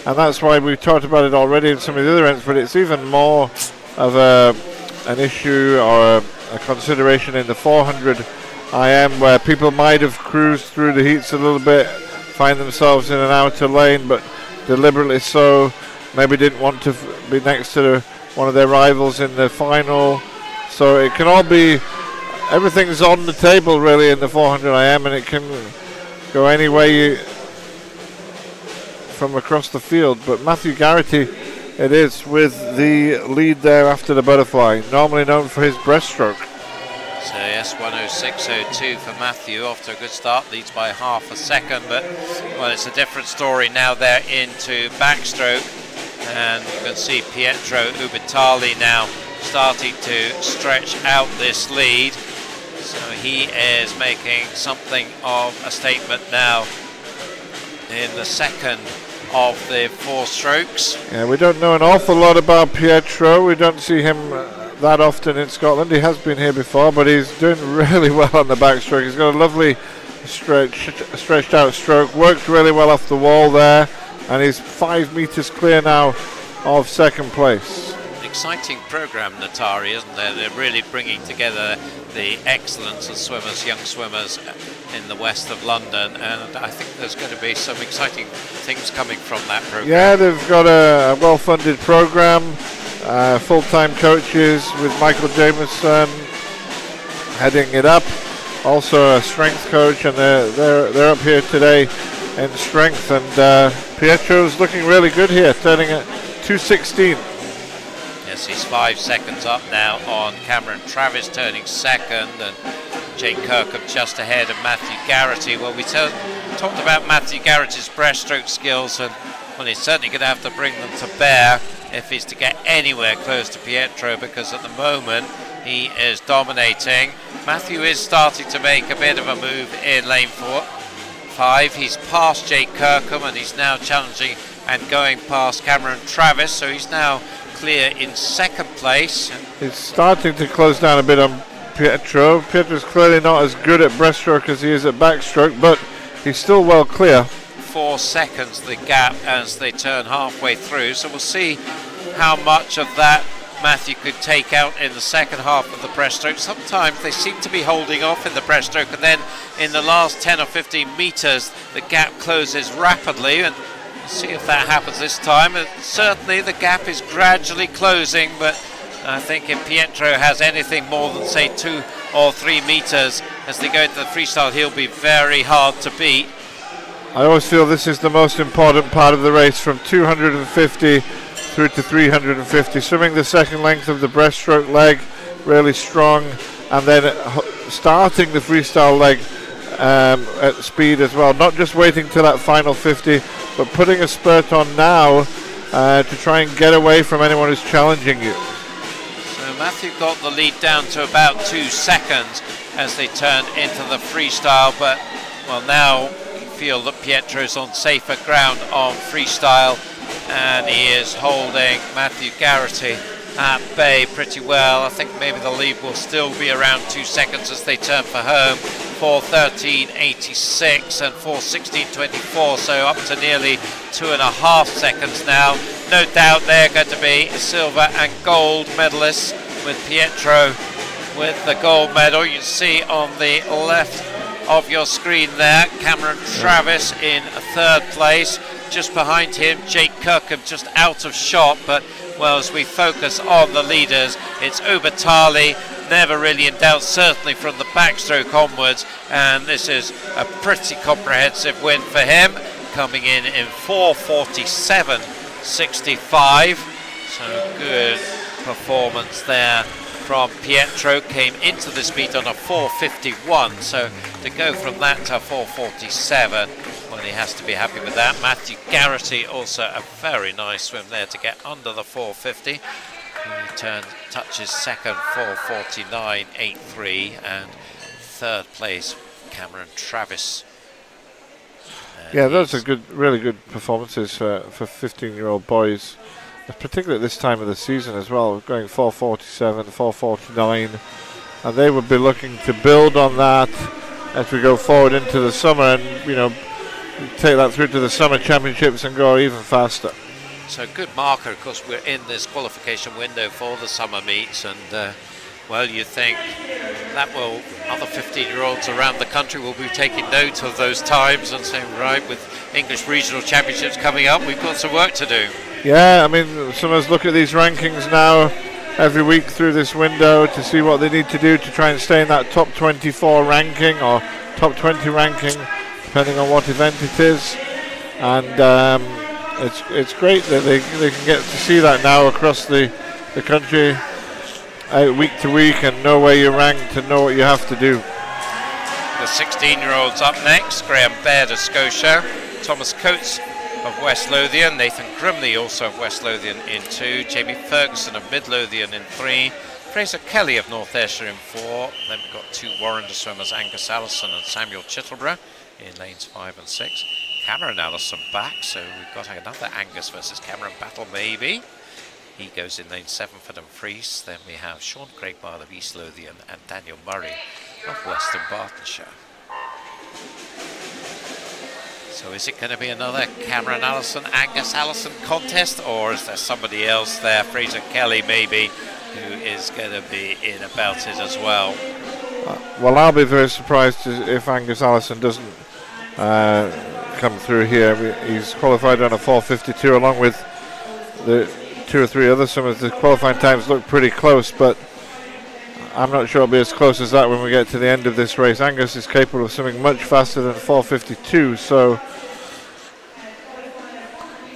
and that's why we've talked about it already in some of the other events, but it's even more of an issue or a consideration in the 400 IM, where people might have cruised through the heats a little bit, find themselves in an outer lane, but deliberately so, maybe didn't want to be next to one of their rivals in the final. So it can all be, everything's on the table really in the 400 IM, and it can go any way from across the field. But Matthew Garrity, it is, with the lead there after the butterfly, normally known for his breaststroke. So yes, 106.02 for Matthew, off to a good start, leads by half a second, but well, it's a different story now. They're into backstroke, and you can see Pietro Ubitali now starting to stretch out this lead. So he is making something of a statement now in the second of the 4 strokes. Yeah, we don't know an awful lot about Pietro. We don't see him that often in Scotland. He has been here before, but he's doing really well on the backstroke. He's got a lovely stretched out stroke, worked really well off the wall there, and he's 5 meters clear now of second place. The exciting program, Natari, isn't there? They're really bringing together the excellence of swimmers, young swimmers in the west of London, and I think there's going to be some exciting things coming from that program. Yeah, they've got a well-funded program, full-time coaches with Michael Jameson heading it up, also a strength coach, and they're up here today in strength, and Pietro's looking really good here, turning at 2:16. Yes, he's 5 seconds up now on Cameron Travis, turning second, and Jake Kirkham just ahead of Matthew Garrity. Well, we talked about Matthew Garrity's breaststroke skills, and well, he's certainly going to have to bring them to bear if he's to get anywhere close to Pietro, because at the moment he is dominating. Matthew is starting to make a bit of a move in lane 5. He's past Jake Kirkham, and he's now challenging and going past Cameron Travis, so he's now clear in second place. He's starting to close down a bit on Pietro. Pietro's clearly not as good at breaststroke as he is at backstroke, but he's still well clear. 4 seconds the gap as they turn halfway through, so we'll see how much of that Matthew could take out in the second half of the breaststroke. Sometimes they seem to be holding off in the breaststroke, and then in the last 10 or 15 meters the gap closes rapidly, and we'll see if that happens this time. Certainly the gap is gradually closing, but I think if Pietro has anything more than say 2 or 3 meters as they go into the freestyle, he'll be very hard to beat. I always feel this is the most important part of the race, from 250 through to 350. Swimming the second length of the breaststroke leg really strong, and then starting the freestyle leg at speed as well. Not just waiting till that final 50, but putting a spurt on now to try and get away from anyone who's challenging you. So Matthew got the lead down to about 2 seconds as they turn into the freestyle, but well, now you feel that Pietro's on safer ground on freestyle, and he is holding Matthew Garrity at bay pretty well. I think maybe the lead will still be around 2 seconds as they turn for home. 4:13.86 and 4:16.24, so up to nearly 2.5 seconds now. No doubt they're going to be silver and gold medalists, with Pietro with the gold medal. You see on the left of your screen there, Cameron Travis in 3rd place. Just behind him, Jake Kirkham just out of shot, but well, as we focus on the leaders, it's Ubertali, never really in doubt, certainly from the backstroke onwards, and this is a pretty comprehensive win for him, coming in 4:47.65, so good performance there from Pietro. Came into this meet on a 4:51, so to go from that to 4:47, well, he has to be happy with that. Matthew Garrity also a very nice swim there to get under the 4:50. He touches second, 4:49.83, and 3rd place Cameron Travis. Yeah, those are good, really good performances for 15-year-old boys, particularly at this time of the season as well, going 4:47, 4:49, and they would be looking to build on that as we go forward into the summer, and you know, take that through to the summer championships and go even faster. So good marker, of course. We're in this qualification window for the summer meets, and well, you think that will, other 15-year-olds around the country will be taking note of those times and saying, right, with English regional championships coming up, we've got some work to do. Yeah, I mean, some of us look at these rankings now every week through this window to see what they need to do to try and stay in that top 24 ranking or top 20 ranking, depending on what event it is. And it's great that they can get to see that now across the country, week to week, and know where you're ranked and know what you have to do. The 16-year-olds up next: Graham Baird of Scotia, Thomas Coates of West Lothian, Nathan Grimley also of West Lothian in 2, Jamie Ferguson of Mid Lothian in 3, Fraser Kelly of North Ayrshire in 4. Then we've got 2 Warrender swimmers, Angus Allison and Samuel Chittleborough in lanes 5 and 6. Cameron Allison back, so we've got another Angus versus Cameron battle maybe. He goes in lane 7 for Dumfries. Then we have Sean Craigbile of East Lothian and Daniel Murray of Western Bartonshire. So is it going to be another Cameron Allison, Angus Allison contest, or is there somebody else there, Fraser Kelly maybe, who is going to be in about it as well? Well, I'll be very surprised if Angus Allison doesn't come through here. He's qualified on a 4:52 along with the 2 or 3 other swimmers. The qualifying times look pretty close, but I'm not sure it'll be as close as that when we get to the end of this race. Angus is capable of swimming much faster than 4:52, so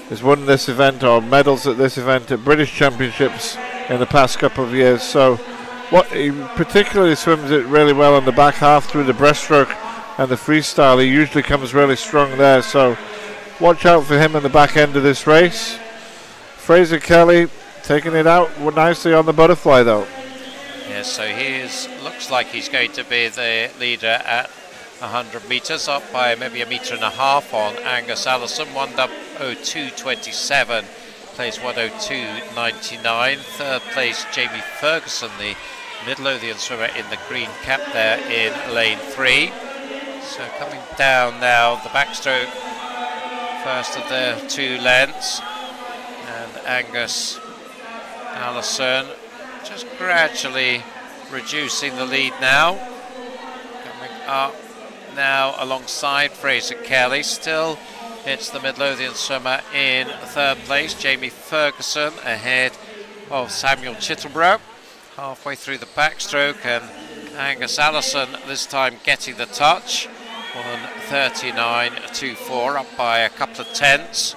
he's won this event or medals at this event at British Championships in the past couple of years. So what he particularly swims it really well on the back half through the breaststroke and the freestyle. He usually comes really strong there, so watch out for him in the back end of this race. Fraser Kelly taking it out nicely on the butterfly though. Yes, so looks like he's going to be the leader at 100 metres, up by maybe 1.5 metres on Angus Allison. 1:02.27, plays 1:02.99. Third place Jamie Ferguson, the Midlothian swimmer in the green cap there in lane 3. So coming down now, the backstroke, first of the 2 lengths, and Angus Allison just gradually reducing the lead now. Coming up now alongside Fraser Kelly. Still, it's the Midlothian swimmer in 3rd place, Jamie Ferguson, ahead of Samuel Chittleborough. Halfway through the backstroke, and Angus Allison this time getting the touch. 1:39.24, up by a couple of tenths.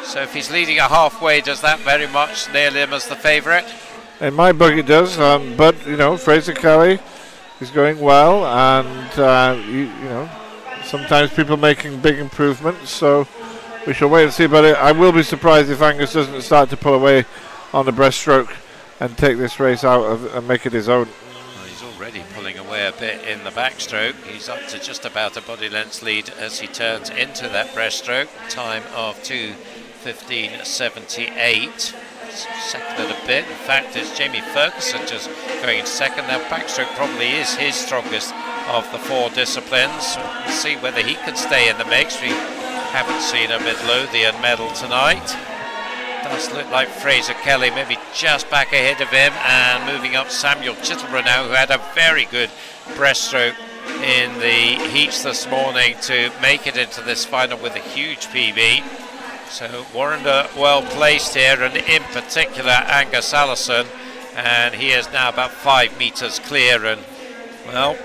So if he's leading a halfway, does that very much nail him as the favourite? In my book it does, but you know, Fraser Kelly is going well, and you know, sometimes people making big improvements, so we shall wait and see. But I will be surprised if Angus doesn't start to pull away on the breaststroke and take this race out and make it his own. Well, he's already pulling away a bit in the backstroke. He's up to just about a body length lead as he turns into that breaststroke. Time of 2:15.78. Second at a bit. In fact, it's Jamie Ferguson just going in second. Now backstroke probably is his strongest of the 4 disciplines. We'll see whether he can stay in the mix. We haven't seen a Midlothian medal tonight. Does look like Fraser Kelly maybe just back ahead of him, and moving up Samuel Chittleborough now, who had a very good breaststroke in the heats this morning to make it into this final with a huge PB. So Warrender well placed here, and in particular Angus Allison, and he is now about 5 metres clear. And well,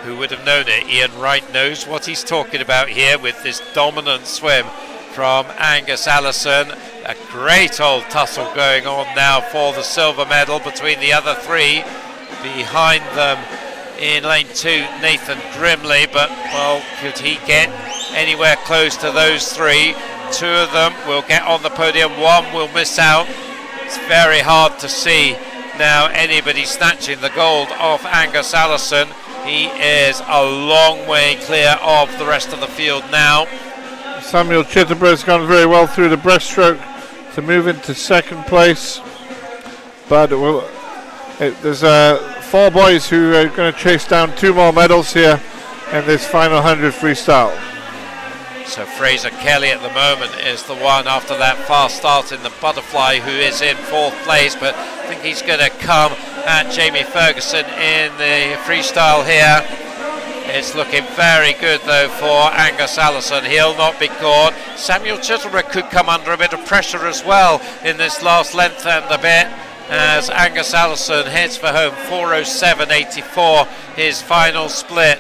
who would have known it? Ian Wright knows what he's talking about here with this dominant swim from Angus Allison. A great old tussle going on now for the silver medal between the other 3. Behind them in lane 2, Nathan Grimley, but well, could he get anywhere close to those 3? 2 of them will get on the podium, 1 will miss out. It's very hard to see now anybody snatching the gold off Angus Allison. He is a long way clear of the rest of the field now. Samuel Chittleborough has gone very well through the breaststroke to move into 2nd place, but there's 4 boys who are going to chase down 2 more medals here in this final 100 freestyle. So Fraser Kelly at the moment is the one after that fast start in the butterfly who is in 4th place, but I think he's going to come at Jamie Ferguson in the freestyle here. It's looking very good though for Angus Allison. He'll not be caught. Samuel Chittleborough could come under a bit of pressure as well in this last length and a bit, as Angus Allison heads for home. 4:07.84 his final split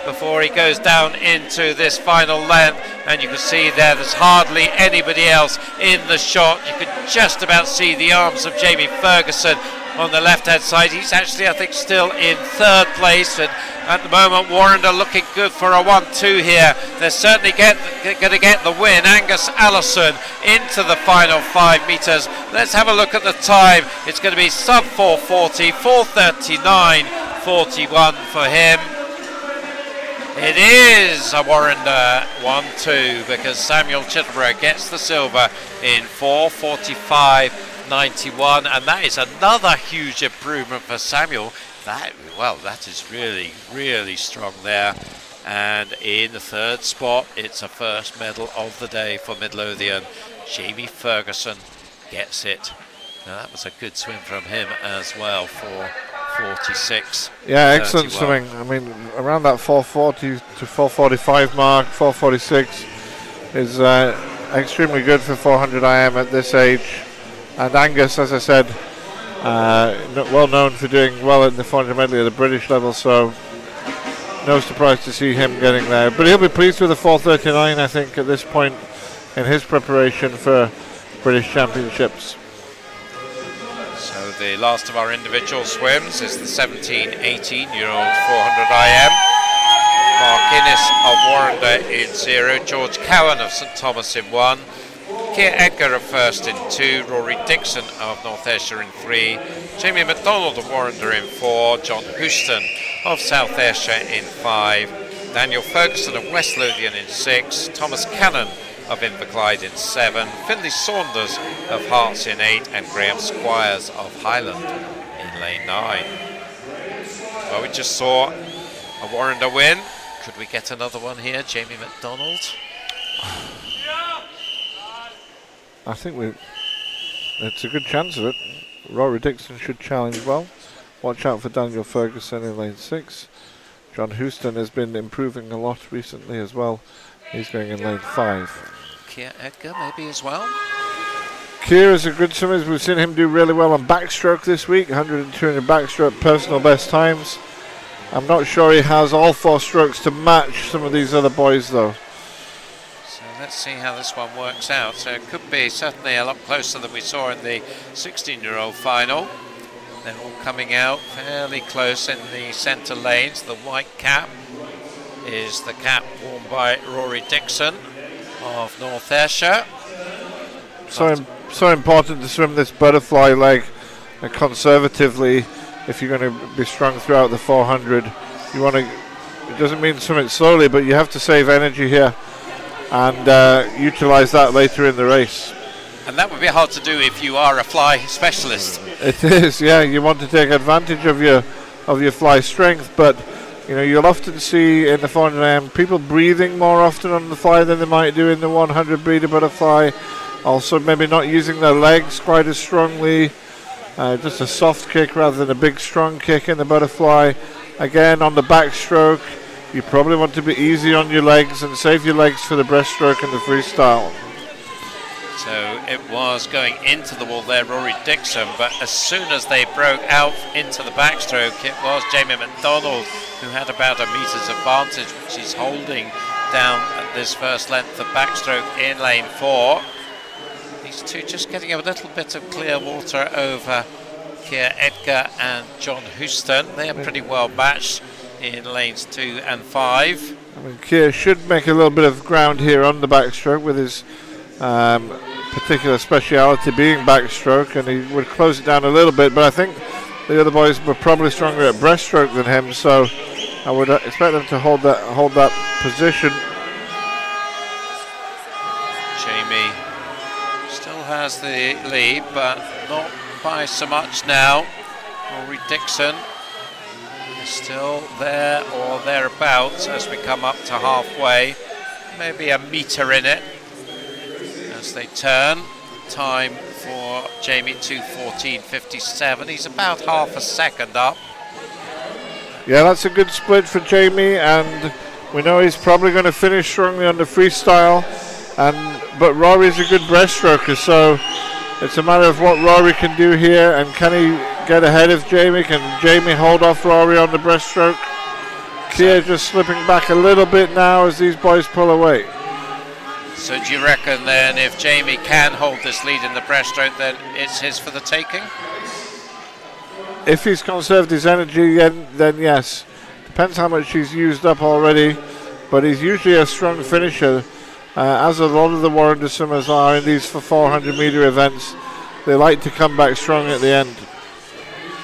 before he goes down into this final length, and you can see there's hardly anybody else in the shot. You could just about see the arms of Jamie Ferguson on the left hand side. He's actually, I think, still in 3rd place, and at the moment Warrender looking good for a 1-2 here. They're certainly going to get the win. Angus Allison into the final 5 metres. Let's have a look at the time. It's going to be sub 4:40, 4:39.41 for him. It is a Warrender 1-2 because Samuel Chittleborough gets the silver in 4:45.91, and that is another huge improvement for Samuel. That is really, really strong there. And in the third spot, it's a first medal of the day for Midlothian. Jamie Ferguson gets it. Now that was a good swim from him as well for 46. Yeah, excellent swimming. I mean, around that 440 to 445 mark, 446 is extremely good for 400 IM at this age. And Angus, as I said, well known for doing well in the 400 medley at the British level, so no surprise to see him getting there. But he'll be pleased with the 439, I think, at this point in his preparation for British Championships. So the last of our individual swims is the 17-18-year-old 400 IM. Mark Innes of Warrender in 0, George Cowan of St Thomas in 1, Keir Edgar of First in 2, Rory Dixon of North Ayrshire in 3, Jamie MacDonald of Warrender in 4, John Houston of South Ayrshire in 5, Daniel Ferguson of West Lothian in 6, Thomas Cannon of Inverclyde in 7, Finlay Saunders of Hearts in 8, and Graham Squires of Highland in lane 9. Well, we just saw a Warrender win. Could we get another one here, Jamie MacDonald? I think it's a good chance of it. Rory Dixon should challenge well. Watch out for Daniel Ferguson in lane 6. John Houston has been improving a lot recently as well. He's going in lane 5. Keir Edgar maybe as well. Keir is a good swimmer. We've seen him do really well on backstroke this week. 100 and 200 backstroke personal best times. I'm not sure he has all 4 strokes to match some of these other boys though. So let's see how this one works out. So it could be certainly a lot closer than we saw in the 16-year-old final. They're all coming out fairly close in the centre lanes. The white cap is the cap worn by Rory Dixon of North Ayrshire. So important to swim this butterfly leg conservatively if you're going to be strong throughout the 400. You want to, it doesn't mean swim it slowly, but you have to save energy here and utilize that later in the race. And that would be hard to do if you are a fly specialist. It is, yeah. You want to take advantage of your fly strength, but you know, you'll often see in the 400 AM people breathing more often on the fly than they might do in the 100 breeder butterfly. Also, maybe not using their legs quite as strongly. Just a soft kick rather than a big strong kick in the butterfly. Again, on the backstroke, you probably want to be easy on your legs and save your legs for the breaststroke and the freestyle. So it was going into the wall there, Rory Dixon, but as soon as they broke out into the backstroke, it was Jamie MacDonald who had about a meter's advantage, which he's holding down at this first length of backstroke in lane 4. These two just getting a little bit of clear water over Keir Edgar and John Houston. They are pretty well matched in lanes 2 and 5. I mean, Keir should make a little bit of ground here on the backstroke with his particular speciality being backstroke, and he would close it down a little bit, but I think the other boys were probably stronger at breaststroke than him, so I would expect them to hold that position. Jamie still has the lead, but not by so much now. Rory Dixon is still there or thereabouts as we come up to halfway, maybe a metre in it as they turn. Time for Jamie 2:14.57. He's about half a second up. Yeah, that's a good split for Jamie, and we know he's probably going to finish strongly on the freestyle. But Rory's a good breaststroker, so it's a matter of what Rory can do here, and can he get ahead of Jamie? Can Jamie hold off Rory on the breaststroke? Keir just slipping back a little bit now as these boys pull away. So do you reckon then if Jamie can hold this lead in the breaststroke, then it's his for the taking? If he's conserved his energy, then yes. Depends how much he's used up already, but he's usually a strong finisher, as a lot of the Warrender swimmers are in these 400 metre events. They like to come back strong at the end.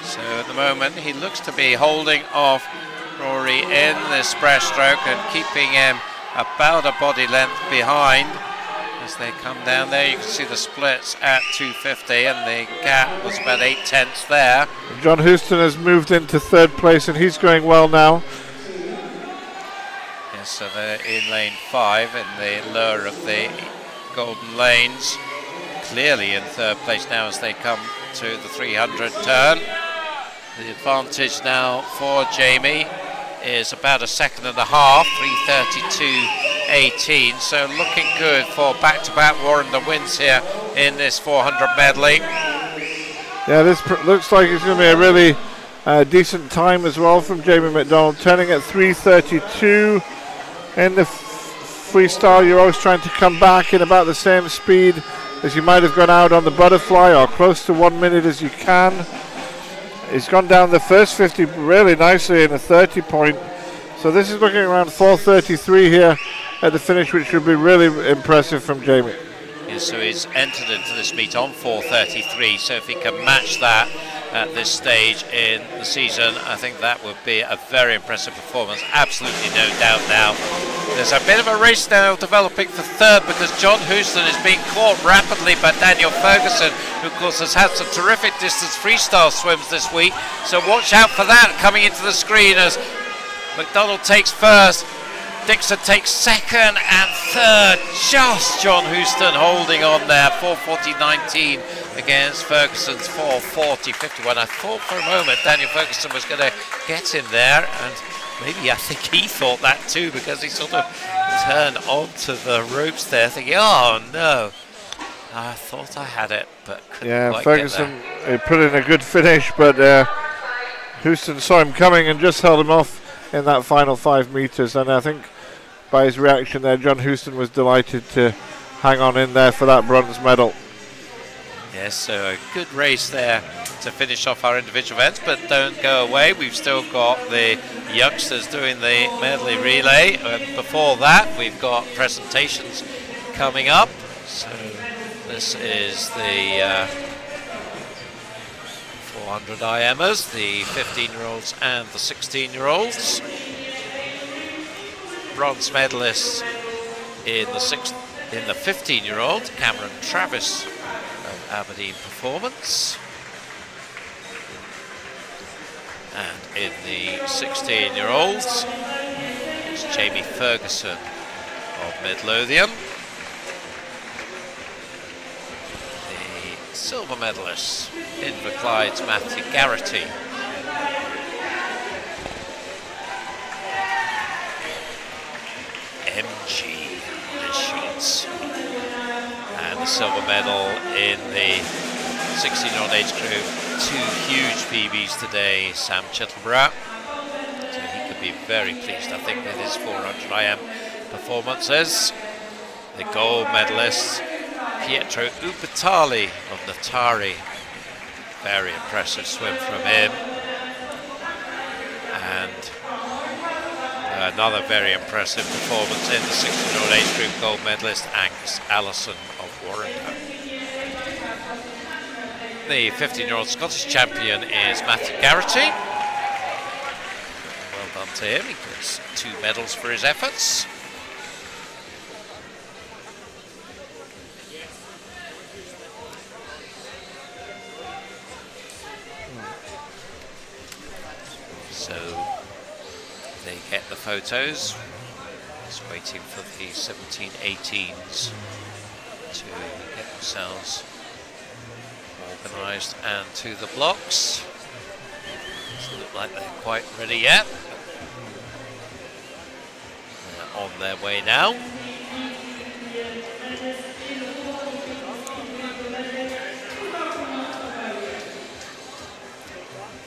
So at the moment he looks to be holding off Rory in this breaststroke and keeping him about a body length behind as they come down there. You can see the splits at 250 and the gap was about 0.8 there. John Houston has moved into 3rd place and he's going well now. Yeah, so they're in lane 5 in the lure of the golden lanes. Clearly in third place now as they come to the 300 turn. The advantage now for Jamie is about a second and a half, 3:32.18. So looking good for back-to-back Warrender wins here in this 400 medley. Yeah, this looks like it's going to be a really decent time as well from Jamie McDonald, turning at 3:32 in the freestyle. You're always trying to come back in about the same speed as you might have gone out on the butterfly, or close to 1 minute as you can. He's gone down the first 50 really nicely in a 30 point. So this is looking around 4:33 here at the finish, which would be really impressive from Jamie. Yeah, so he's entered into this meet on 4:33, so if he can match that at this stage in the season, I think that would be a very impressive performance. Absolutely no doubt now. There's a bit of a race now developing for third, because John Houston is being caught rapidly by Daniel Ferguson, who of course has had some terrific distance freestyle swims this week. So watch out for that coming into the screen as McDonald takes first, Dixon takes second, and third, just John Houston holding on there, 4:40.19 against Ferguson's 4:40.51. I thought for a moment Daniel Ferguson was going to get him there, and maybe I think he thought that too, because he sort of turned onto the ropes there thinking, oh no, I thought I had it, but couldn't quite Ferguson get there. put in a good finish, but Houston saw him coming and just held him off in that final 5 meters, and I think by his reaction there, John Houston was delighted to hang on in there for that bronze medal. Yes, so a good race there to finish off our individual events, but don't go away. We've still got the youngsters doing the medley relay, and before that we've got presentations coming up. So this is the 400 IMers, the 15-year-olds and the 16-year-olds. Bronze medalists in the 15-year-old, Cameron Travis of Aberdeen Performance, and in the 16-year-olds, it's Jamie Ferguson of Midlothian. The silver medalists, Inverclyde's Matthew Garrity, MG on his sheets, and the silver medal in the 16-year-old age group, 2 huge PBs today, Sam Chittleborough, so he could be very pleased I think with his 400 IM performances. The gold medalist, Pietro Upatali of Natari, very impressive swim from him, and another very impressive performance in the 16-year-old age group, gold medalist Angus Allison of Warrender. The 15-year-old Scottish champion is Matthew Garrity. Well done to him, he gets 2 medals for his efforts. So they get the photos. Just waiting for the 17-18s to get themselves organised and to the blocks. Doesn't look like they're quite ready yet. They're on their way now.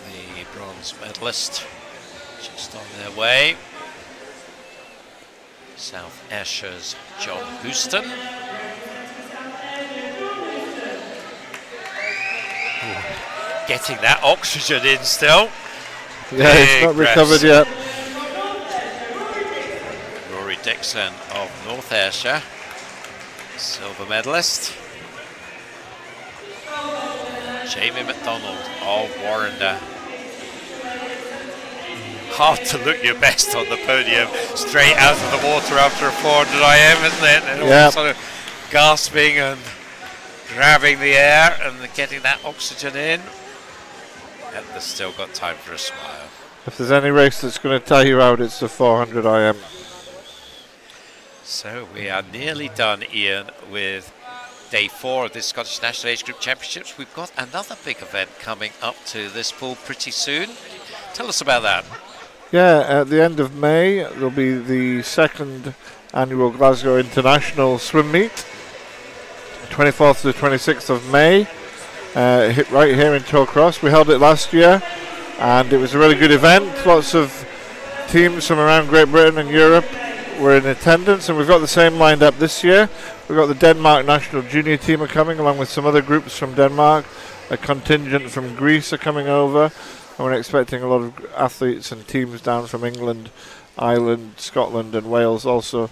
The bronze medalist just on their way. South Ayrshire's John Houston. Ooh, getting that oxygen in still. Yeah, it's not recovered yet. Rory Dixon of North Ayrshire, silver medalist. Jamie McDonald of Warrender. Hard to look your best on the podium, straight out of the water after a 400 IM, isn't it? And all sort of gasping and grabbing the air and getting that oxygen in. And they've still got time for a smile. If there's any race that's going to tire you out, it's the 400 IM. So we are nearly done, Ian, with day 4 of this Scottish National Age Group Championships. We've got another big event coming up to this pool pretty soon. Tell us about that. Yeah, at the end of May, there'll be the 2nd annual Glasgow International Swim Meet, 24th to the 26th of May, right here in Tollcross. We held it last year, and it was a really good event. Lots of teams from around Great Britain and Europe were in attendance, and we've got the same lined up this year. We've got the Denmark national junior team are coming, along with some other groups from Denmark. A contingent from Greece are coming over, and we're expecting a lot of athletes and teams down from England, Ireland, Scotland and Wales also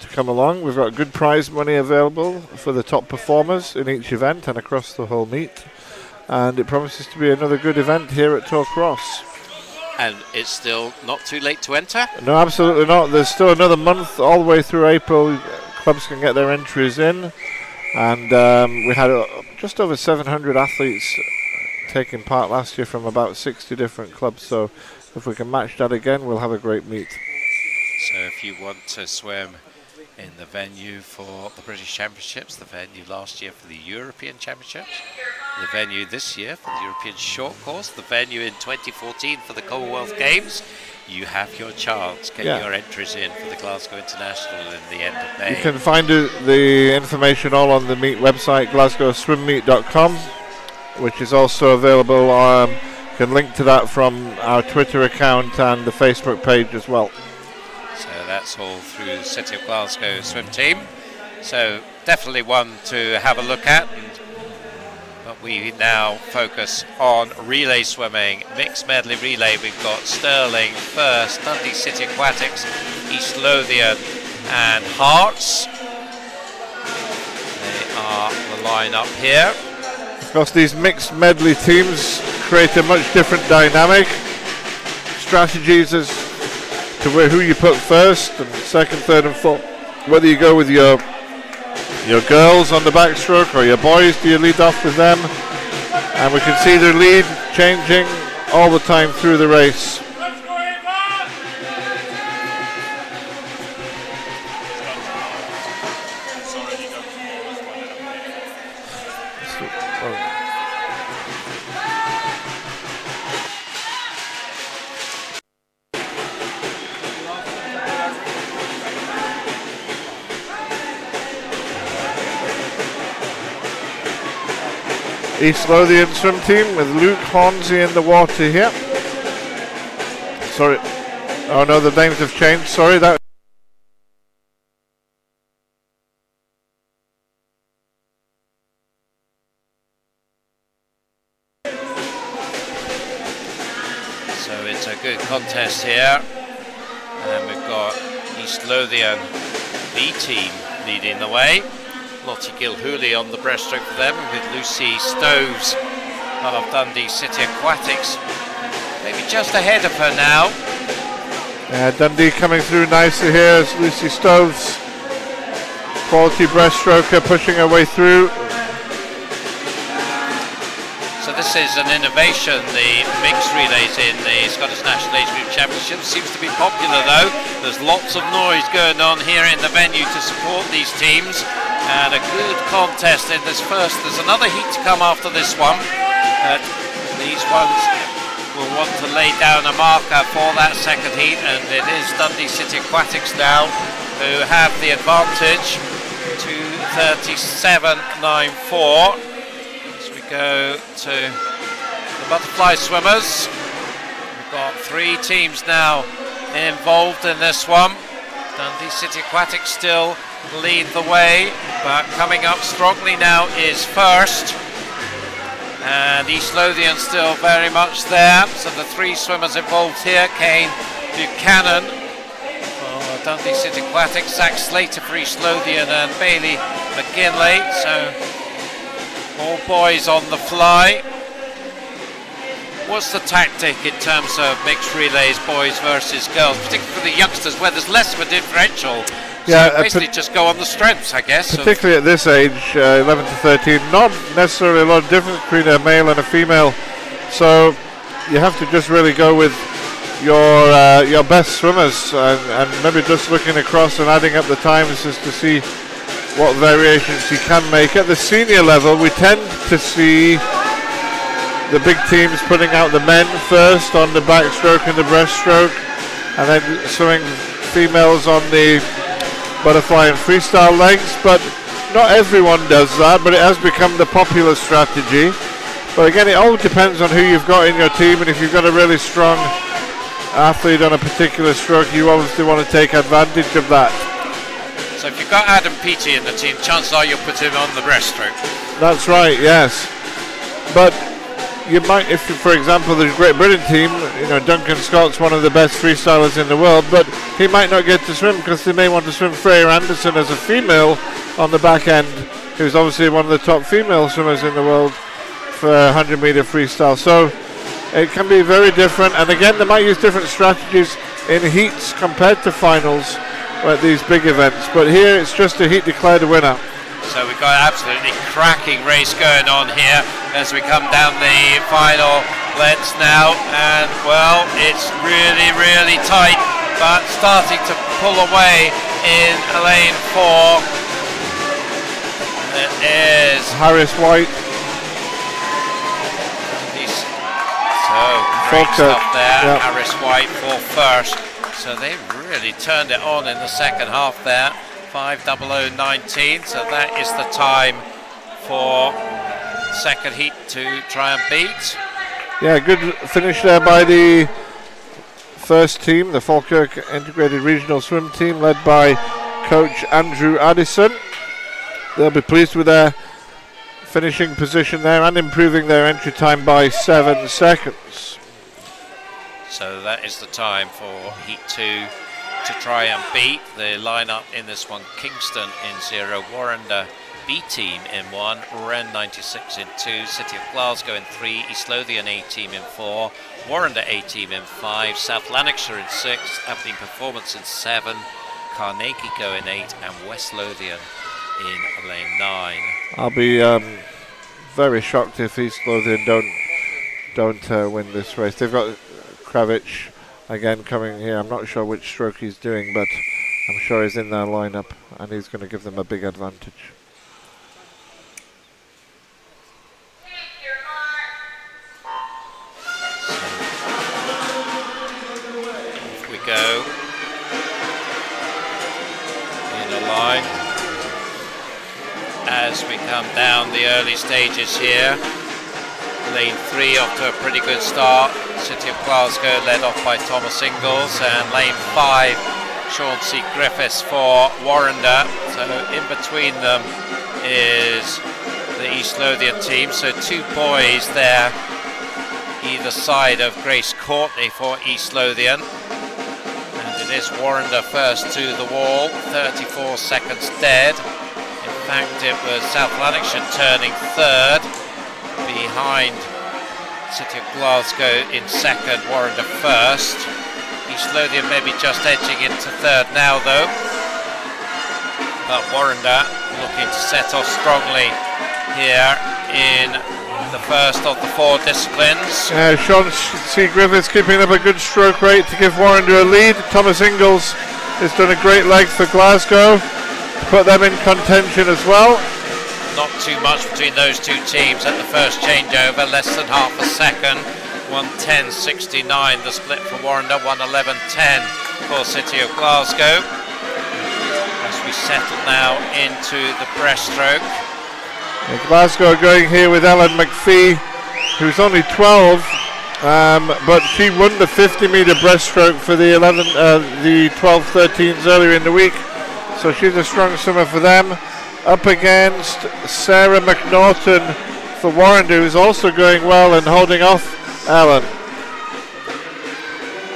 to come along. We've got good prize money available for the top performers in each event and across the whole meet, and it promises to be another good event here at Tollcross. And it's still not too late to enter? No, absolutely not. There's still another month all the way through April. Clubs can get their entries in, and we had just over 700 athletes taking part last year from about 60 different clubs, so if we can match that again, we'll have a great meet. So if you want to swim in the venue for the British Championships, the venue last year for the European Championships, the venue this year for the European Short Course, the venue in 2014 for the Commonwealth Games, you have your chance. Get your entries in for the Glasgow International in the end of May. You can find the information all on the meet website, glasgowswimmeet.com, which is also available. You can link to that from our Twitter account and the Facebook page as well. So that's all through the City of Glasgow swim team. So definitely one to have a look at. But we now focus on relay swimming, mixed medley relay. We've got Stirling first, Dundee City Aquatics, East Lothian and Hearts. They are the line-up here. Of course, these mixed medley teams create a much different dynamic. Strategies as to who you put first and second, third and fourth. Whether you go with your girls on the backstroke or your boys, do you lead off with them? And we can see their lead changing all the time through the race. East Lothian swim team with Luke Hornsey in the water here. Sorry. Oh no, the names have changed. Sorry, that. So it's a good contest here. And we've got East Lothian B team leading the way. Lottie Gilhooly on the breaststroke for them, with Lucy Stoves of Dundee City Aquatics maybe just ahead of her now. Dundee coming through nicely here as Lucy Stoves, quality breaststroker, pushing her way through. So this is an innovation, the mixed relays in the Scottish National Age Group Championship. Seems to be popular though. There's lots of noise going on here in the venue to support these teams. And a good contest in this first. There's another heat to come after this one. These ones will want to lay down a marker for that second heat, and it is Dundee City Aquatics now who have the advantage. 2:37.94 as we go to the butterfly swimmers. We've got 3 teams now involved in this one. Dundee City Aquatics still lead the way, but coming up strongly now is first, and East Lothian still very much there. So the 3 swimmers involved here: Kane Buchanan for Dundee City Aquatics, Zach Slater for East Lothian and Bailey McGinley. So all boys on the fly. What's the tactic in terms of mixed relays, boys versus girls, particularly for the youngsters where there's less of a differential? Yeah, so basically just go on the strengths, I guess. Particularly at this age, 11 to 13, not necessarily a lot of difference between a male and a female. So you have to just really go with your best swimmers, and maybe just looking across and adding up the times just to see what variations you can make. At the senior level, we tend to see the big teams putting out the men first on the backstroke and the breaststroke, and then swimming females on the butterfly and freestyle legs. But not everyone does that, but it has become the popular strategy. But again, it all depends on who you've got in your team, and if you've got a really strong athlete on a particular stroke, you obviously want to take advantage of that. So if you've got Adam Peaty in the team, chances are you'll put him on the breaststroke. That's right, yes. But you might, if for example the Great Britain team, Duncan Scott's one of the best freestylers in the world, but he might not get to swim because they may want to swim Freya Anderson as a female on the back end, who's obviously one of the top female swimmers in the world for 100-meter freestyle. So it can be very different, and again they might use different strategies in heats compared to finals at these big events, but here it's just a heat declared a winner. So we've got an absolutely cracking race going on here as we come down the final lengths now, and well, it's really, really tight, but starting to pull away in lane 4. It is Harris White. So great stuff there, yep. Harris White for first. So they really turned it on in the second half there. 5:00:19, so that is the time for second heat to try and beat. Yeah, good finish there by the first team, the Falkirk Integrated Regional Swim Team, led by coach Andrew Addison. They'll be pleased with their finishing position there and improving their entry time by 7 seconds. So that is the time for heat 2 to try and beat. The lineup in this one: Kingston in 0, Warrender B team in 1, Wren 96 in 2, City of Glasgow in 3, East Lothian A team in 4, Warrender A team in 5, South Lanarkshire in 6, Aberdeen Performance in 7, Carnegie Go in 8, and West Lothian in lane 9. I'll be very shocked if East Lothian don't win this race. They've got Kravich again coming here. I'm not sure which stroke he's doing, but I'm sure he's in their lineup and he's going to give them a big advantage. Off we go in a line as we come down the early stages here. Lane 3 off to a pretty good start. City of Glasgow led off by Thomas Ingalls, and lane 5 Sean C. Griffiths for Warrender. So in between them is the East Lothian team, so 2 boys there either side of Grace Courtney for East Lothian. And it is Warrender first to the wall, 34 seconds dead. In fact, it was South Lanarkshire turning third behind City of Glasgow in second, Warrender first. East Lothian maybe just edging into third now though, but Warrender looking to set off strongly here in the first of the 4 disciplines. Sean C. Griffiths keeping up a good stroke rate to give Warrender a lead. Thomas Ingalls has done a great leg for Glasgow to put them in contention as well. Not too much between those 2 teams at the first changeover, less than half a second. 1:10.69 the split for Warrender, 1:11.10 for City of Glasgow. As we settle now into the breaststroke. Glasgow going here with Ellen McPhee, who's only 12, but she won the 50-meter breaststroke for the 12-13s earlier in the week, so she's a strong swimmer for them. Up against Sarah McNaughton for Warrender, who's also going well and holding off Ellen.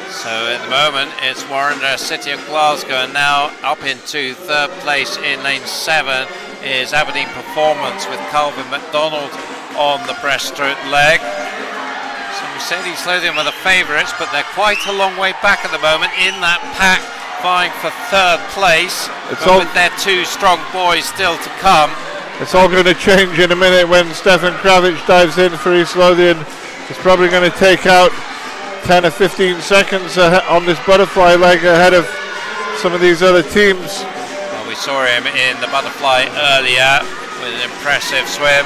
So at the moment it's Warrender, City of Glasgow, and now up into third place in lane 7 is Aberdeen Performance with Calvin MacDonald on the breaststroke leg. So we said East Lothian were the favourites, but they're quite a long way back at the moment in that pack, vying for third place, but with their 2 strong boys still to come. It's all going to change in a minute when Stefan Kravich dives in for East Lothian. He's probably going to take out 10 or 15 seconds on this butterfly leg ahead of some of these other teams. Well, we saw him in the butterfly earlier with an impressive swim.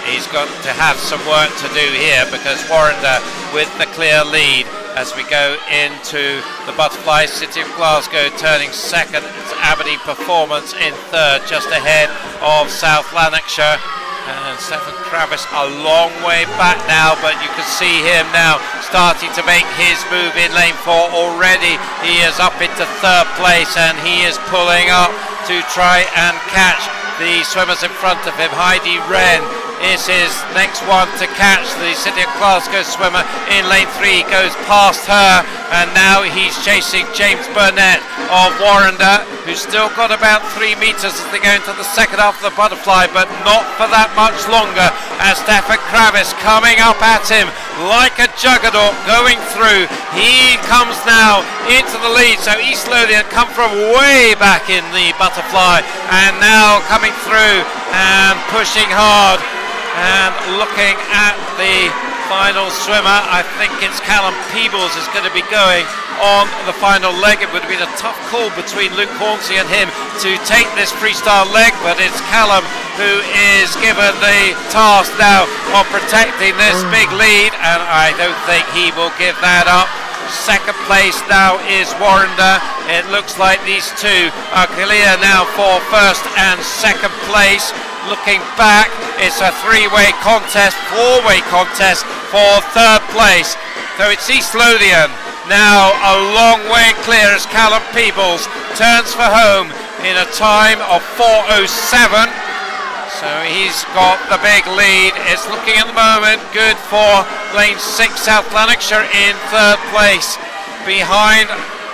He's got to have some work to do here because Warrender with the clear lead as we go into the butterfly. City of Glasgow turning second. It's Aberdeen Performance in third, just ahead of South Lanarkshire. And Stefan Kravis a long way back now, but you can see him now starting to make his move in lane 4 already. He is up into third place and he is pulling up to try and catch the swimmers in front of him. Heidi Wren is his next one to catch. The City of Glasgow swimmer in lane 3 goes past her, and now he's chasing James Burnett of Warrender, who's still got about 3 meters as they go into the second half of the butterfly, but not for that much longer as Stefan Kravis coming up at him like a juggernaut going through. He comes now into the lead, so East Lothian come from way back in the butterfly and now coming through and pushing hard. And looking at the final swimmer, I think it's Callum Peebles is going to be going on the final leg. It would have been a tough call between Luke Hornsey and him to take this freestyle leg, but it's Callum who is given the task now of protecting this big lead, and I don't think he will give that up. Second place now is Warrender. It looks like these two are clear now for first and second place. Looking back, it's a 3-way contest, 4-way contest for third place. So it's East Lothian now a long way clear as Callum Peebles turns for home in a time of 4:07. So he's got the big lead. It's looking at the moment good for lane 6 South Lanarkshire in third place. Behind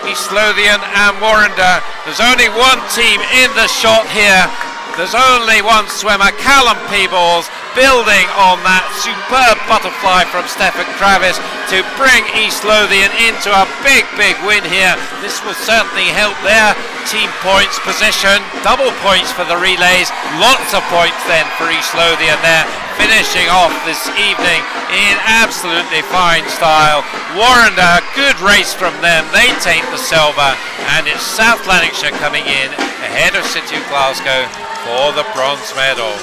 East Lothian and Warrender, there's only one team in the shot here. There's only one swimmer, Callum Peebles, building on that superb butterfly from Stefan Kravis to bring East Lothian into a big, big win here. This will certainly help their team points position. Double points for the relays, lots of points then for East Lothian there, finishing off this evening in absolutely fine style. Warrender, good race from them. They take the silver, and it's South Lanarkshire coming in ahead of City of Glasgow for the bronze medal.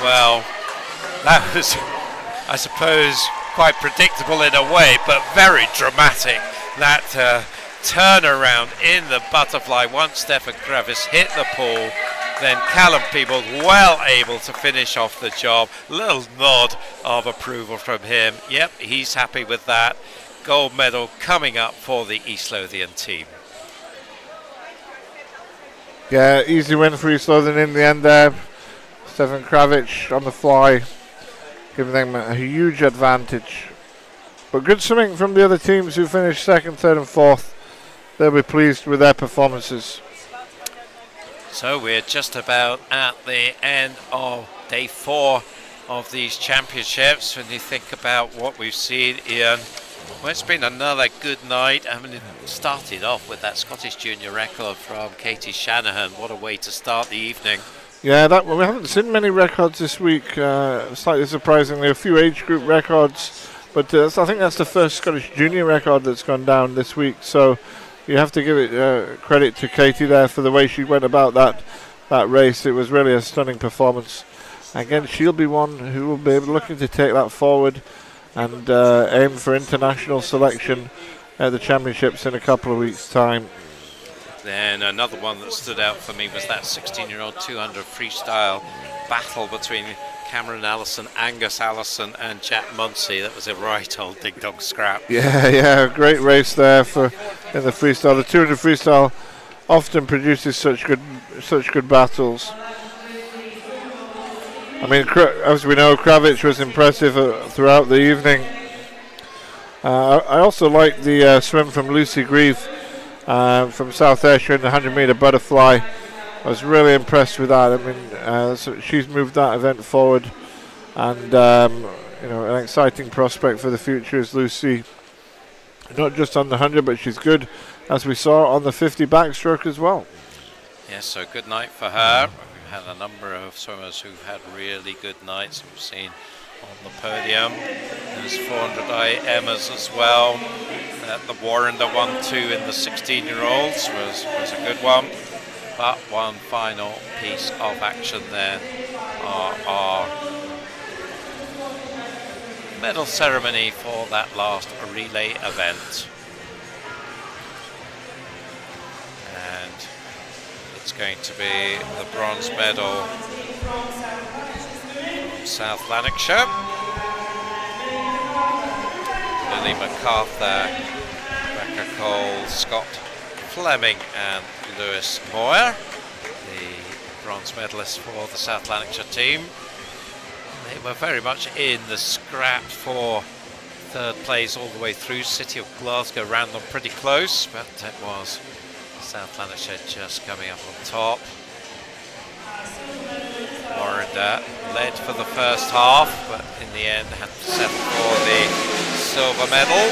Well, that was, I suppose, quite predictable in a way, but very dramatic. That turnaround in the butterfly once Stefan Kravis hit the pool, then Callum Peebles well able to finish off the job. Little nod of approval from him. Yep, he's happy with that. Gold medal coming up for the East Lothian team. Yeah, easy win for East Lothian in the end there. Stefan Kravic on the fly, giving them a huge advantage. But good swimming from the other teams who finished second, third and fourth. They'll be pleased with their performances. So we're just about at the end of day 4 of these championships. When you think about what we've seen, Ian, well, it's been another good night. I mean, it started off with that Scottish junior record from Katie Shanahan. What a way to start the evening. Yeah, we haven't seen many records this week. Slightly surprisingly, a few age group records, but I think that's the first Scottish junior record that's gone down this week. So you have to give it credit to Katie there for the way she went about that race. It was really a stunning performance. Again, she'll be one who will be looking to take that forward and aim for international selection at the championships in a couple of weeks' time. Then another one that stood out for me was that 16-year-old 200 freestyle battle between Cameron Allison, Angus Allison and Jack Munsey. That was a right old ding-dong scrap. Yeah, great race there in the freestyle. The 200 freestyle often produces such good battles. I mean, as we know, Kravic was impressive throughout the evening. I also like the swim from Lucy Grieve from South Ayrshire in the 100-metre butterfly. I was really impressed with that. I mean, so she's moved that event forward, and an exciting prospect for the future is Lucy. Not just on the 100, but she's good, as we saw, on the 50 backstroke as well. Yes, so good night for her. We've had a number of swimmers who've had really good nights. We've seen on the podium. There's 400 IMers as well. The Warren, the 1-2 in the 16-year-olds was a good one. But one final piece of action then, our medal ceremony for that last relay event. And it's going to be the bronze medal from South Lanarkshire. Lily MacArthur, Rebecca Cole, Scott Fleming and Lewis Moyer, the bronze medalists for the South Lanarkshire team. They were very much in the scrap for third place all the way through. City of Glasgow ran them pretty close, but it was South Lanarkshire just coming up on top. Warren led for the first half, but in the end had to settle for the silver medal.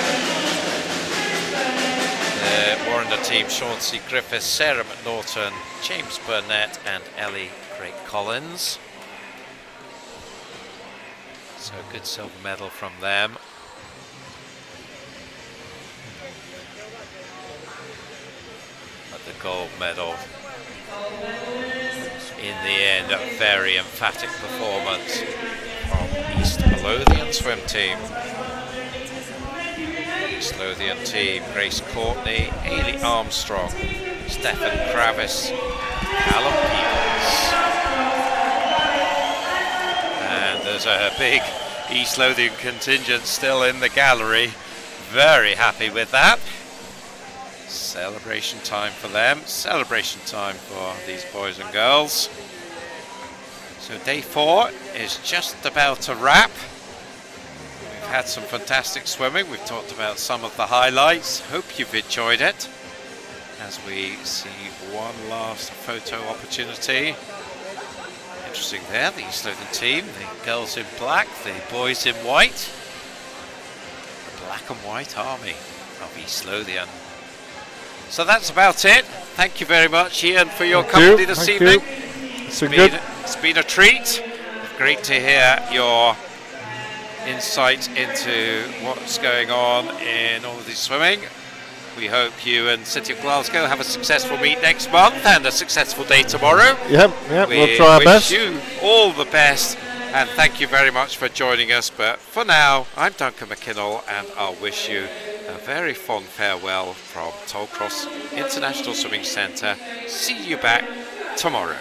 The Warrender team, Sean C. Griffiths, Sarah McNaughton, James Burnett and Ellie Craig-Collins. So a good silver medal from them. But the gold medal, in the end, a very emphatic performance from East Lothian swim team. East Lothian team, Grace Courtney, Ailey Armstrong, Stefan Kravis, Callum Peebles. And there's a big East Lothian contingent still in the gallery. Very happy with that. Celebration time for them, celebration time for these boys and girls. So day 4 is just about to wrap. We've had some fantastic swimming. We've talked about some of the highlights. Hope you've enjoyed it. As we see one last photo opportunity. Interesting there, the East Lothian team, the girls in black, the boys in white. The black and white army of East Lothian. So that's about it. Thank you very much, Ian, for your company this evening. It's been a treat. Great to hear your insight into what's going on in all of this swimming. We hope you and City of Glasgow have a successful meet next month and a successful day tomorrow. Yep, we'll try our best. We wish you all the best and thank you very much for joining us. But for now, I'm Duncan McKinnell and I'll wish you a very fond farewell from Tollcross International Swimming Centre. See you back tomorrow.